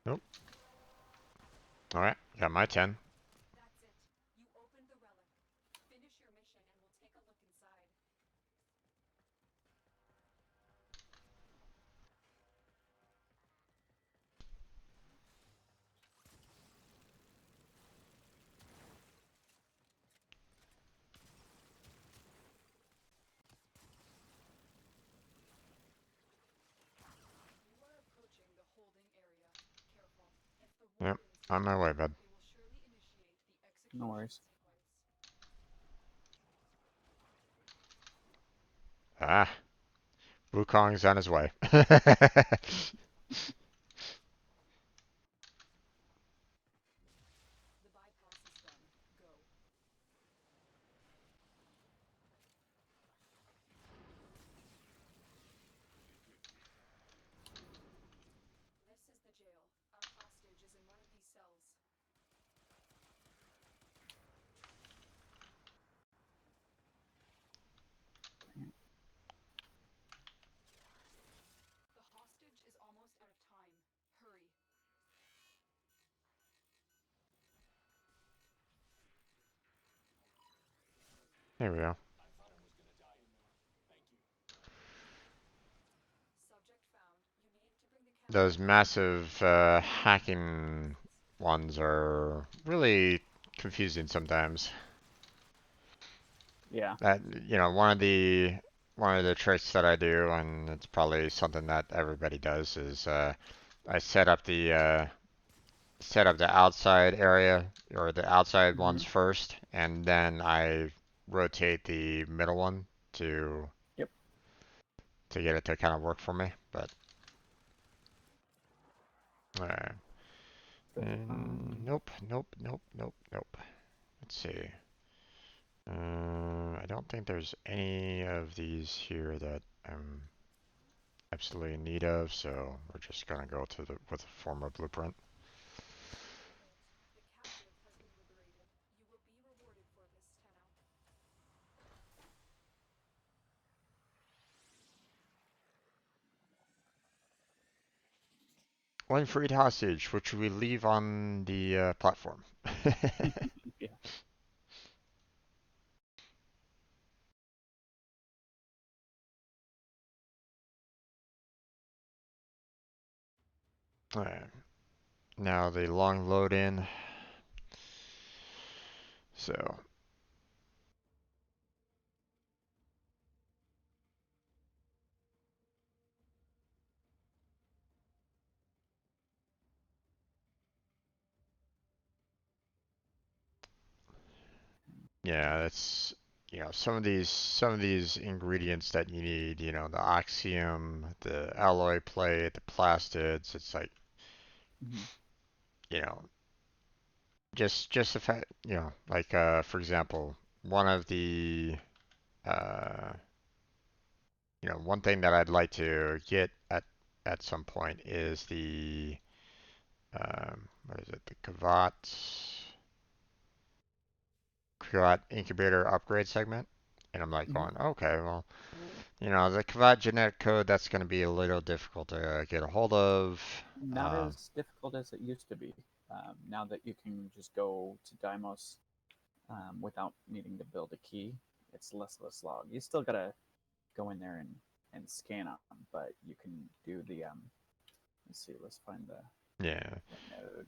Nope. All right, got my 10. That's it. You opened the relic. Finish your mission and we'll take a look inside. You are approaching the holding area. Careful. If the Yep, wardens on my catch way, you, bud. they will surely initiate the No execution worries. sequence. Ah, Wukong's on his way. The bypass is done. Go. This is the jail. Our hostage is in one of these cells. The hostage is almost out of time. Hurry. There we go. Subject found. You need to bring the Those captive massive hacking ones are really confusing sometimes. Yeah. That, you know, one of the tricks that I do, and it's probably something that everybody does, is I set up the outside area or the outside Mm-hmm. ones first, and then I rotate the middle one to Yep. get it to kind of work for me. But alright. But, Nope. Let's see. I don't think there's any of these here that I'm absolutely in need of, so we're just gonna go to the with a former blueprint. The captive has been liberated. You will be rewarded for this, Tenno. One freed hostage, which we leave on the platform. yeah. Alright, now the long load in. So, yeah, that's, you know, some of these ingredients that you need, you know, the oxium, the alloy plate, the plastids, it's like, Mm-hmm. you know, just the fact, you know, like for example, one of the uh you know, one thing that I'd like to get at some point is the what is it, the Kavat incubator upgrade segment. And I'm like Mm-hmm. going, okay, well, you know, the Kavat genetic code, that's going to be a little difficult to get a hold of. Not as difficult as it used to be. Now that you can just go to Deimos without needing to build a key, it's less of a slog. You still gotta go in there and scan them, but you can do the let's see, let's find Yeah. the node.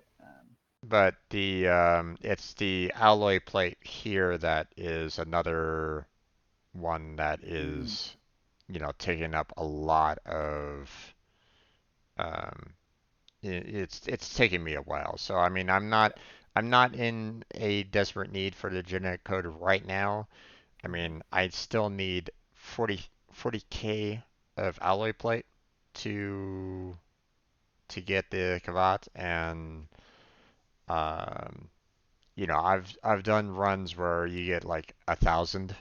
but the it's the alloy plate here that is another one that Mm, is, taking up a lot of um, it's taking me a while. So I mean, yeah. I'm not in a desperate need for the genetic code right now. I Hmm. mean, I still need 40K of alloy plate to get the Kavat, and um, I've done runs where you get like 1,000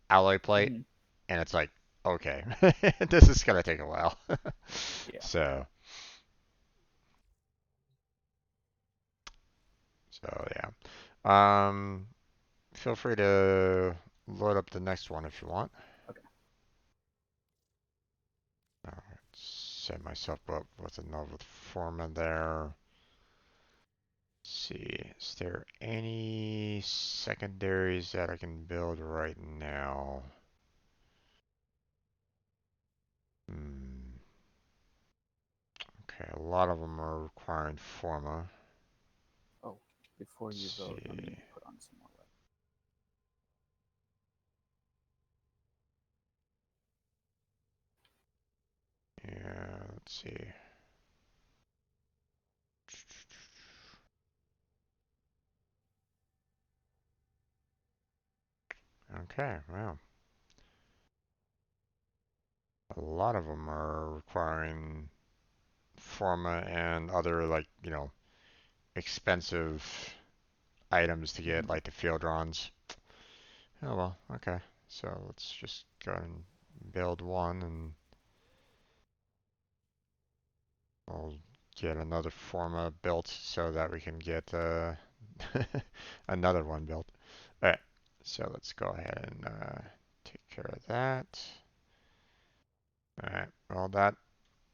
alloy plate, Hmm. and it's like, okay, this is gonna take a while. Yeah. So, yeah. Feel free to load up the next one if you want. Okay. Alright, set myself up with another format there. Let's see, is there any secondaries that I can build right now? Hmm. Okay, a lot of them are requiring forma. Oh, before you Let's vote, let me see. put on some more light. Yeah, let's see. Okay, well, a lot of them are requiring forma and other, like, expensive items to get, Hmm. like the field drawings. Oh well, okay. So let's just go and build one, and we'll get another forma built so that we can get another one built. Alright, so let's go ahead and take care of that. Alright, well, that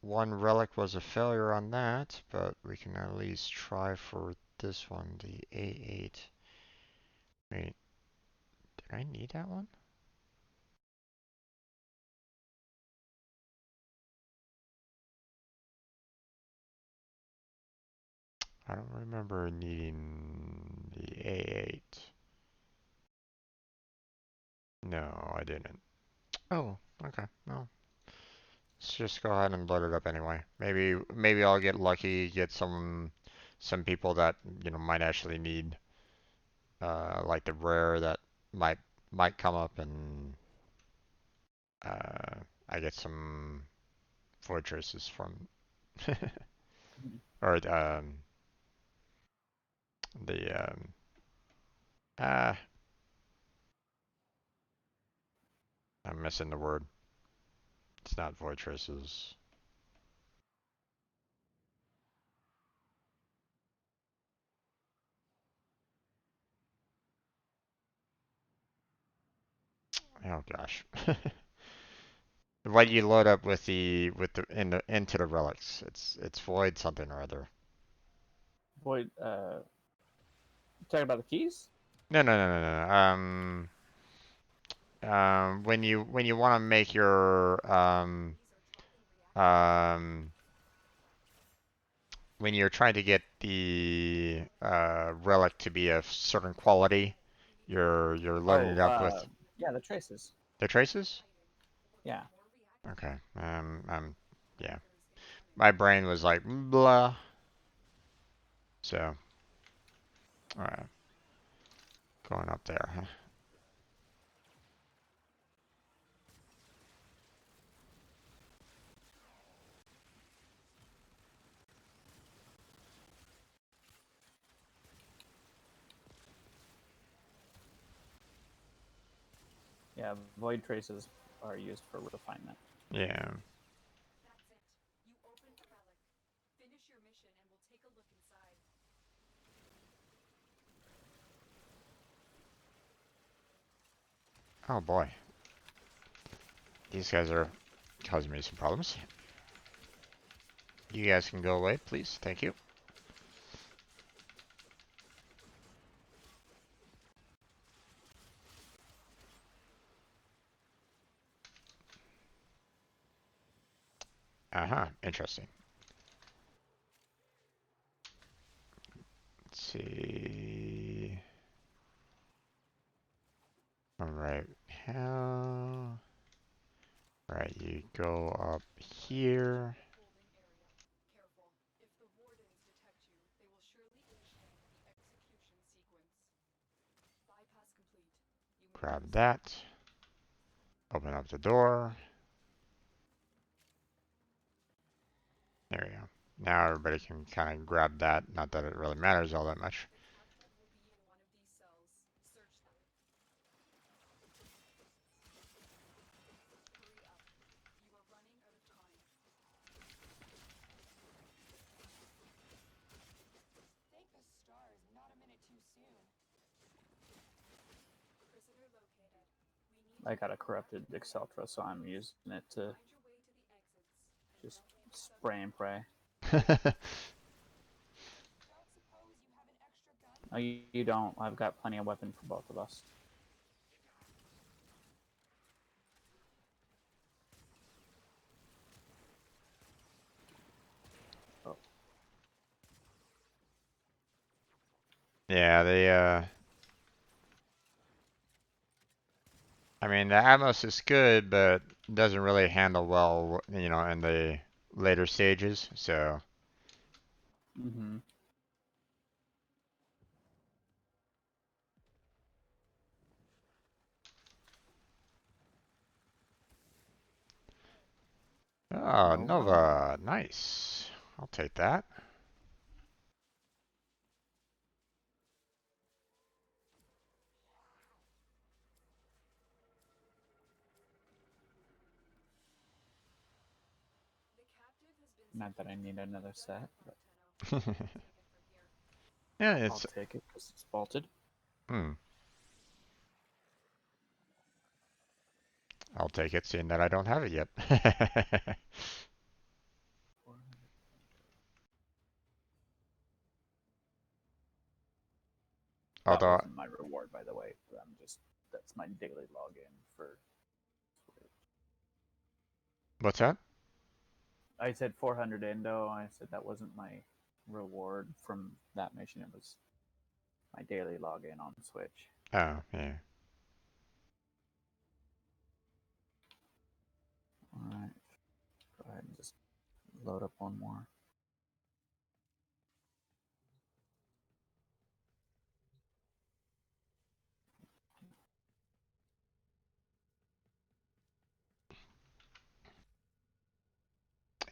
one relic was a failure on that, but we can at least try for this one, the A8. Wait, did I need that one? I don't remember needing the A8. No, I didn't. Oh, okay. Well, let's just go ahead and load it up anyway. Maybe I'll get lucky, get some people that, might actually need like the rare that might might come up, and uh I get some void traces from Hmm. or the ah I'm missing the word. It's not void traces. Oh gosh. What you load up with the into the relics. It's void something or other. Void. Talking about the keys? No, no, no, no, no. When you want to make your um, when you're trying to get the relic to be a certain quality, you're loading Oh, it up with yeah, the traces. the traces. Yeah. Okay. Yeah. My brain was like blah. So, all right, going up there. Huh? Yeah, void traces are used for refinement. Yeah. That's it. You opened a relic. Finish your mission and we'll take a look inside. Oh boy, these guys are causing me some problems. You guys can go away, please. Thank you. Uh-huh. Interesting. Let's see. Alright, how? Right, you go up here. Holding area. Careful. If the wardens detect you, they will surely initiate the execution sequence. Bypass complete. You may Grab proceed. that. Open up the door. There we go. Now everybody can kind of grab that. Not that it really matters all that much. The captive will be in one of these cells. Search them. Hurry up. You are running out of time. Thank the stars, not a minute too soon. Prisoner located. We need I to got a get the corrupted captive Exceltra, so I'm using it to Find your way to the exits and just locate the spray and subject. pray. Don't suppose you have an extra gun? Oh, you don't. I've got plenty of weapon for both of us. Oh, Yeah, I mean, the Atmos is good, but doesn't really handle well, in the later stages. So, mm-hmm. oh, Nova. Nova, nice. I'll take that. The captive has been Not that I secured. need another Good set, luck, but Lieutenant. Take it from here. Yeah, I'll it's. take it because it's bolted. Hmm. I'll take it, seeing that I don't have it yet. That Although, wasn't my reward, by the way. That's my daily login for. what's that? I said 400 endo. I said that wasn't my reward from that mission. It was my daily login on Switch. Oh, yeah. All right, go ahead and just load up one more.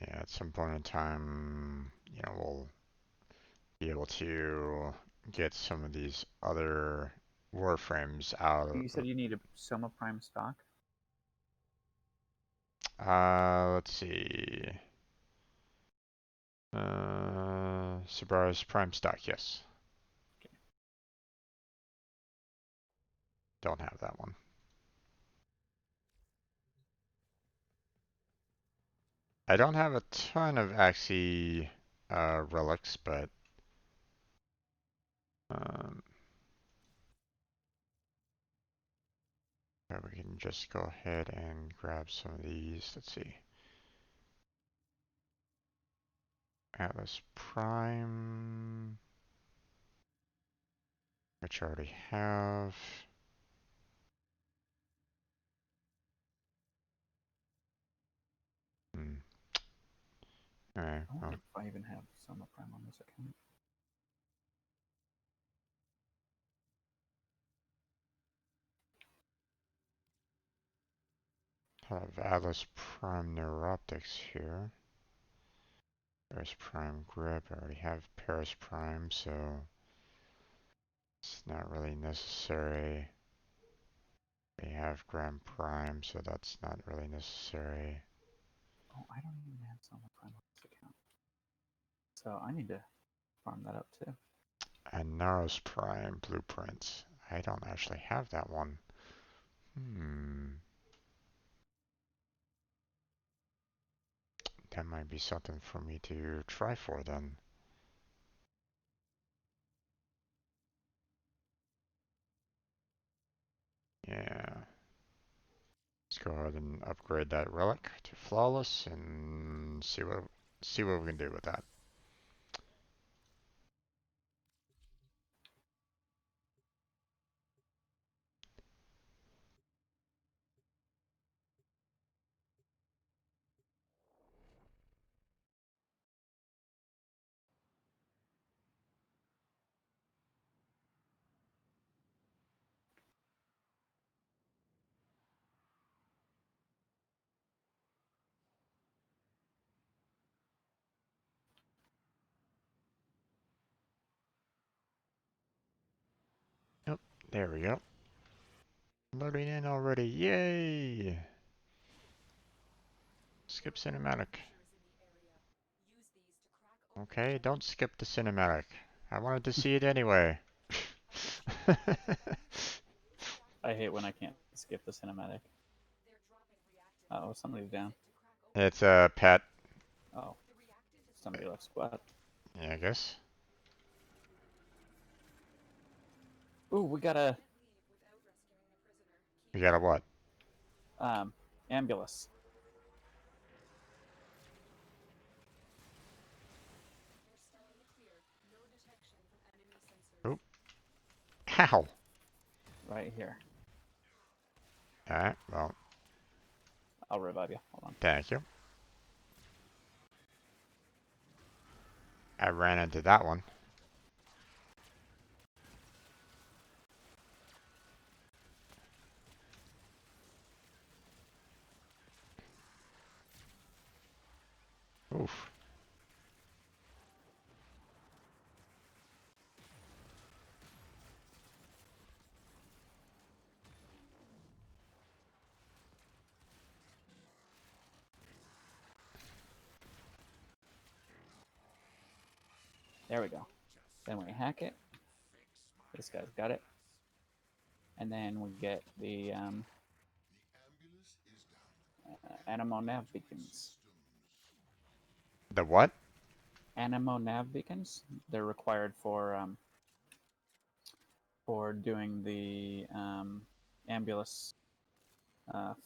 Yeah, at some point in time, we'll be able to get some of these other Warframes out. You said you need a Soma Prime stock. Let's see. Sabara's Prime stock, yes. Okay. Don't have that one. I don't have a ton of Axie relics, but um, we can just go ahead and grab some of these. Let's see. Atlas Prime, which I already have. Hmm. Alright, I wonder well, if I even have Soma Prime on this account. have Atlas Prime Neuroptics here. Paris Prime Grip, I already have Paris Prime, so it's not really necessary. They have Grand Prime, so that's not really necessary. Oh, I don't even have Soma Prime on this account. So I need to farm that up too. And Naros Prime Blueprints. I don't actually have that one. That might be something for me to try for then. Yeah. Let's go ahead and upgrade that relic to flawless and see what we can do with that. There we go. Loading in already. Yay! Skip cinematic. Okay, don't skip the cinematic. I wanted to see it anyway. I hate when I can't skip the cinematic. Oh, somebody's down. It's a pet. Oh, somebody left squad. Yeah, I guess. Ooh, we got a We got a what? ambulance. Oop. Ow! Right here. Alright, well, I'll revive you. Hold on. thank you. I ran into that one. Oof. There we go. Then we hack it. This guy's got it. And then we get the Animo nav beacons. The what? Animo nav beacons. They're required for doing the ambulance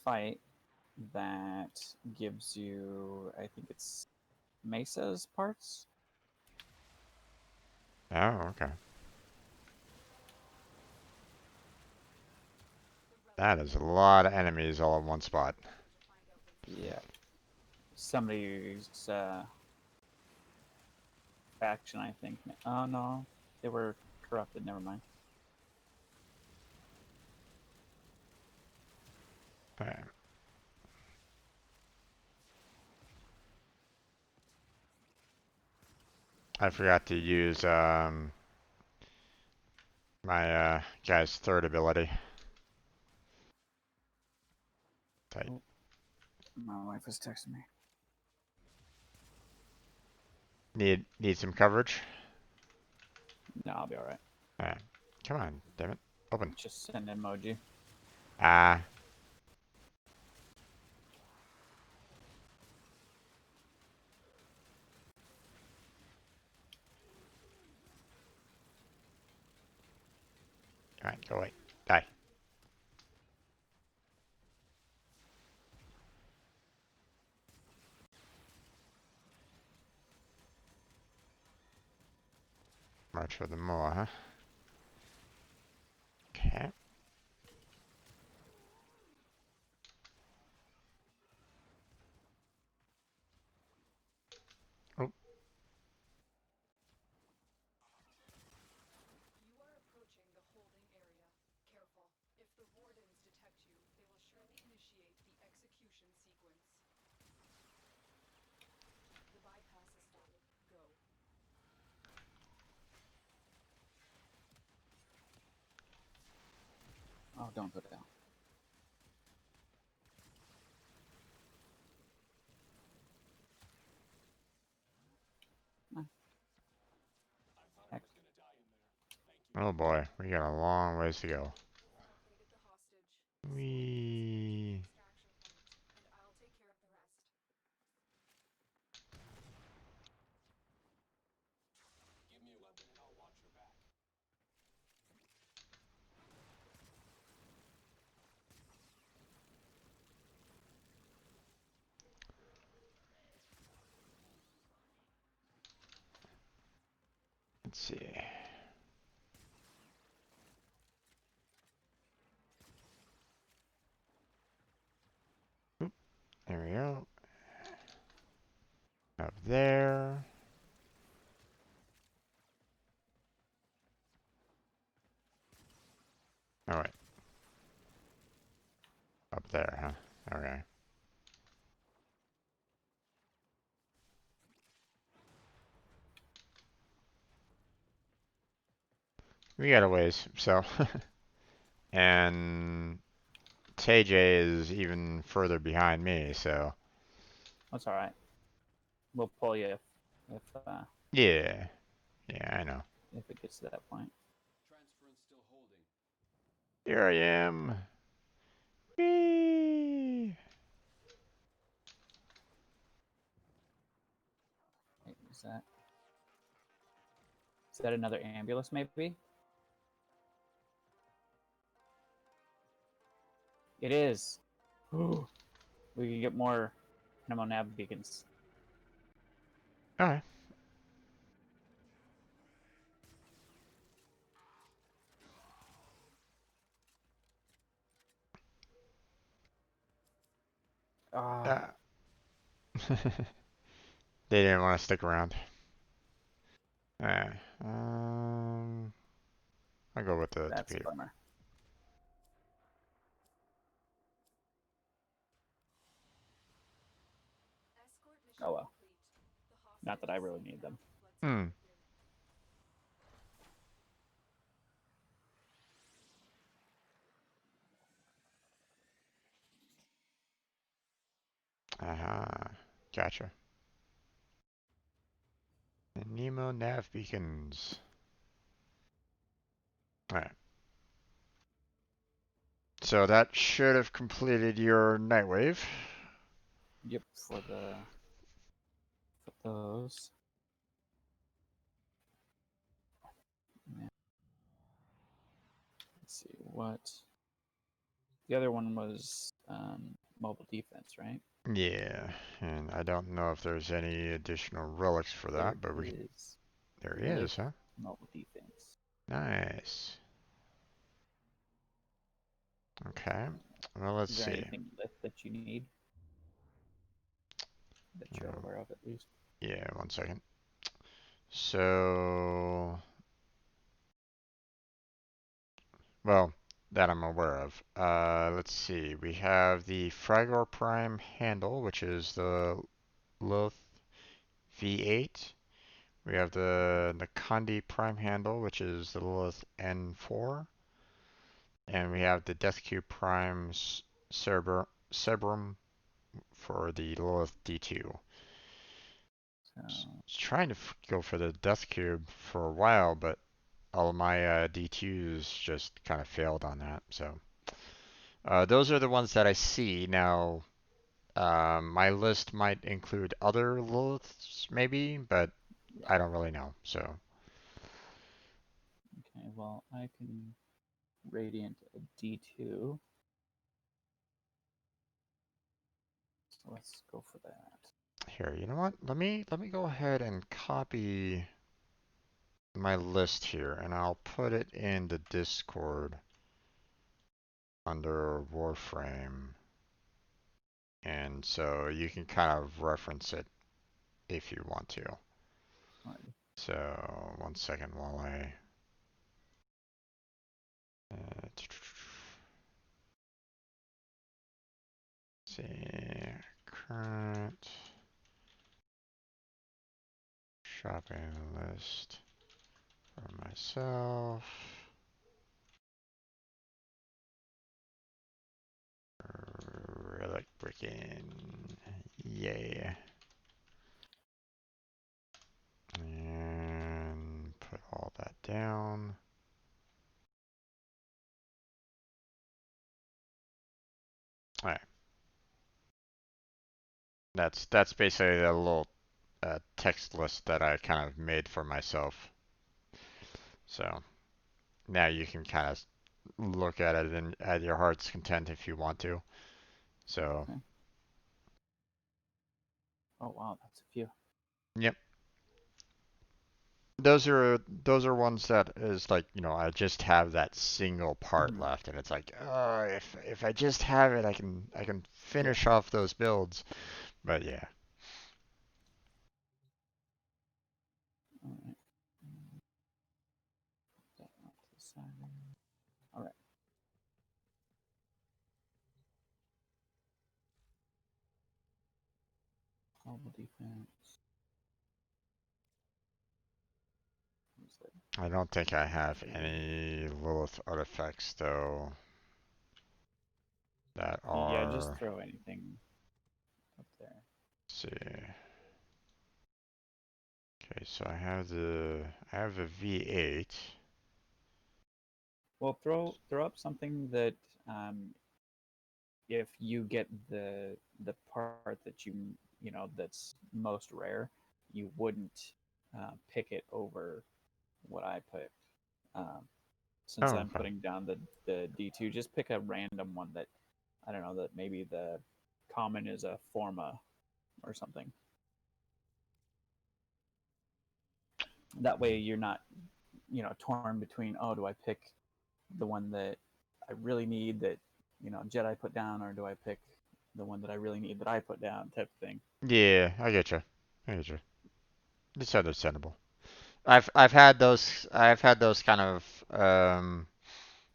fight. That gives you, I think it's Mesa's parts. Oh, okay. That is a lot of enemies all in one spot. Yeah. Somebody's faction, I think. Oh no, they were corrupted. Never mind. Okay. I forgot to use my guy's third ability. Tight. Oh, my wife is texting me. Need some coverage? No, I'll be all right. Alright. Come on, damn it. Open. Just send an emoji. Ah. Alright, go away. Die. March for the more, huh? Okay. Oh, You are approaching the holding area. Careful. If the wardens detect you, they will surely initiate the execution sequence. The bypass is started. Go. Oh, don't go down. No. Heck. oh boy, we got a long ways to go. Located the hostage. We. Extraction point, and I'll take care of the rest. Give me a weapon and I'll watch your back. Let's see. Oop, there we go. Up there. Oh wait. Up there, huh? Okay. We got a ways, so. and TJ is even further behind me. So That's all right. We'll pull you yeah, yeah, I know. if it gets to that point. Transference still holding. Here I am. Whee! Wait, is that another ambulance maybe? It is. We can get more Nemo nav beacons. Okay. Ah, They didn't want to stick around. Alright. Um, I'll go with the that's a Peter. bummer. Escort mission Oh well. complete. The Not that I hostage really is need safe them. now. Let's Hmm. get Gotcha. The Nemo nav beacons. Alright. So that should have completed your Nightwave. Yep, for those. Yeah. Let's see what the other one was. Mobile defense, right? Yeah, and I don't know if there's any additional relics for There that, but is there relic is, huh? mobile defense. Nice. Okay. Well, let's Is there see. anything that you need that you're Uh, aware of at least? yeah, 1 second. So, well, that I'm aware of. Let's see. We have the Fragor Prime handle, which is the Loth V8. We have the Nakandi Prime handle, which is the Lilith N4. And we have the Death Cube Prime Cerebrum for the Lilith D2. So Was trying to go for the Death Cube for a while, but all of my D2s just kind of failed on that. So those are the ones that I see. Now, my list might include other Liliths, maybe, but yeah. I don't really know. So Okay. Well, I can radiant a D2. So let's go for that. here, you know what? Let me go ahead and copy my list here, and I'll put it in the Discord under Warframe. And so you can kind of reference it if you want to. Alrighty. So 1 second while I see current shopping list for myself. Relic breaking. Yay. And put all that down. Alright. That's basically a little text list that I kind of made for myself. So now you can kind of look at it and at your heart's content if you want to. So, Okay. Oh wow, that's a few. yep. Those are ones that is like, I just have that single part Mhm. left and it's like, oh, if I just have it, I can Yeah. finish off those builds. But yeah. Alright. That off to the side. Alright. Mobile defense. What's that? I don't think I have any Lilith artifacts though that Yeah, just are. throw anything up there. Let's see. Okay, so I have a V8. Well, throw up something that if you get the part that you know that's most rare, you wouldn't pick it over what I picked. Um, since Oh, I'm okay. putting down the D2, just pick a random one that I don't know that maybe the common is a forma or something. That way you're not torn between, oh, do I pick the one that I really need that Jedi put down, or do I pick the one that I really need that I put down, type of thing. Yeah, I get you. I get you. It's understandable. I've had those kind of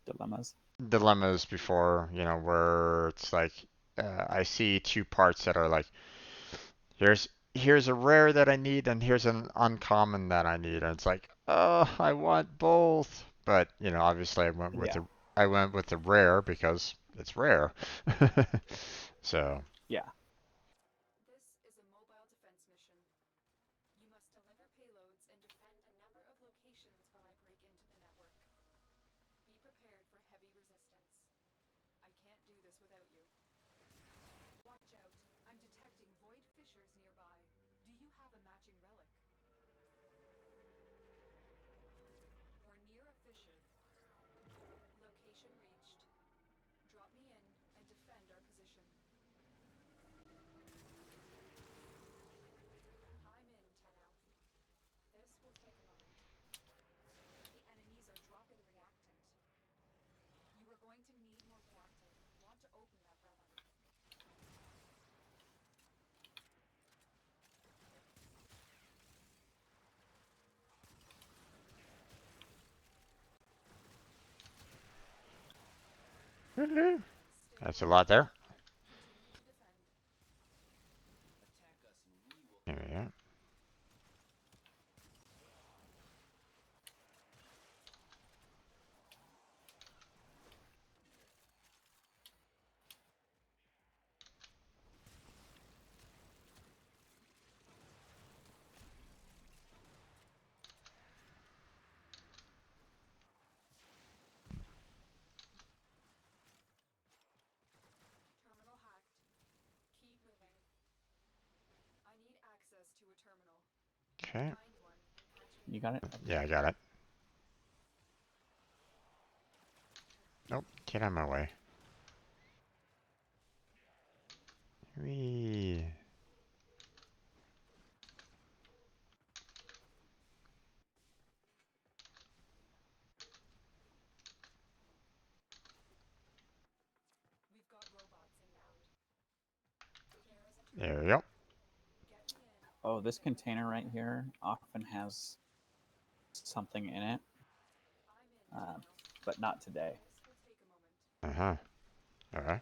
Dilemmas. dilemmas before, where it's like I see two parts that are like here's a rare that I need and here's an uncommon that I need, and it's like, oh, I want both. But, obviously Yeah, I went with the rare because it's rare. So, yeah. This is a mobile defense mission. You must deliver payloads and defend a number of locations while I break into the network. Be prepared for heavy resistance. I can't do this without you. Watch out. I'm detecting void fissures nearby. Do you have a matching relic? We're near a fissure. Location reached. Drop me in and defend our position. I'm in, 10 Alpha. This will take a moment. The enemies are dropping reactant. You are going to need more reactant. Want to open that relic. woohoo. Stay That's a alert. lot there. Continue to defend. Attack us and we will There we go. Terminal hacked. Keep moving. I need access to a terminal. Okay. Find one and patch me You in. got it. Yeah, I got it. Nope, get out of my way. Whee. We've got robots inbound. There is a There we terminal. go. Get me in. Oh, this container right here often has something in it, I'm in, 10 uh, Alpha. but not today. This will take a moment. Uh-huh. Alright.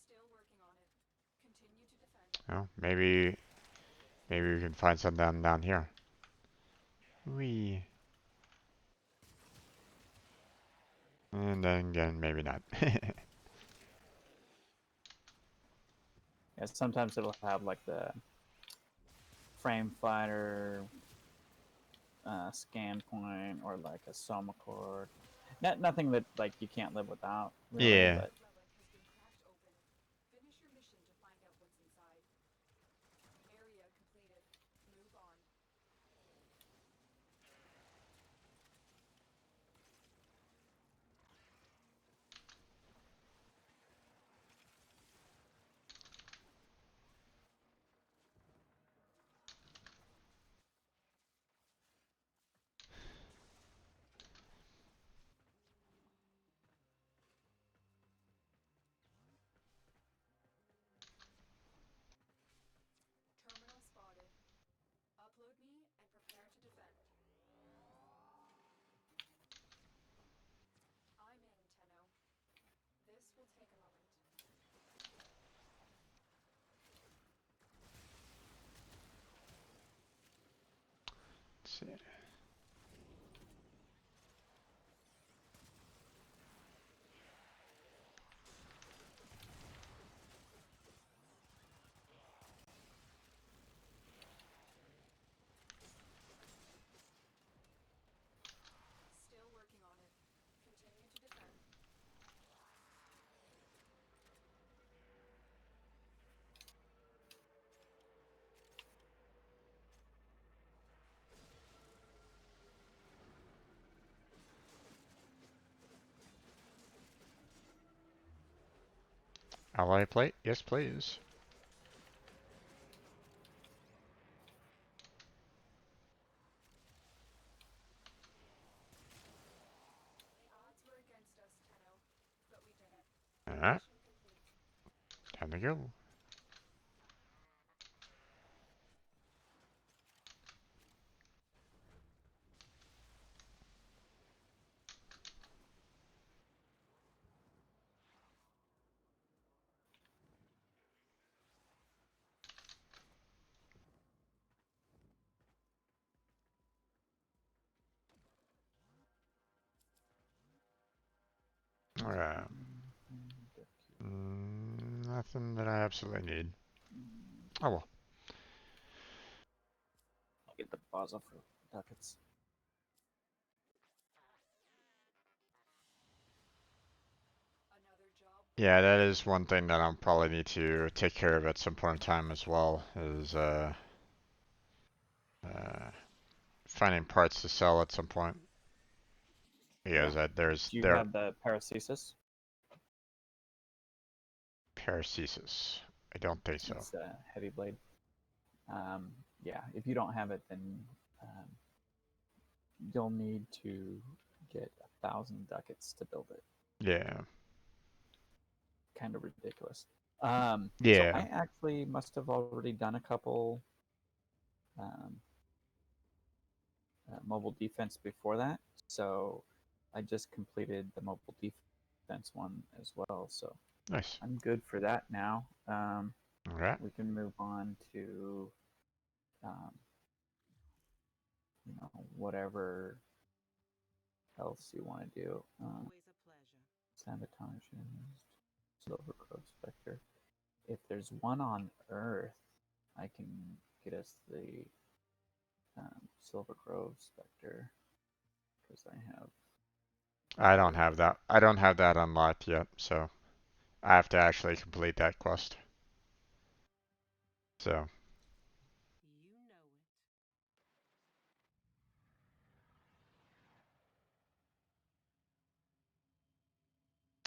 Still working on it. Continue to defend. Well, maybe we can find some down here. Whee. And then again, maybe not. Yeah, sometimes it'll have like the frame fighter scan point or like a soma cord. Nothing that like you can't live without, really. Yeah. But Relic has been cracked open. Finish your mission to find out what's inside. Area completed. Move on. see. Still working on it. Continue to defend. Ally plate? Yes, please. The odds were against us, Tenno, but we did it. Alright, Mission complete. time to go. Alright. Nothing that I absolutely need. Oh well. I'll get the Baza for ducats. Another job. Yeah, that is one thing that I'll probably need to take care of at some point in time as well, is uh, finding parts to sell at some point. Yeah. Because there's Do you there have the paracesis? paracesis. I don't think so. It's a heavy blade. Yeah, if you don't have it, then um, you'll need to get 1,000 ducats to build it. Yeah. Kind of ridiculous. So I Yeah. actually must have already done a couple um, mobile defense before that. So I just completed the mobile defense one as well. So Nice. I'm good for that now. Alright. We can move on to um, whatever else you want to do. Always a pleasure. Sabotage, Silver Grove Spectre. If there's one on Earth, I can get us the Silver Grove Spectre because I have. I don't have that. I don't have that unlocked yet, so I have to actually complete that quest. So, You know it.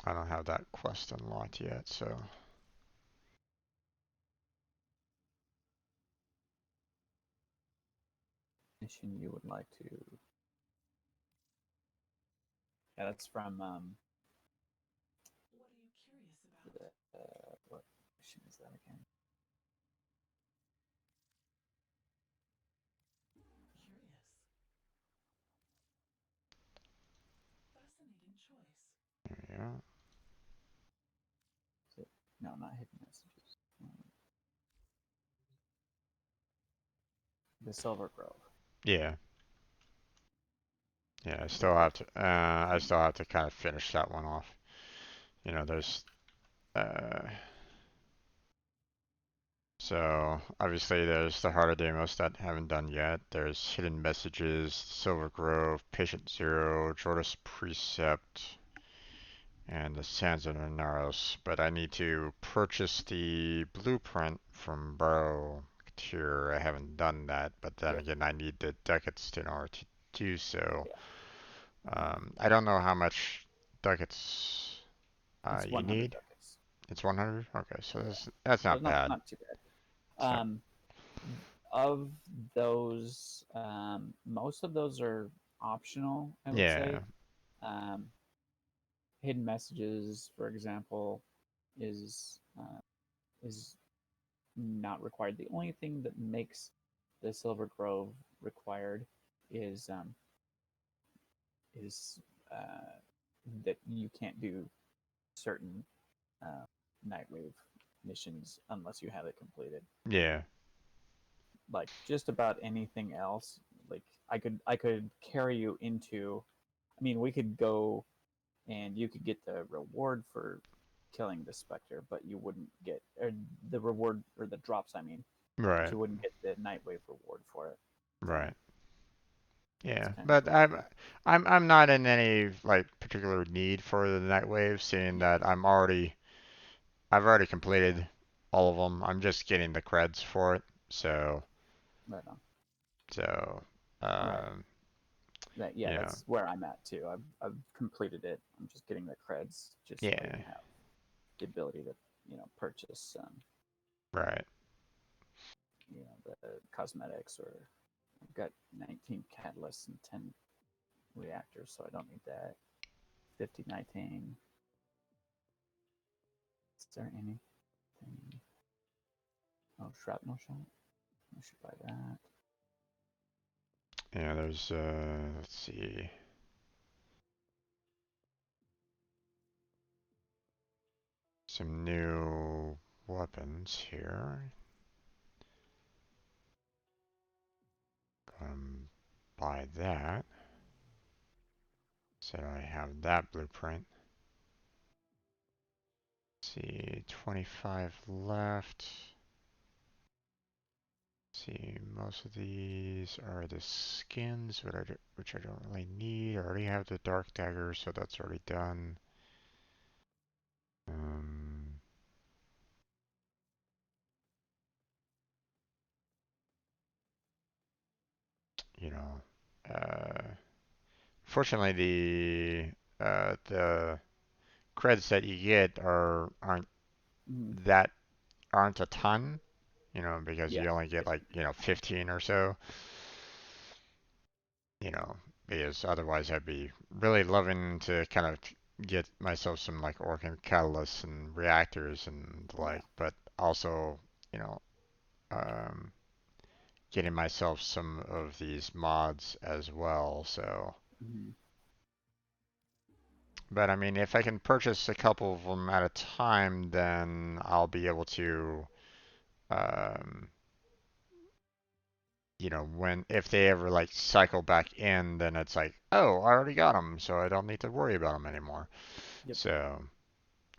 I don't have that quest unlocked yet, so. Mission you would like to. Yeah, that's from. What are you curious about? What mission is that again? Curious. Fascinating choice. Yeah. Is it? No, not hidden messages. The Silver Grove. Yeah. Yeah, I We'll still get have to, I still have to kind of finish that one off. You know, there's, uh, so obviously there's the harder demos that I haven't done yet. There's Hidden Messages, Silver Grove, Patient Zero, Jordas Precept, and the Sands of Naros. But I need to purchase the blueprint from Bro Tier. I haven't done that, but then Yep. again, I need the ducats in order to do so. Yeah. I don't know how much ducats It's you 100 need. ducats. It's 100? Okay, so Yeah. that's So not bad. not too bad. It's not, Of those, most of those are optional, I would say. yeah, Um, hidden messages, for example, is not required. The only thing that makes the Silver Grove required is um, is that you can't do certain Nightwave missions unless you have it completed. yeah, Like just about anything else, like I could carry you into. I mean, we could go and you could get the reward for killing the specter, but you wouldn't get the reward or the drops. I mean, but Right. you wouldn't get the Nightwave reward for it. So Right. that's Yeah, kind of but what you. I'm not in any like particular need for the Nightwave, seeing Yeah, that I've already completed all of them. I'm just getting the creds for it. So right on. so Right. um, That you yeah, know, that's where I'm at too. I've completed it. I'm just getting the creds just so I yeah, have the ability to purchase right. the cosmetics or I've got 19 catalysts and 10 reactors, so I don't need that. 50 19. Is there anything? Oh, shrapnel shot. I should buy that. Yeah, there's let's see, some new weapons here. Buy that. So I have that blueprint. Let's see, 25 left. See, most of these are the skins, which I don't really need. I already have the dark dagger, so that's already done. Um, you know, uh, fortunately, the creds that you get Mm, that aren't a ton, because yeah, you only get it's like 15 or so, you know, because otherwise I'd be really loving to kind of get myself some like organic catalysts and reactors and the yeah. like, but also, you know, um, getting myself some of these mods as well. So, Mm, but I mean, if I can purchase a couple of them at a time, then I'll be able to, um, when if they ever like cycle back in, then it's like, oh, I already got them, so I don't need to worry about them anymore. yep. So,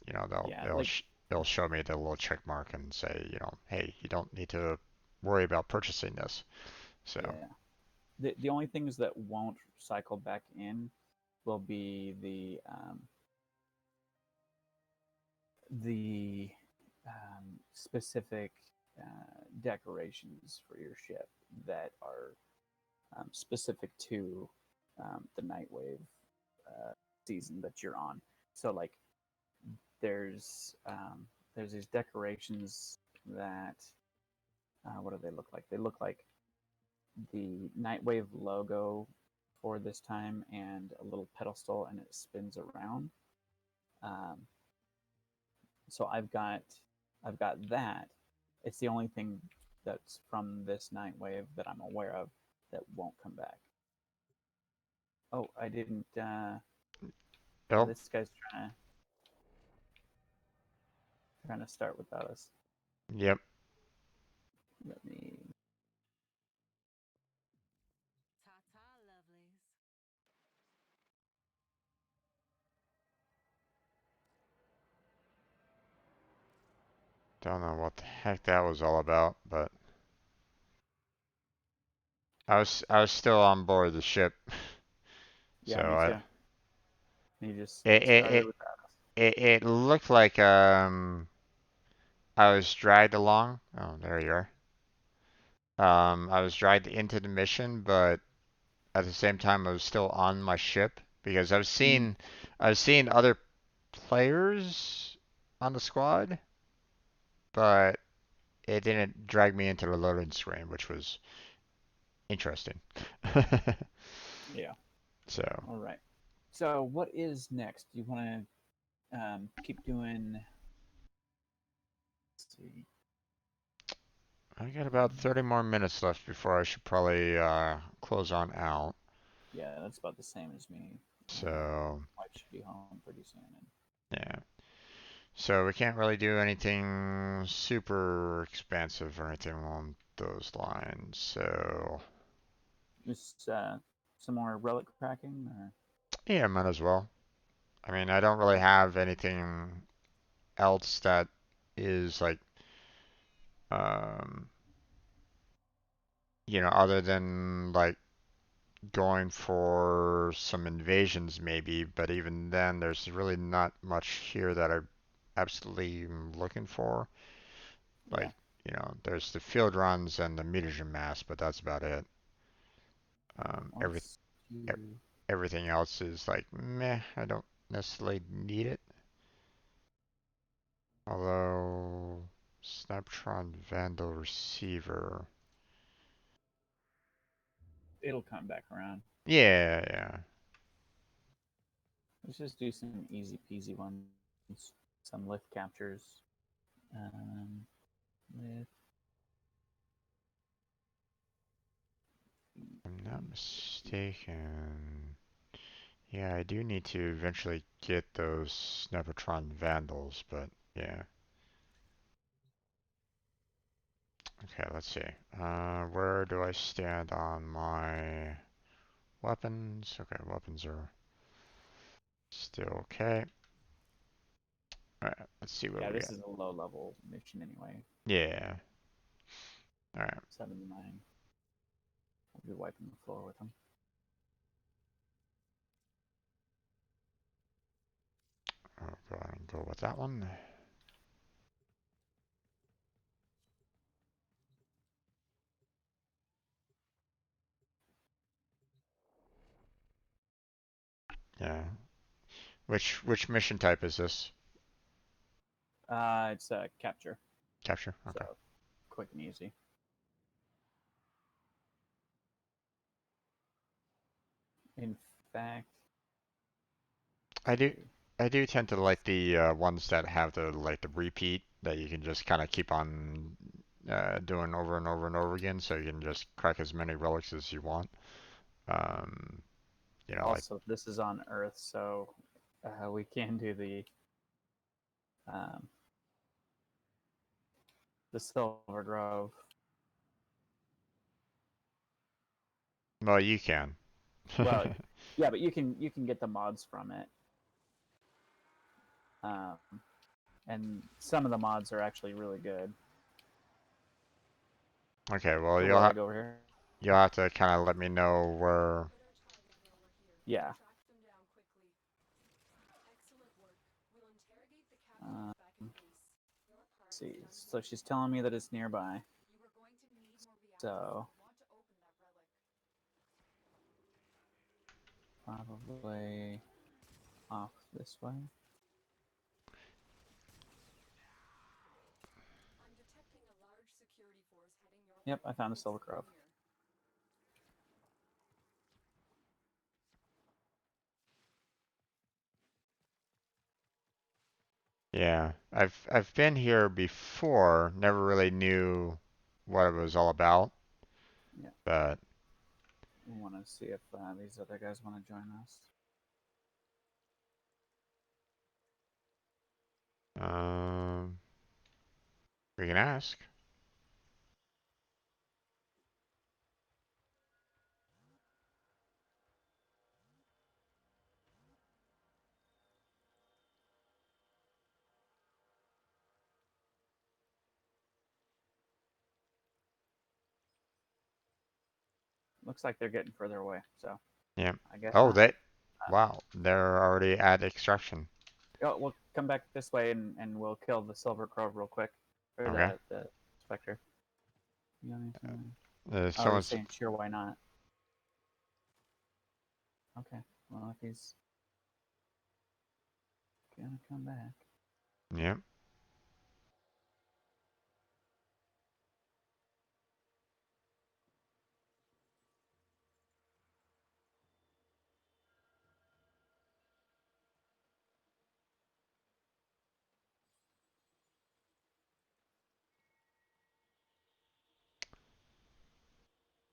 they'll Yeah, like it'll show me the little check mark and say, hey, you don't need to worry about purchasing this. So, yeah. The only things that won't cycle back in will be the specific decorations for your ship that are specific to the Nightwave season that you're on. So like there's there's these decorations that what do they look like? They look like the Nightwave logo for this time and a little pedestal, and it spins around. Um, so I've got that. It's the only thing that's from this Nightwave that I'm aware of that won't come back. Oh, I didn't. Oh, oh, this guy's trying to start without us. yep. Let me. Ta-ta, lovelies. Don't know what the heck that was all about, but I was still on board the ship, so Yeah, me too. He just it it started it without us. it looked like I was dragged along. Oh, there you are. I was dragged into the mission, but at the same time, I was still on my ship because Mm, I was seeing other players on the squad, but it didn't drag me into the loading screen, which was interesting. yeah. So All right. So what is next? Do you want to keep doing? Let's see. I got about 30 more minutes left before I should probably close on out. Yeah, that's about the same as me. So Wife should be home pretty soon. And yeah. So we can't really do anything super expansive or anything along those lines. So Just some more relic cracking, or Yeah, might as well. I mean, I don't really have anything else that is like, um, other than like going for some invasions maybe, but even then, there's really not much here that I absolutely am looking for. yeah. Like, there's the field runs and the mutagen mass, but that's about it. Um, every, Let's e- do. Everything else is like, meh, I don't necessarily need it. Although, Snaptron Vandal Receiver. It'll come back around. Yeah, yeah. Let's just do some easy peasy ones. Some lift captures. Um, lift. If I'm not mistaken. Yeah, I do need to eventually get those Snaptron Vandals, but yeah. Okay, let's see. Where do I stand on my weapons? Okay, weapons are still okay. Alright, let's see where Yeah, we this at. is a low level mission anyway. Yeah. Alright, 79. I'll be wiping the floor with them. I'll go ahead and go with that one. Yeah. Which mission type is this? It's a capture, Capture? Okay. so quick and easy. In fact, I do see. I do tend to like the ones that have the repeat that you can just kind of keep on doing over and over and over again, so you can just crack as many relics as you want. Um, like Also, this is on Earth, so we can do um, the Silver Grove. well, you can. Well, yeah, but you can get the mods from it, um, and some of the mods are actually really good. Okay, well, So what, like over here? you'll have to kind of let me know where. Put our target over here. Yeah. Track them down quickly. Excellent work. We'll interrogate the captives Uh, back at base. Your part let's is see. done So here. she's telling me that it's nearby. You are going to need more reactors if So you want to open that relic. probably off this way. I'm detecting a large security force heading your Yep, way. I found the It's Silver Grove. near. Yeah, I've been here before. Never really knew what it was all about, Yeah. but We want to see if these other guys want to join us. um, we can ask. Looks like they're getting further away, so Yeah. I guess Oh, not. they. Wow, they're already at extraction. Oh, we'll come back this way and we'll kill the Silver Grove real quick. Or Okay. the Spectre. You got anything? Oh, you're Someone's. saying sure, why not? Okay. Well, if he's gonna come back. Yeah.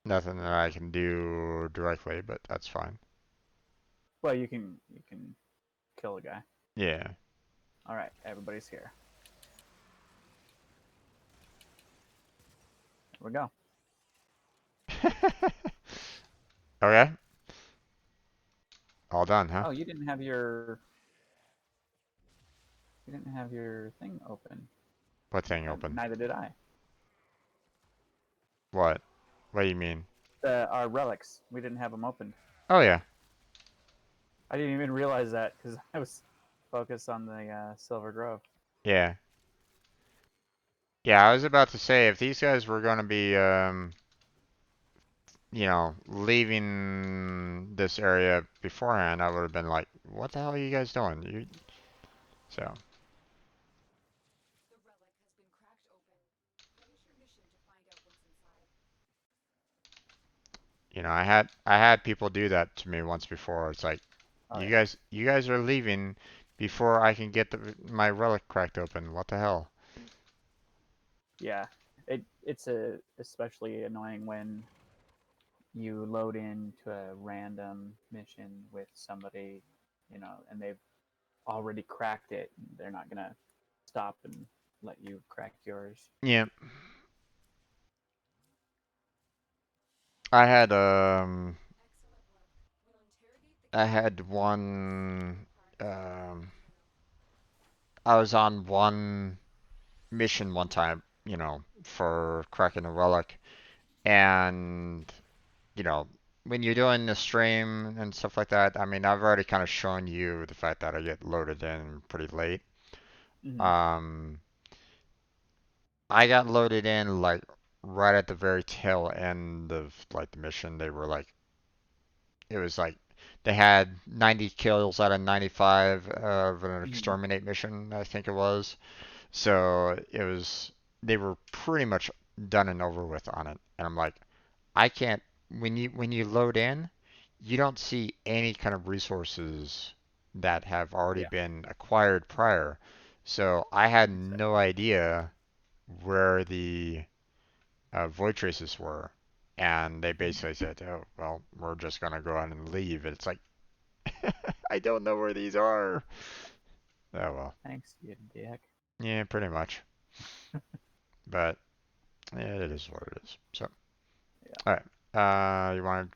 Nothing that I can do directly, but that's fine. Well, you can kill a guy. Yeah. All right, everybody's here. Here we go. Okay. All done, huh? Oh, you didn't have your thing open. What thing open? Neither did I. What? What do you mean? Our relics, we didn't have them opened. Oh yeah. I didn't even realize that because I was focused on the Silver Grove. Yeah. Yeah, I was about to say if these guys were gonna be leaving this area beforehand, I would have been like, what the hell are you guys doing? So, The relic has been cracked open. Finish your mission to find out what's inside. I had people do that to me once before. It's like, Oh you yeah, guys you guys are leaving before I can get my relic cracked open. What the hell? yeah. It's especially annoying when you load into a random mission with somebody, and they've already cracked it. They're not gonna stop and let you crack yours. Yeah. I had Excellent work. We'll interrogate the I captain had and find the one missing parts. um I was on one mission one time, for cracking a relic, and you know, when you're doing the stream and stuff like that, I mean, I've already kind of shown you the fact that I get loaded in pretty late. Mm-hmm. Um, I got loaded in like right at the very tail end of like the mission. It was like they had 90 kills out of 95 of an Mm-hmm. exterminate mission, I think it was. So they were pretty much done and over with on it. And I'm like, I can't, when you load in, you don't see any kind of resources that have already Yeah, been acquired prior. So I had no exactly. idea where the void traces were. And they basically said, oh, well, we're just going to go on and leave. And it's like, I don't know where these are. Oh, well. Thanks, you dick. Yeah, pretty much. But yeah, it is what it is. So, Yeah, all right. You want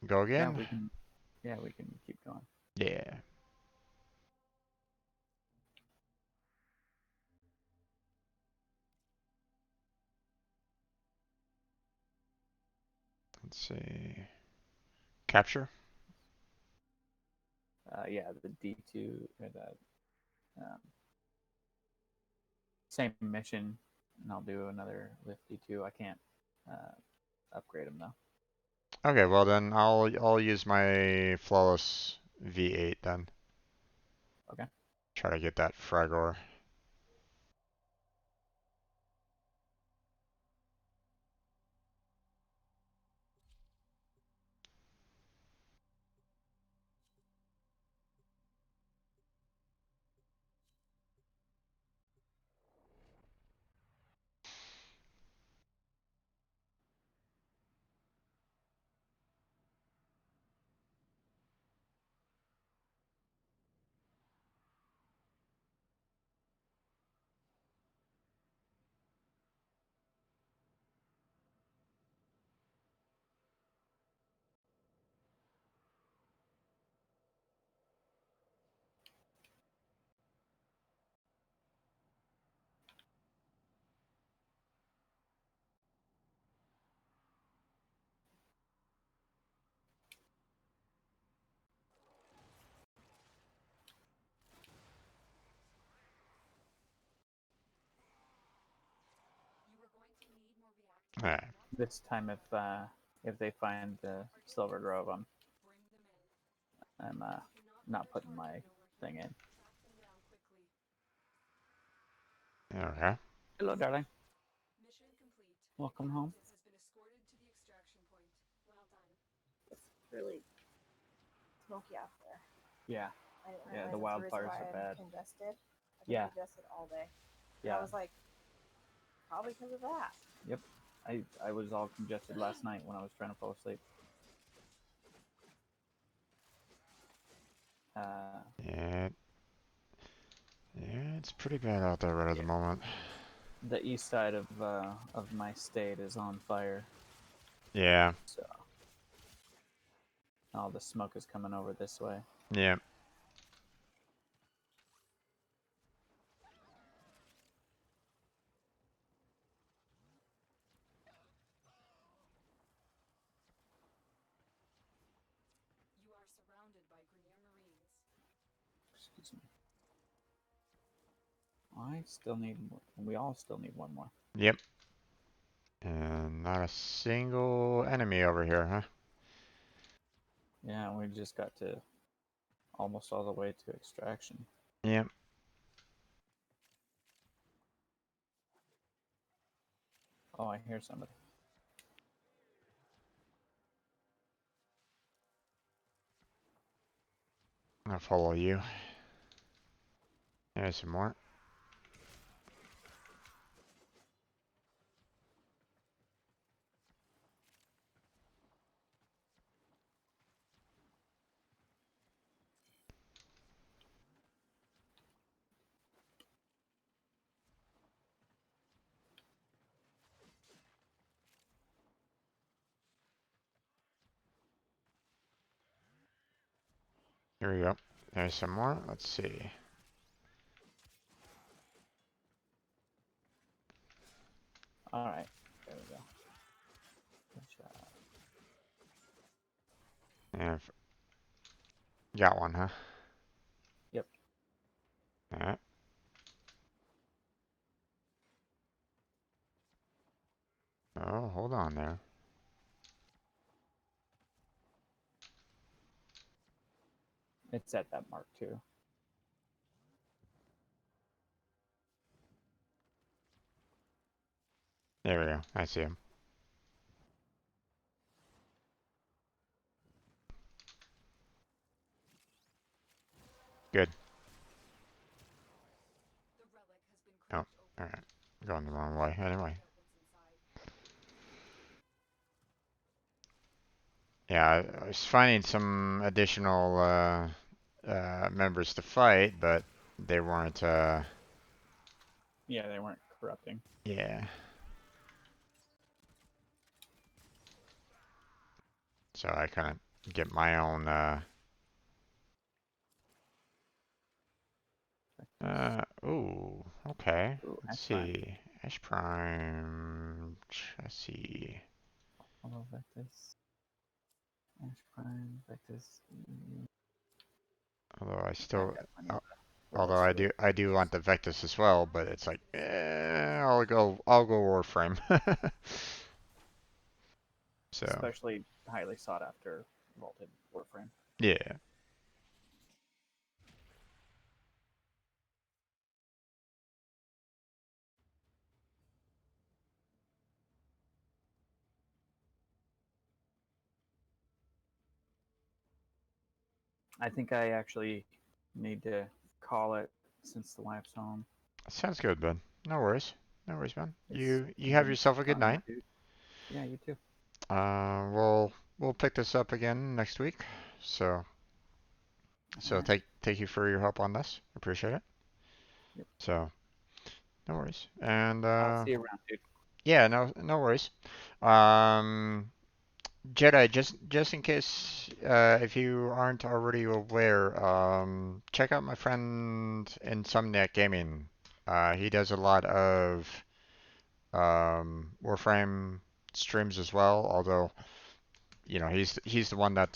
to go yeah, again? we can. Yeah, we can keep going. Yeah. Let's see. Capture? Yeah, the D2 or the same mission, and I'll do another lift D2. I can't uh, upgrade them though. Okay, well then I'll use my flawless V8 then. Okay. Try to get that fragor. You are going to need more All reactors. right. This time, if they find the Silver Grove, Bring them in. I'm Do not let not the putting my target know we're thing here. in. Track them down quickly. Okay. Hello, darling. Mission complete. Welcome The home. captain has been escorted to the extraction point. Well done. It's really smoky out there. Yeah, I didn't yeah. The realize that's the reason wildfires why are I'm bad. congested. I've been Yeah, congested all day. And I yeah. was like, probably because of that. Yep. I was all congested last night when I was trying to fall asleep. Uh, Yeah. Yeah, it's pretty bad out there right at the yeah. moment. The east side of my state is on fire. Yeah. So Oh, the smoke is coming over this way. Yeah. You are surrounded by Grenier Marines. Excuse me. I still need more. We all still need one more. Yep. And not a single enemy over here, huh? Yeah, we just got to almost all the way to extraction. Yep. Oh, I hear somebody. I'll follow you. There's some more. Here we go. There's some more. Let's see. All right, there we go. Good shot. And got one, huh? Yep. Alright. Oh, hold on there. It's at that mark too. There we go. I see him. Good. The relic has been Oh, cracked open. alright. Going the wrong way anyway. What's inside? Yeah, I was finding some additional members to fight, but they weren't, Yeah, they weren't corrupting. yeah. So I couldn't get my own, ooh, okay. Ooh, Let's Ash Prime. see. Ash Prime, let's see. Hello, Vectus. Ash Prime, Vectus. Although I I still, definitely need the although relics for the I do want the Vectus as well, but it's like, I'll go Warframe. So, especially highly sought after vaulted Warframe. yeah. I think I actually need to call it since the wife's home. Sounds good, Ben. No worries. No worries, man. It's You have been yourself a good fun, night. dude. Yeah, you too. We'll pick this up again next week. So All right. take you for your help on this. Appreciate it. Yep. So no worries. And I'll see you around, dude. yeah, no worries. Um, Jedi, just in case if you aren't already aware, check out my friend Insomniac Gaming. He does a lot of Warframe streams as well, although you know he's the one that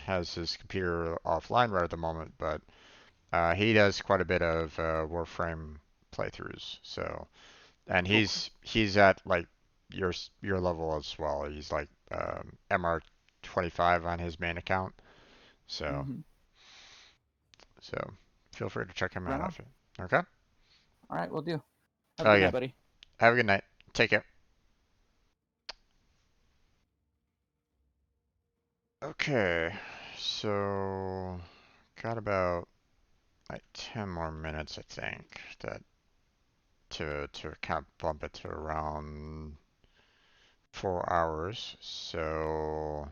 has his computer offline right at the moment, but he does quite a bit of Warframe playthroughs. So, and Cool. he's at like your level as well. He's like MR25 on his main account. So Mm-hmm. so feel free to check him Right out on. if you. Okay. All right, we'll do. Have a good Okay. night, buddy. Have a good night. Take care. Okay. So got about like 10 more minutes, I think, that to kind of bump it to around 4 hours. So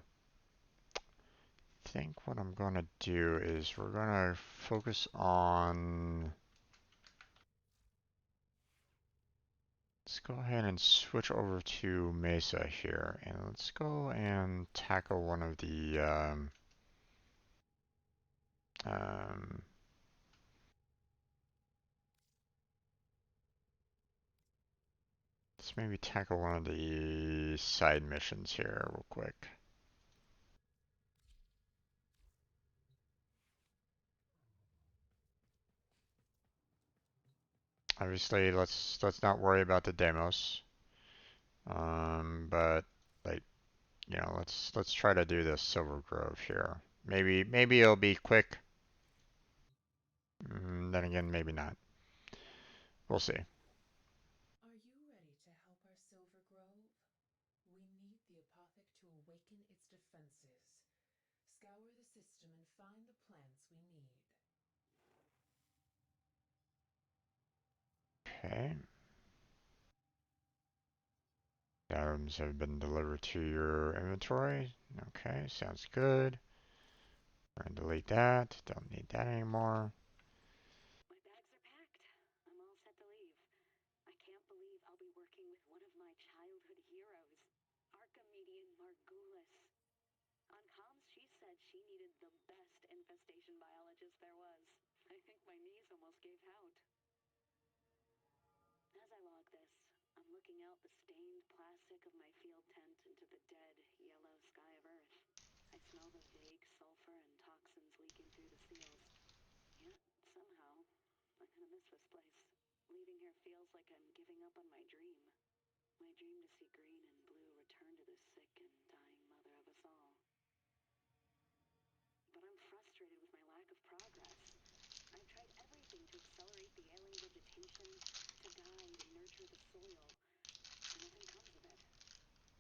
I think what I'm gonna do is we're gonna focus on. Let's go ahead and switch over to Mesa here, and let's go and tackle one of the Um, let's maybe tackle one of the side missions here real quick. Obviously, let's not worry about the demos. But like, you know, let's try to do this Silver Grove here. Maybe it'll be quick. Then again, maybe not. We'll see. Are you ready to help our Silver Grove? We need the Apothic to awaken its defenses. Scour the system and find the plants we need. Okay. Items have been delivered to your inventory. Okay, sounds good. We're gonna delete that. Don't need that anymore. My bags are packed. I'm all set to leave. I can't believe I'll be working with one of my childhood heroes, Archimedean Margulis. On comms, she said she needed the best infestation biologist there was. I think my knees almost gave out. As I log this, I'm looking out the stained plastic of my field tent into the dead, yellow sky of Earth. I smell the vague sulfur and toxins leaking through the seals. Yet, somehow, I'm gonna miss this place. Leaving here feels like I'm giving up on my dream. My dream to see green and blue return to the sick and dying mother of us all. But I'm frustrated with my lack of progress. I've tried everything to accelerate the ailing vegetation, to guide and nurture the soil, and nothing comes of it.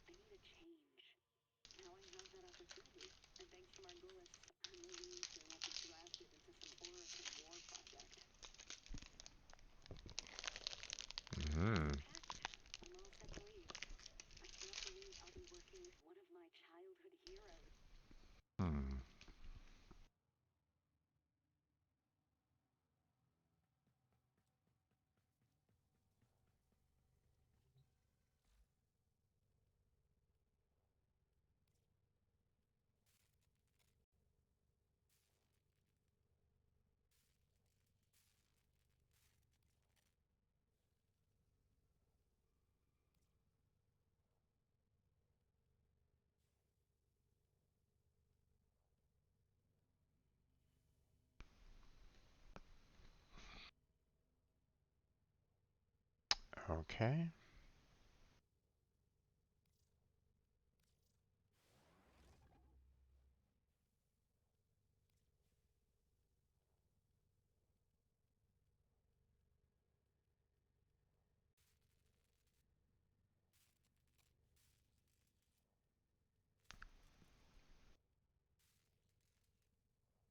I need a change. Now I have that opportunity, and thanks to Margulis, I'm relieved I won't be drafted into some Oracle war project. Hmm. I'm all set to leave. I can't believe I'll be working with one of my childhood heroes. Hmm. Okay.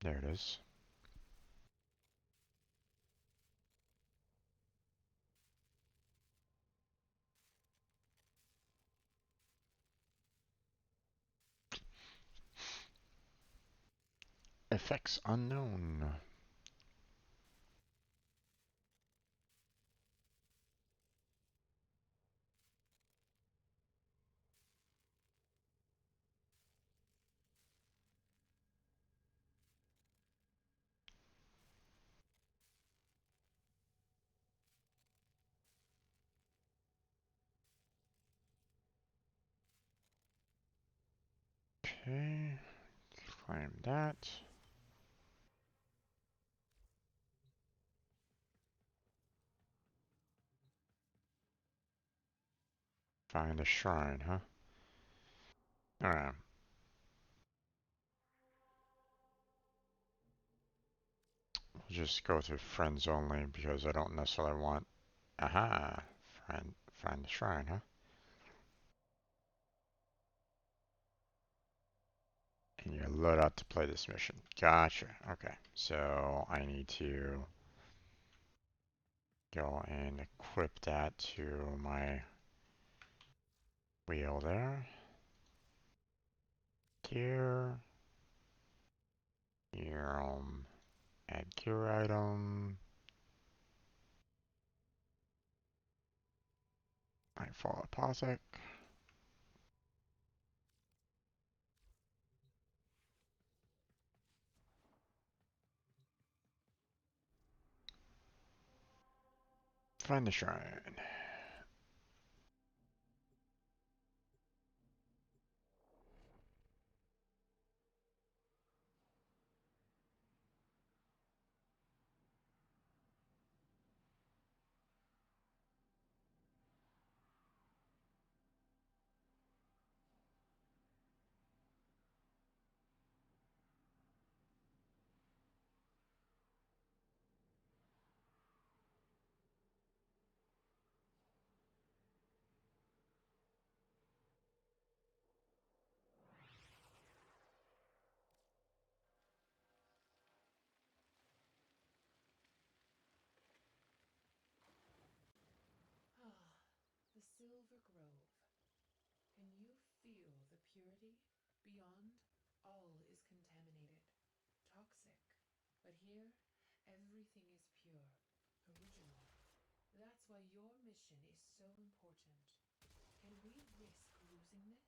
There it is. Effects unknown. Okay. Claim that. Find a shrine, huh? Alright. We'll just go through friends only because I don't necessarily want. Aha! Find the shrine, huh? And you're load out to play this mission. Gotcha. Okay. So I need to go and equip that to my wheel there. Gear. Here, add gear item. Nightfall Apothic. Find the shrine. Ah, the Silver Grove. Can you feel the purity? Beyond, all is contaminated, toxic. But here, everything is pure, original. That's why your mission is so important. Can we risk losing this?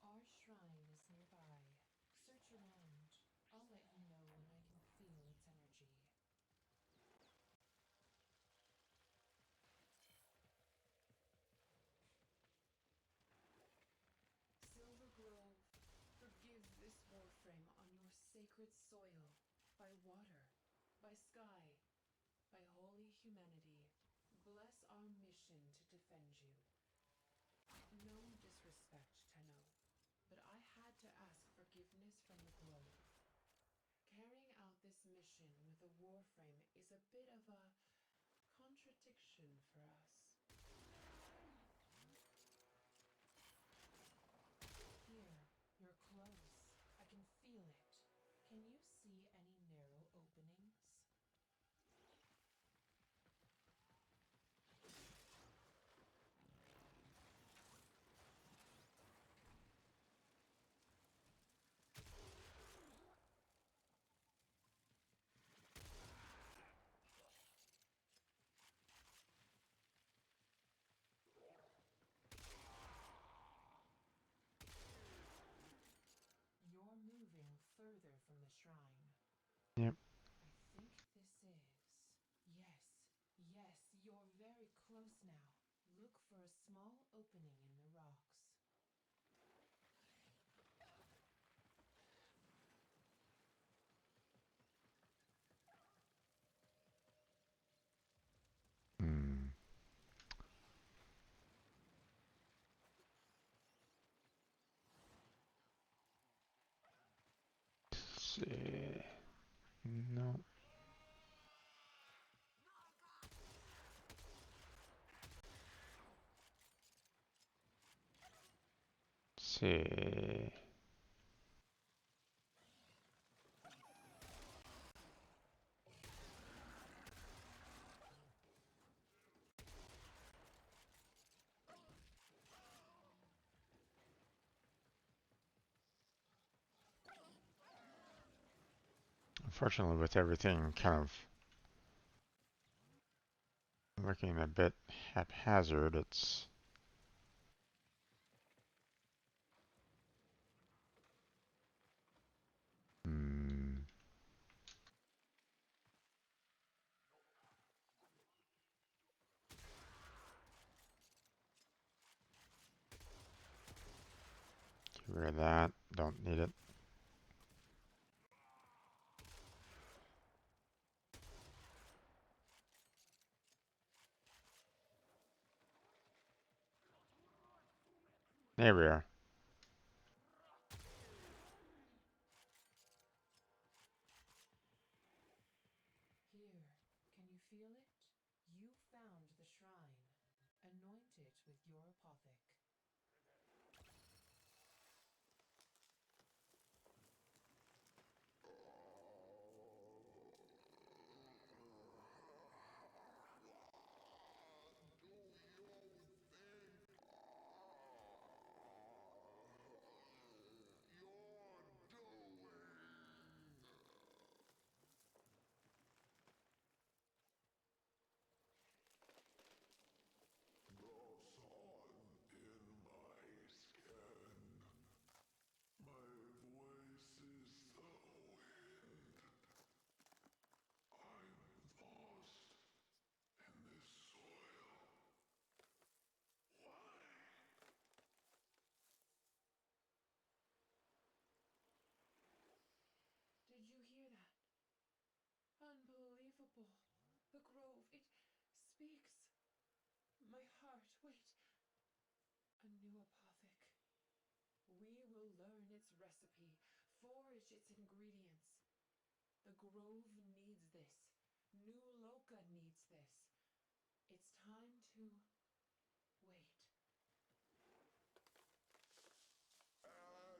Our shrine is nearby. Search around. I'll let you know when I can feel its energy. Silver Grove, forgive this Warframe on your sacred soil, by water, by sky, by holy humanity. Bless our mission to defend you. No disrespect, Tenno, but I had to ask forgiveness from the Grove. Carrying out this mission with a Warframe is a bit of a contradiction for us. Here, you're close. I can feel it. Can you see any narrow openings? You're moving further from the shrine. Yep. I think this is... Yes, yes, you're very close now. Look for a small opening in the rocks. Hmm. Let's see. No. Let's see. Unfortunately, with everything kind of looking a bit haphazard, it's... Hmm. Get rid of that. Don't need it. There we are. Here, can you feel it? You found the shrine. Anoint it with your apothic. The sun in unstoppable. The grove, it speaks. My heart, wait. A new apothec. We will learn its recipe, forge its ingredients. The grove needs this. New Loka needs this. It's time to wait.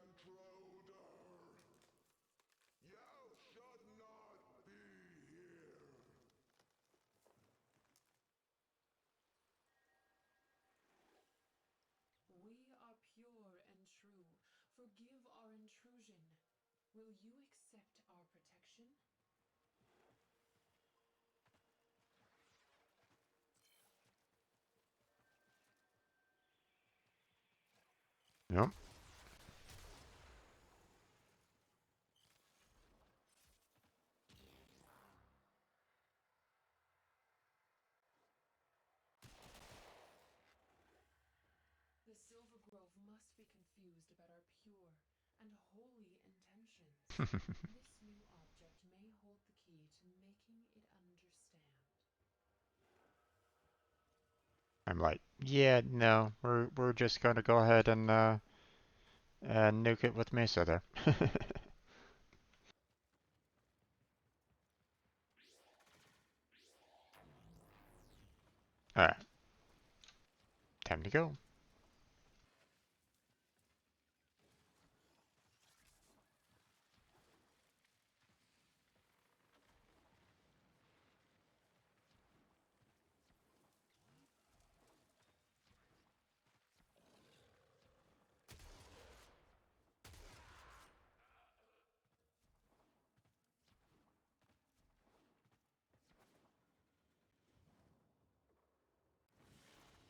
Intruder! You should not be here! We are pure and true. Forgive our intrusion. Will you accept our protection? Yep. The Silver Grove must be confused about our pure and holy intentions. This new object may hold the key to making it understand. I'm like, yeah, no, we're just gonna go ahead and nuke it with Mesa there. Alright, time to go.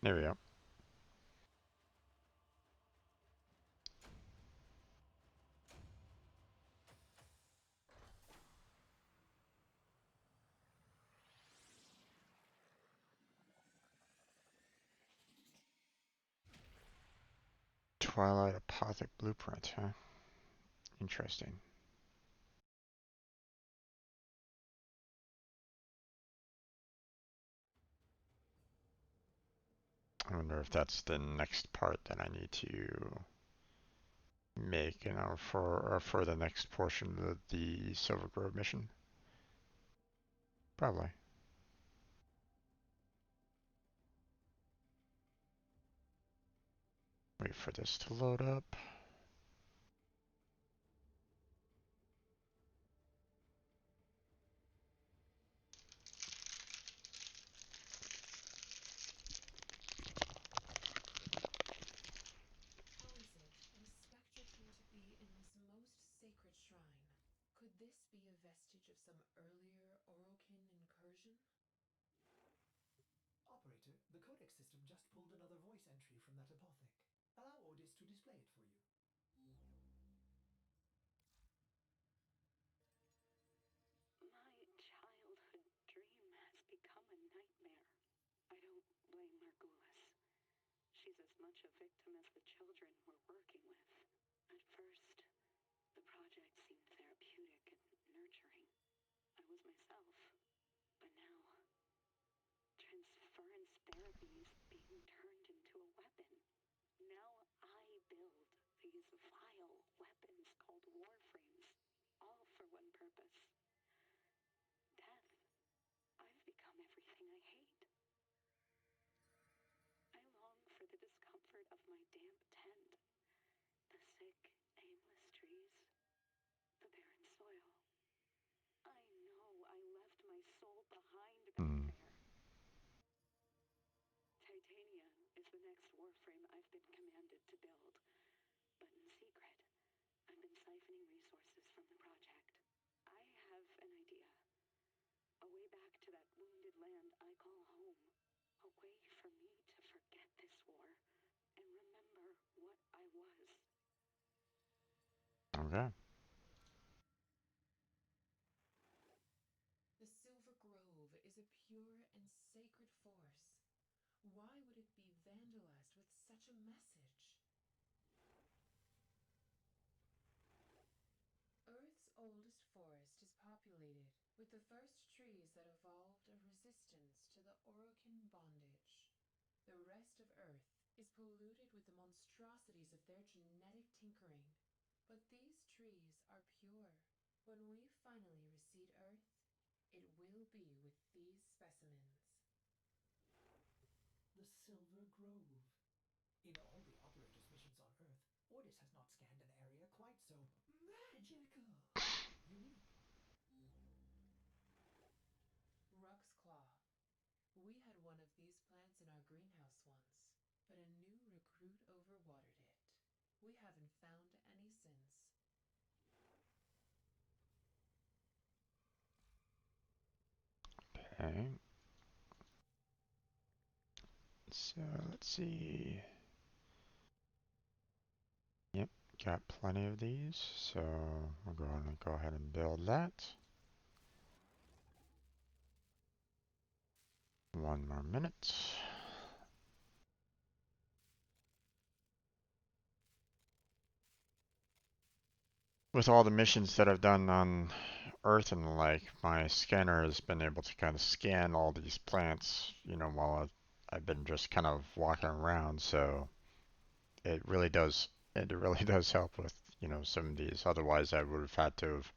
There we go. Twilight Apothec Blueprint, huh? Interesting. I wonder if that's the next part that I need to make, for the next portion of the Silver Grove mission. Probably. Wait for this to load up. How is it that a spectre came to be in this most sacred shrine? Could this be a vestige of some earlier Orokin incursion? Operator, the codex system just pulled another voice entry from that apothec. Allow Otis to display it for you. My childhood dream has become a nightmare. I don't blame Margulis. She's as much a victim as the children we're working with. At first, the project seemed therapeutic and nurturing. I was myself. But now, transference therapy is being turned into a weapon. Now I build these vile weapons called Warframes, all for one purpose. Death. I've become everything I hate. I long for the discomfort of my damp tent, the sick, aimless trees, the barren soil. I know I left my soul behind back there. Titania is the next Warframe I've been commanded to build, but in secret, I've been siphoning resources from the project. I have an idea. A way back to that wounded land I call home. A way for me to forget this war and remember what I was. Okay. The Silver Grove is a pure and sacred force. Why would it be vandalized with such a message? Earth's oldest forest is populated with with the first trees that evolved a resistance to the Orokin bondage. The rest of Earth is polluted with the monstrosities of their genetic tinkering. But these trees are pure. When we finally reseed Earth, it will be with these specimens. The Silver Grove. In all the operator's missions on Earth, Ordis has not scanned an area quite so magical. Unique. Rux's Claw. We had one of these plants in our greenhouse once, but a new recruit overwatered it. We haven't found any since. Okay. So let's see. Yep, got plenty of these. So we're going to go ahead and build that. 1 more minute. With all the missions that I've done on Earth and the like, my scanner has been able to kind of scan all these plants, while I've been just kind of walking around. So it really does help with, some of these. Otherwise, I would have had to have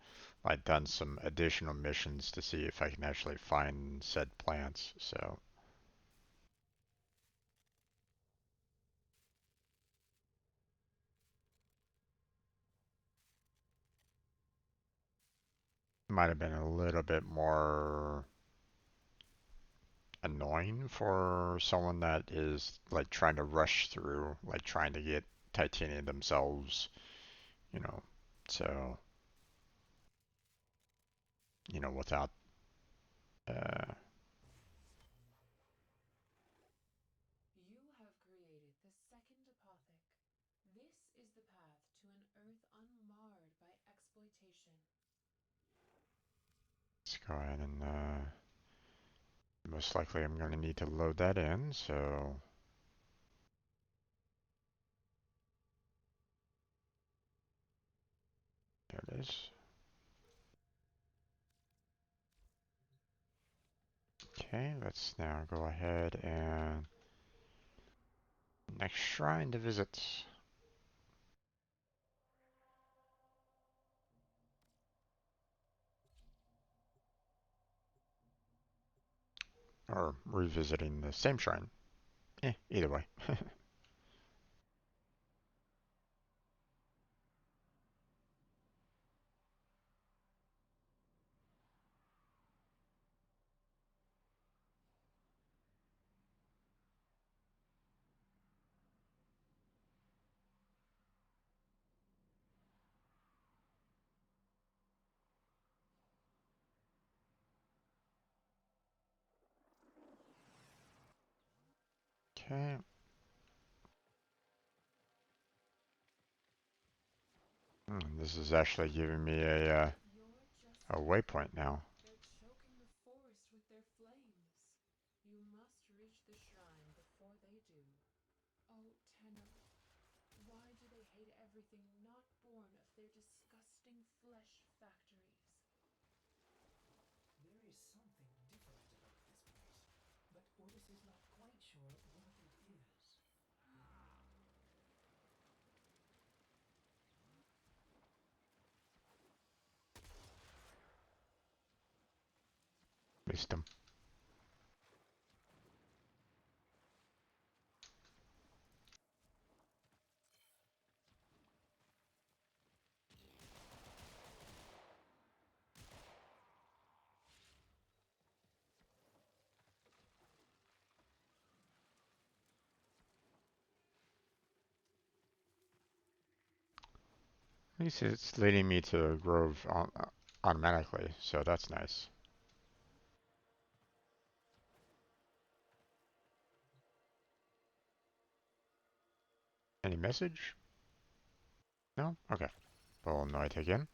like done some additional missions to see if I can actually find said plants. So it might have been a little bit more annoying for someone that is like trying to rush through, like trying to get titanium themselves, you know. So, without uh You have created the second apothec. This is the path to an Earth unmarred by exploitation. let's go ahead and most likely I'm going to need to load that in, so there it is. Okay, let's now go ahead and next shrine to visit. Or revisiting the same shrine. Either way. Okay. This is actually giving me You're just a too waypoint good. now. They're choking the forest with their flames. You must reach the shrine before they do. Oh, Tenno, why do they hate everything not born of their disgusting flesh factories? There is something different about this place, but Ordis is not quite sure what it is. Wisdom. At least it's leading me to a grove automatically, so that's nice. Any message? No? Okay. We'll annoy it again.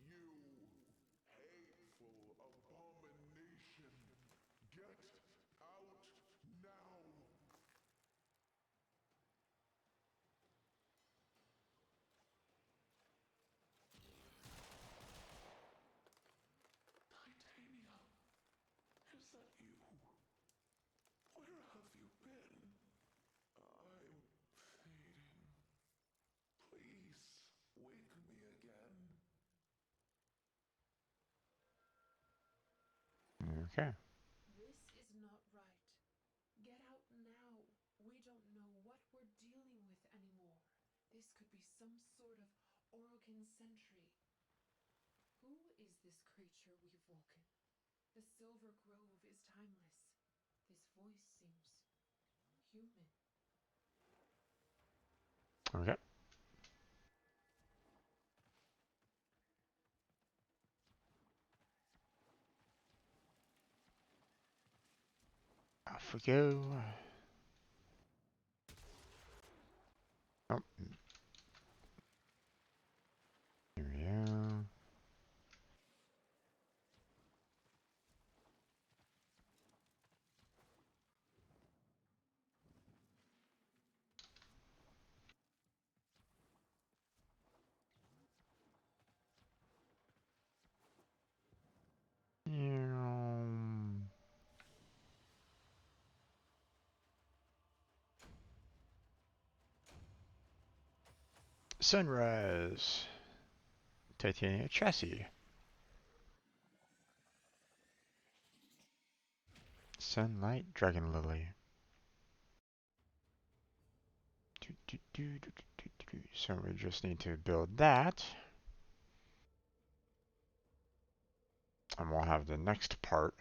You hateful abomination! Get out Okay. This is not right. Get out now. We don't know what we're dealing with anymore. This could be some sort of Orokin sentry. Who is this creature we've woken? The Silver Grove is timeless. This voice seems human. Okay. Off we go. Oh, here we go. Sunrise. Titanium chassis. Sunlight Dragon Lily. So we just need to build that. And we'll have the next part.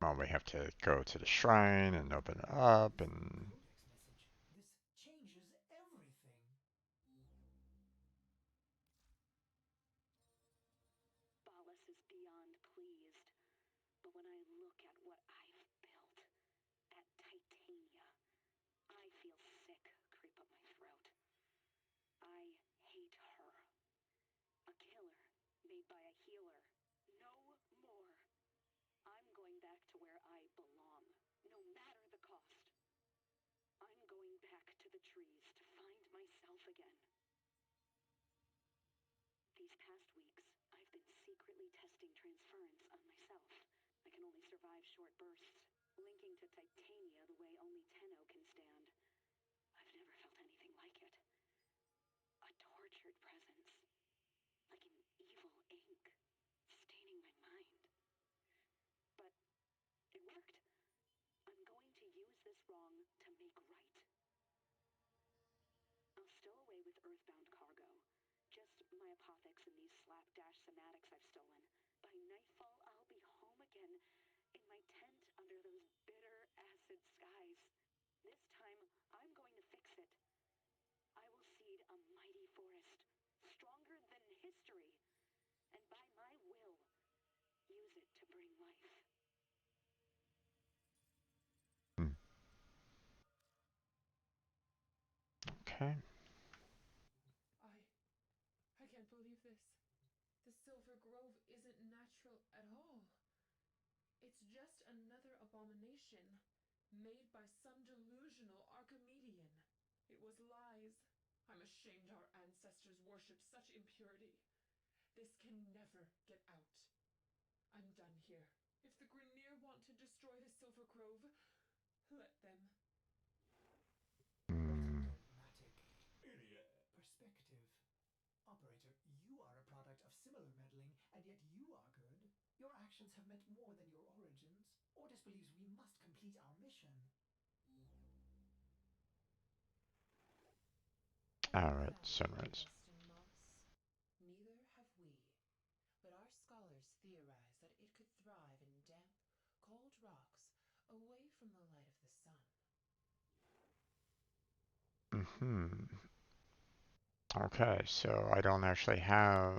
Well, we have to go to the shrine and open it up and... Codex message. This changes everything. Ballas is beyond pleased. But when I look at what I've built, at Titania, I feel sick creep up my throat. I hate her. A killer made by a healer. No more. I'm going back to where I belong, no matter the cost. I'm going back to the trees to find myself again. These past weeks, I've been secretly testing transference on myself. I can only survive short bursts, linking to Titania the way only Tenno can stand. I've never felt anything like it. A tortured presence, like an evil ink, staining my mind. But it worked. I'm going to use this wrong to make right. I'll stow away with earthbound cargo. Just my apothix and these slapdash somatics I've stolen. By nightfall, I'll be home again, in my tent under those bitter acid skies. This time, I'm going to fix it. I will seed a mighty forest, stronger than history, and by my will, use it to bring life. Hmm. Okay. I can't believe this. The Silver Grove isn't natural at all. It's just another abomination made by some delusional Archimedean. It was lies. I'm ashamed our ancestors worshipped such impurity. This can never get out. I'm done here. If the Grineer want to destroy the Silver Grove, let them. What a Hmm. dogmatic idiot perspective. Operator, you are a product of similar meddling, and yet you are good. Your actions have meant more than your origins. Ordis believes we must complete our mission. Haven't Alright, found the sunrise. Vestin moss. Neither have we. But our scholars theorize that it could thrive in damp, cold rocks away from the light of the sun. Mm-hmm. Okay, so I don't actually have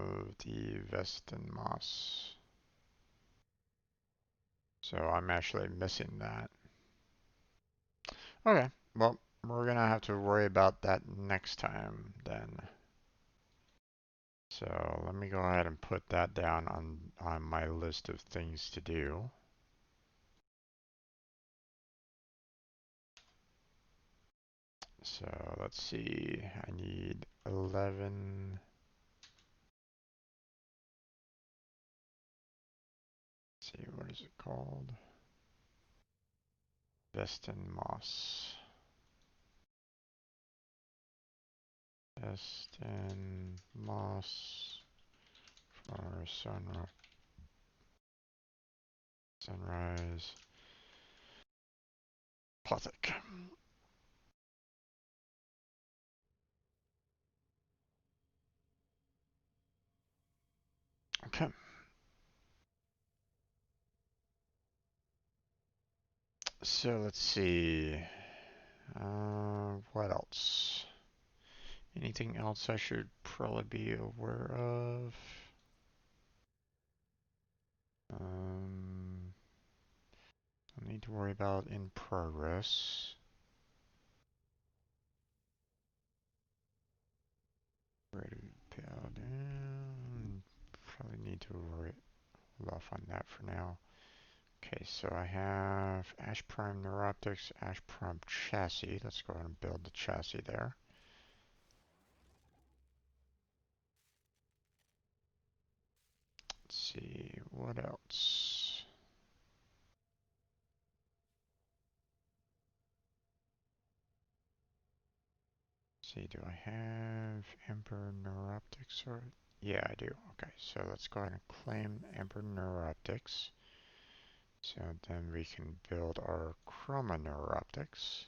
the Vestin Moss. So I'm actually missing that. Okay, well, we're gonna have to worry about that next time then. So let me go ahead and put that down on my list of things to do. So let's see, I need 11. Let's see, what is it called? Vestin Moss. Vestin Moss for sunrise. Sunrise. Pathetic. Okay. So let's see. What else? Anything else I should probably be aware of? Don't need to worry about in progress. Ready to pal down. Probably need to worry off on that for now. Okay, so I have Ash Prime Neuroptics, Ash Prime Chassis. Let's go ahead and build the chassis there. Let's see, what else? Let's see, do I have Emperor Neuroptics or? Yeah, I do. Okay, so let's go ahead and claim Emperor Neuroptics. So then we can build our Chroma Neuroptics.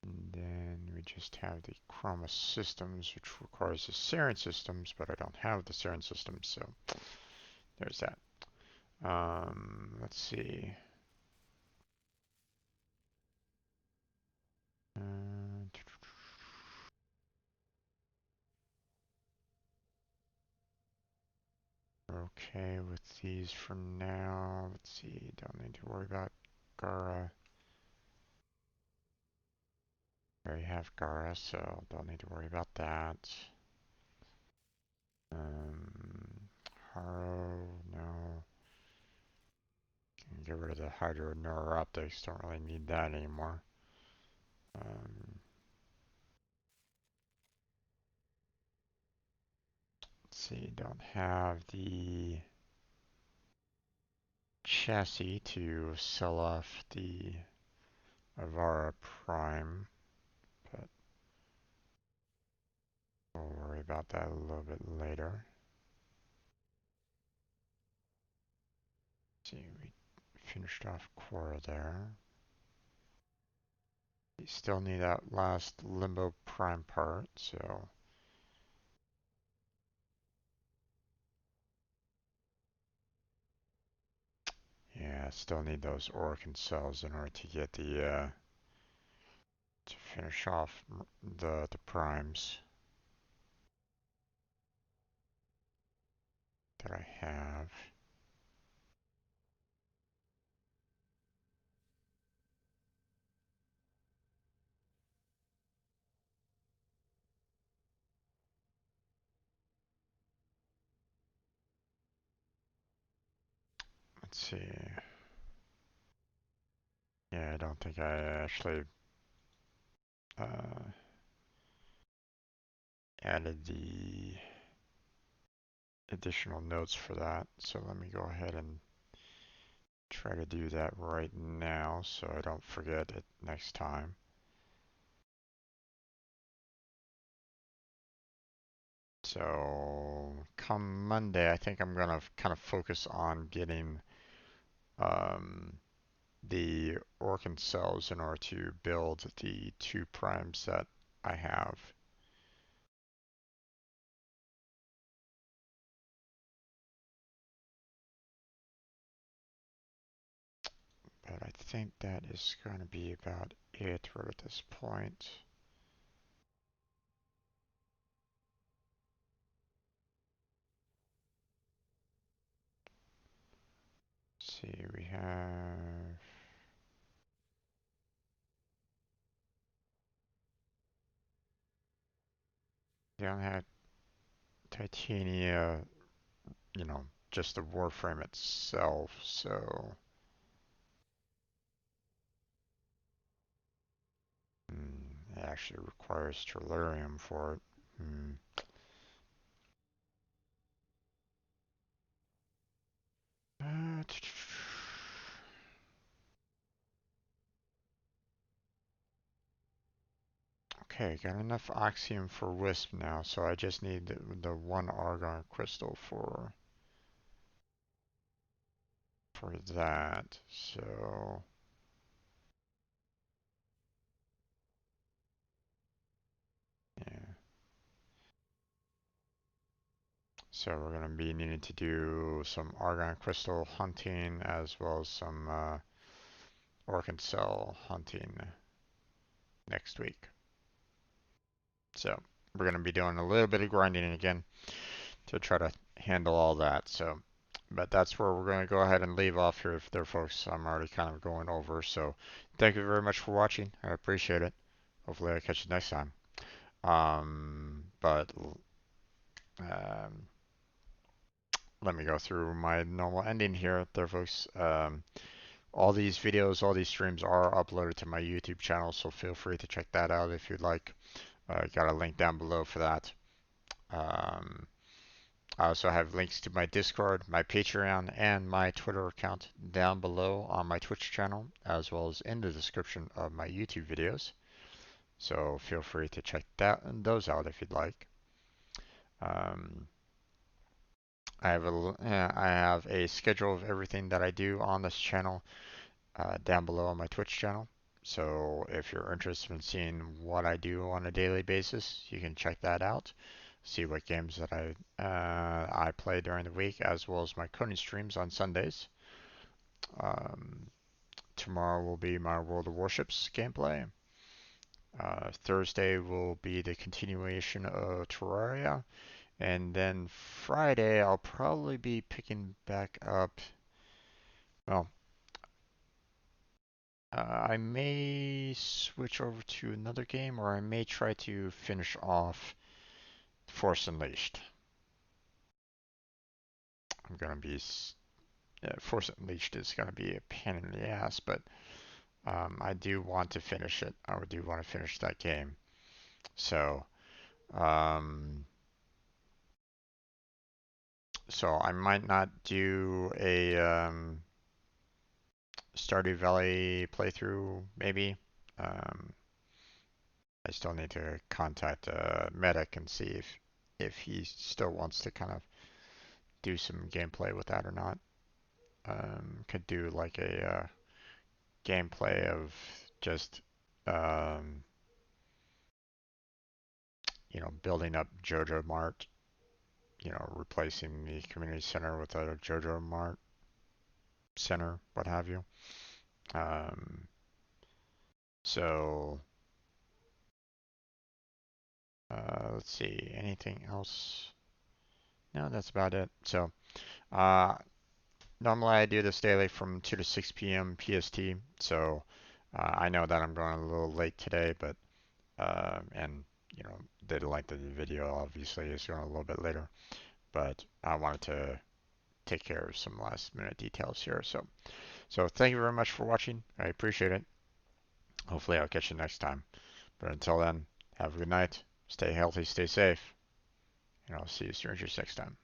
And then we just have the Chroma Systems, which requires the Sarin Systems, but I don't have the Sarin Systems, so there's that. Let's see. We're okay with these for now. Let's see, don't need to worry about Gara. I already have Gara, so don't need to worry about that. Haro, no. Can get rid of the Hydro Neuroptics, don't really need that anymore. Let's see, don't have the chassis to sell off the Avara Prime, but we'll worry about that a little bit later. Let's see, we finished off Quora there. We still need that last Limbo Prime part, so yeah, still need those Orkin cells in order to get the to finish off the primes that I have. Let's see. Yeah, I don't think I actually added the additional notes for that. So let me go ahead and try to do that right now so I don't forget it next time. So come Monday, I think I'm gonna kind of focus on getting the Orkin cells in order to build the 2 primes that I have. But I think that is going to be about it right at this point. Let's see, we have they don't have titania, you know, just the Warframe itself, so it actually requires Tellurium for it. Okay, got enough oxium for Wisp now, so I just need the one argon crystal for that. So yeah. So we're gonna be needing to do some argon crystal hunting as well as some orchid cell hunting next week. So we're gonna be doing a little bit of grinding again to try to handle all that. So, but that's where we're going to go ahead and leave off here, there, folks. I'm already kind of going over. So, thank you very much for watching. I appreciate it. Hopefully, I catch you next time. But let me go through my normal ending here, there, folks. All these videos, all these streams are uploaded to my YouTube channel, so feel free to check that out if you'd like. Got a link down below for that. Um, I also have links to my Discord, my Patreon, and my Twitter account down below on my Twitch channel, as well as in the description of my YouTube videos. So feel free to check those out if you'd like. Um, I have a schedule of everything that I do on this channel down below on my Twitch channel. So if you're interested in seeing what I do on a daily basis, you can check that out. See what games that I play during the week, as well as my coding streams on Sundays. Um, Tomorrow will be my World of Warships gameplay. Thursday will be the continuation of Terraria. And then Friday, I'll probably be picking back up. Well, I may switch over to another game, or I may try to finish off Force Unleashed. I'm gonna be Force Unleashed is gonna be a pain in the ass, but I do want to finish it. I do want to finish that game. So, um, so I might not do a Stardew Valley playthrough, maybe. Um, I still need to contact Medic and see if he still wants to kind of do some gameplay with that or not. Could do like a gameplay of just um, building up JoJo Mart, replacing the community center with a JoJo Mart center, what have you. Um, so let's see, anything else? No, that's about it. So uh, normally I do this daily from 2 to 6 p.m. PST. So I know that I'm going a little late today, but and the length of the video obviously is going a little bit later. But I wanted to take care of some last minute details here. So thank you very much for watching. I appreciate it. Hopefully I'll catch you next time. But until then, have a good night. Stay healthy, stay safe, and I'll see you strangers next time.